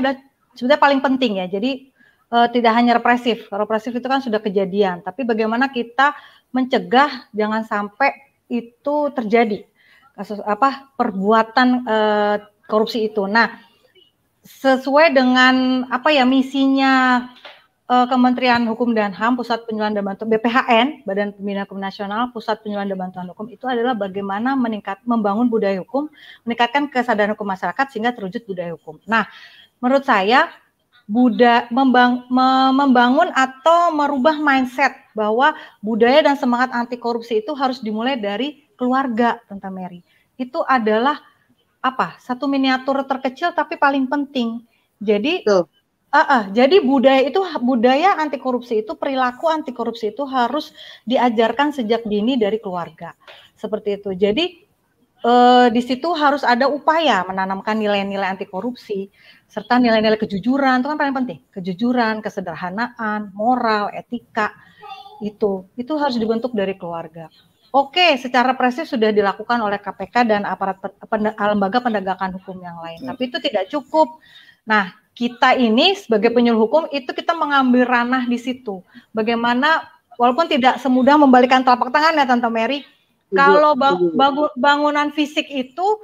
sebetulnya paling penting ya. Jadi tidak hanya represif. Represif itu kan sudah kejadian, tapi bagaimana kita mencegah jangan sampai itu terjadi kasus perbuatan korupsi itu. Nah, sesuai dengan misinya Kementerian Hukum dan HAM, Pusat Penyuluhan dan Bantuan BPHN, Badan Pembinaan Hukum Nasional, Pusat Penyuluhan dan Bantuan Hukum itu adalah bagaimana membangun budaya hukum, meningkatkan kesadaran hukum masyarakat sehingga terwujud budaya hukum. Nah, menurut saya membangun atau merubah mindset bahwa budaya dan semangat anti korupsi itu harus dimulai dari keluarga, Tante Mary. Itu adalah satu miniatur terkecil tapi paling penting. Jadi jadi budaya anti korupsi itu, perilaku anti korupsi itu harus diajarkan sejak dini dari keluarga. Seperti itu. Jadi di situ harus ada upaya menanamkan nilai-nilai anti korupsi serta nilai-nilai kejujuran, itu kan paling penting. Kejujuran, kesederhanaan, moral, etika itu harus dibentuk dari keluarga. Oke, secara presisi sudah dilakukan oleh KPK dan aparat lembaga penegakan hukum yang lain. Tapi itu tidak cukup. Nah, kita ini sebagai penyuluh hukum itu kita mengambil ranah di situ. Bagaimana walaupun tidak semudah membalikan telapak tangan ya Tante Mary. Kalau bangunan fisik itu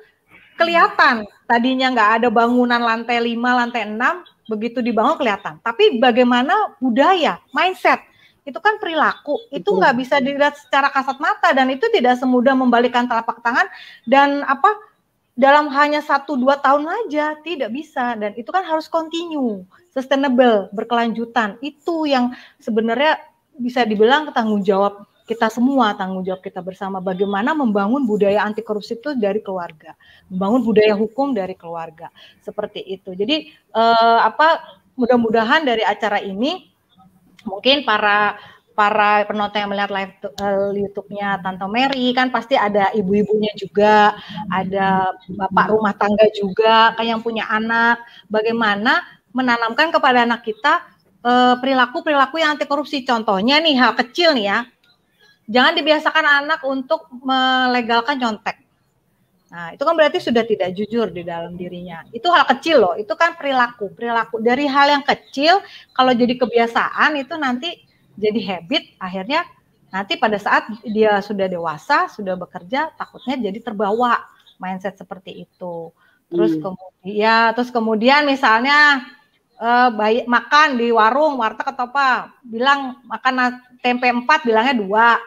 kelihatan. Tadinya nggak ada bangunan lantai 5, lantai 6, begitu dibangun kelihatan. Tapi bagaimana budaya, mindset, itu kan perilaku. Itu nggak bisa dilihat secara kasat mata dan itu tidak semudah membalikan telapak tangan dan dalam hanya 1-2 tahun aja, tidak bisa. Dan itu kan harus continue, sustainable, berkelanjutan. Itu yang sebenarnya bisa dibilang tanggung jawab kita semua, tanggung jawab kita bersama. Bagaimana membangun budaya anti korupsi itu dari keluarga. Membangun budaya hukum dari keluarga. Seperti itu. Jadi mudah-mudahan dari acara ini, mungkin para penonton yang melihat live YouTube-nya Tante Mary kan pasti ada ibu-ibunya juga, ada bapak rumah tangga juga, kayak yang punya anak. Bagaimana menanamkan kepada anak kita perilaku-perilaku yang anti korupsi. Contohnya nih, hal kecil nih ya, jangan dibiasakan anak untuk melegalkan nyontek. Nah, itu kan berarti sudah tidak jujur di dalam dirinya. Itu hal kecil loh, itu kan perilaku dari hal yang kecil. Kalau jadi kebiasaan itu nanti jadi habit, akhirnya nanti pada saat dia sudah dewasa, sudah bekerja, takutnya jadi terbawa mindset seperti itu. Terus kemudian misalnya makan di warung, warteg atau apa, bilang makan tempe 4, bilangnya 2.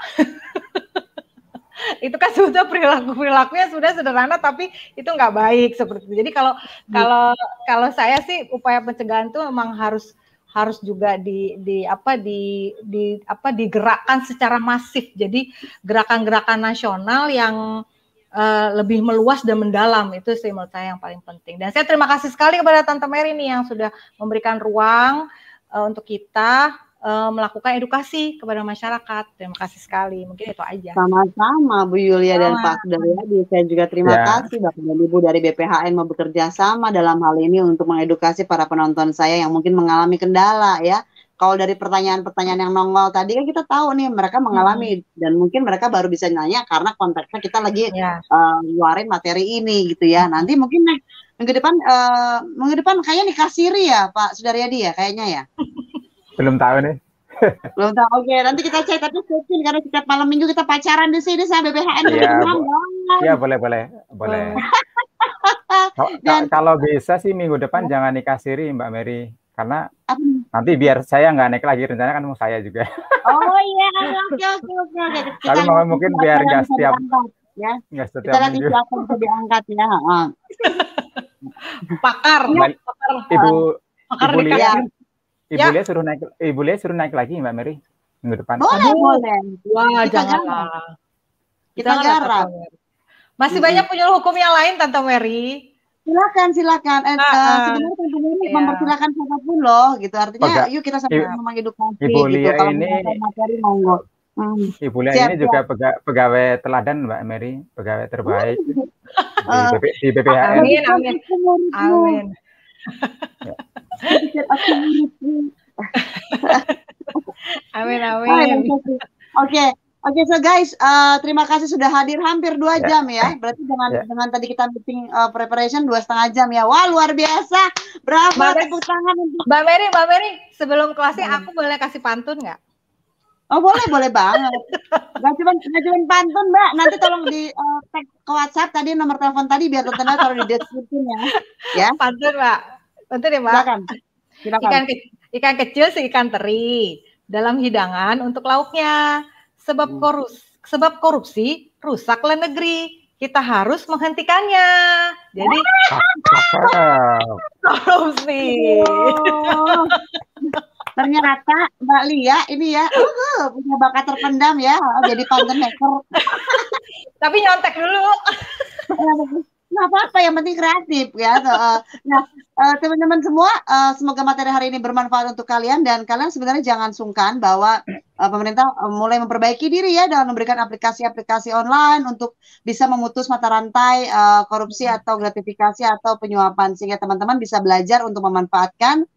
Itu kan sudah perilakunya sudah sederhana tapi itu nggak baik seperti itu. Jadi kalau saya sih upaya pencegahan itu memang harus juga digerakkan secara masif. Jadi gerakan-gerakan nasional yang lebih meluas dan mendalam, itu sih menurut saya yang paling penting. Dan saya terima kasih sekali kepada Tante Mary nih yang sudah memberikan ruang untuk kita melakukan edukasi kepada masyarakat. Terima kasih sekali. Mungkin itu aja. Sama-sama Bu Yulia dan Pak Sudaryadi. Saya juga terima kasih Bapak dan Ibu dari BPHN mau bekerja sama dalam hal ini untuk mengedukasi para penonton saya yang mungkin mengalami kendala ya. Kalau dari pertanyaan-pertanyaan yang nongol tadi kan kita tahu nih mereka mengalami dan mungkin mereka baru bisa nanya karena konteksnya kita lagi ngeluarin materi ini gitu ya. Nanti mungkin minggu depan kayaknya dikasiri ya Pak Sudaryadi ya kayaknya ya. Belum tahu nih. Belum tahu. Oke, nanti kita cek tapi mungkin karena setiap malam minggu kita pacaran di sini sama BPHN. Iya, boleh. Kalau bisa sih minggu depan jangan dikasiri Mbak Mary karena nanti biar saya nggak naik lagi, rencananya kan mau saya juga. Oh iya, oke. Tapi mungkin biar nggak setiap kita nanti siapa bisa diangkat ya. Pakar. Ibu Lia suruh naik lagi Mbak Mary minggu depan. Boleh. Wah, janganlah. Kita garap. Masih banyak penyuluh hukum yang lain Tante Mary. Silakan. Sebenarnya Tante Mary mempersilakan siapapun loh, gitu. Artinya, yuk kita sama-sama mengedukasi. Ibu Lia gitu. ini, materi monggo. Ibu Lia ini juga pegawai teladan Mbak Mary, pegawai terbaik di BPHN. Amin. Amin. Oke, so guys, terima kasih sudah hadir hampir 2 jam ya. Berarti dengan tadi kita meeting preparation 2,5 jam ya. Wah, luar biasa. Berapa tepuk tangan untuk Mbak Mary, sebelum closing aku boleh kasih pantun nggak? Oh, boleh banget. Nggak cuma pantun, Mbak. Nanti tolong di tag ke WhatsApp tadi nomor telepon tadi biar tontonnya taruh di deskripsinya. Ya. Pantun, Mbak. Pantun ya, Mbak. Silakan. Ikan kecil seikan teri dalam hidangan untuk lauknya. Sebab korupsi rusaklah negeri. Kita harus menghentikannya. Jadi korupsi. Ternyata Mbak Lia ini ya punya bakat terpendam ya, jadi content maker. Tapi nyontek dulu. Nggak apa-apa, yang penting kreatif ya. Nah, teman-teman semua, semoga materi hari ini bermanfaat untuk kalian, dan kalian sebenarnya jangan sungkan bahwa pemerintah mulai memperbaiki diri ya dengan memberikan aplikasi-aplikasi online untuk bisa memutus mata rantai korupsi atau gratifikasi atau penyuapan, sehingga teman-teman bisa belajar untuk memanfaatkan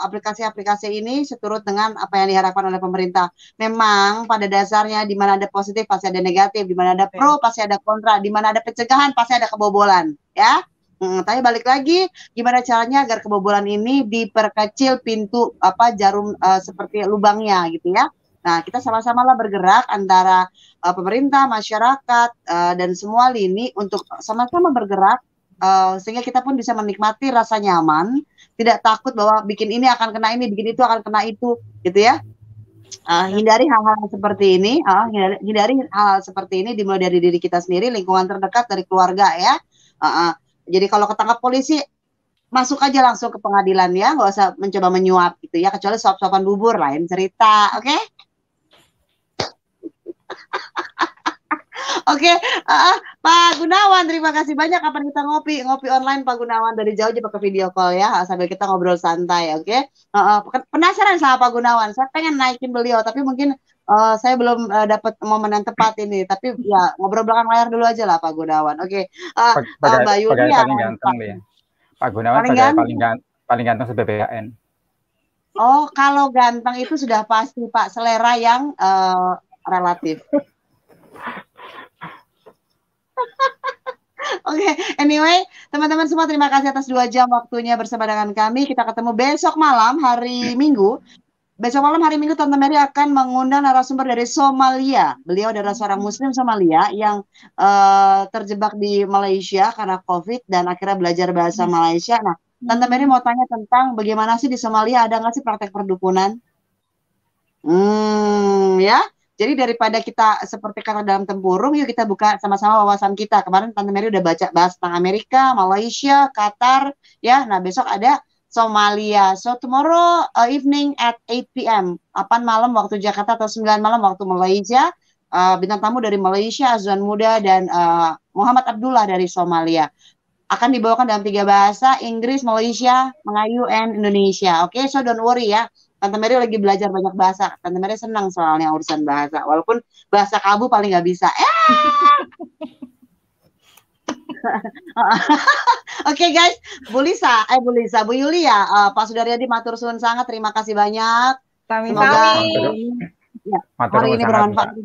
aplikasi-aplikasi ini seturut dengan apa yang diharapkan oleh pemerintah. Memang pada dasarnya di mana ada positif pasti ada negatif, di mana ada pro pasti ada kontra, di mana ada pencegahan pasti ada kebobolan, ya. Tapi balik lagi, gimana caranya agar kebobolan ini diperkecil pintu jarum seperti lubangnya gitu ya. Nah, kita sama-sama lah bergerak antara pemerintah, masyarakat dan semua lini untuk sama-sama bergerak sehingga kita pun bisa menikmati rasa nyaman, tidak takut bahwa bikin ini akan kena ini, bikin itu akan kena itu, gitu ya. Hindari hal-hal seperti ini, hindari hal seperti ini dimulai dari diri kita sendiri, lingkungan terdekat, dari keluarga ya. Jadi kalau ketangkap polisi, masuk aja langsung ke pengadilan ya, nggak usah mencoba menyuap gitu ya, kecuali suap-suapan bubur lain cerita, oke? Okay? Oke, Pak Gunawan, terima kasih banyak. Kapan kita ngopi online Pak Gunawan, dari jauh aja pakai video call ya, sambil kita ngobrol santai, oke? Penasaran sama Pak Gunawan, saya pengen naikin beliau, tapi mungkin saya belum dapat momen yang tepat ini. Tapi ya ngobrol belakang layar dulu aja lah Pak Gunawan, oke? Mbak Yuli ya, paling ganteng ya. Pak Gunawan paling ganteng se-BBHN. Oh, kalau ganteng itu sudah pasti Pak, selera yang relatif. Oke, anyway, teman-teman semua terima kasih atas 2 jam waktunya bersama dengan kami. Kita ketemu besok malam hari Minggu. Besok malam hari Minggu Tante Mary akan mengundang narasumber dari Somalia. Beliau adalah seorang Muslim Somalia yang terjebak di Malaysia karena COVID dan akhirnya belajar bahasa Malaysia. Nah, Tante Mary mau tanya tentang bagaimana sih di Somalia, ada nggak sih praktek perdukunan? Ya. Jadi daripada kita seperti kata dalam tempurung, yuk kita buka sama-sama wawasan kita. Kemarin Tante Mary udah bahas tentang Amerika, Malaysia, Qatar, ya. Nah, besok ada Somalia. So tomorrow evening at 8 p.m. 8 malam waktu Jakarta atau 9 malam waktu Malaysia. Bintang tamu dari Malaysia, Azwan Muda dan Muhammad Abdullah dari Somalia. Akan dibawakan dalam 3 bahasa, Inggris, Malaysia, Melayu, and Indonesia. Oke, so don't worry ya. Tante Mary lagi belajar banyak bahasa. Tante Mary senang soalnya urusan bahasa. Walaupun bahasa kabu paling nggak bisa. Oke, guys, Bu Yuli ya, Pak Sudaryadi matur suwun sangat, terima kasih banyak. Semoga ya, hari ini bermanfaat.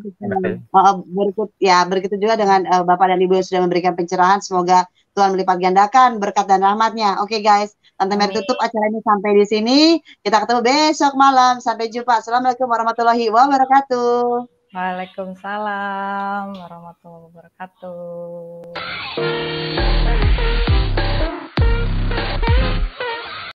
Berikut juga dengan Bapak dan Ibu yang sudah memberikan pencerahan. Semoga Tuhan melipat gandakan berkat dan rahmat-Nya. Oke, guys, Tante Mary tutup acara ini sampai di sini. Kita ketemu besok malam. Sampai jumpa. Assalamualaikum warahmatullahi wabarakatuh. Waalaikumsalam warahmatullahi wabarakatuh.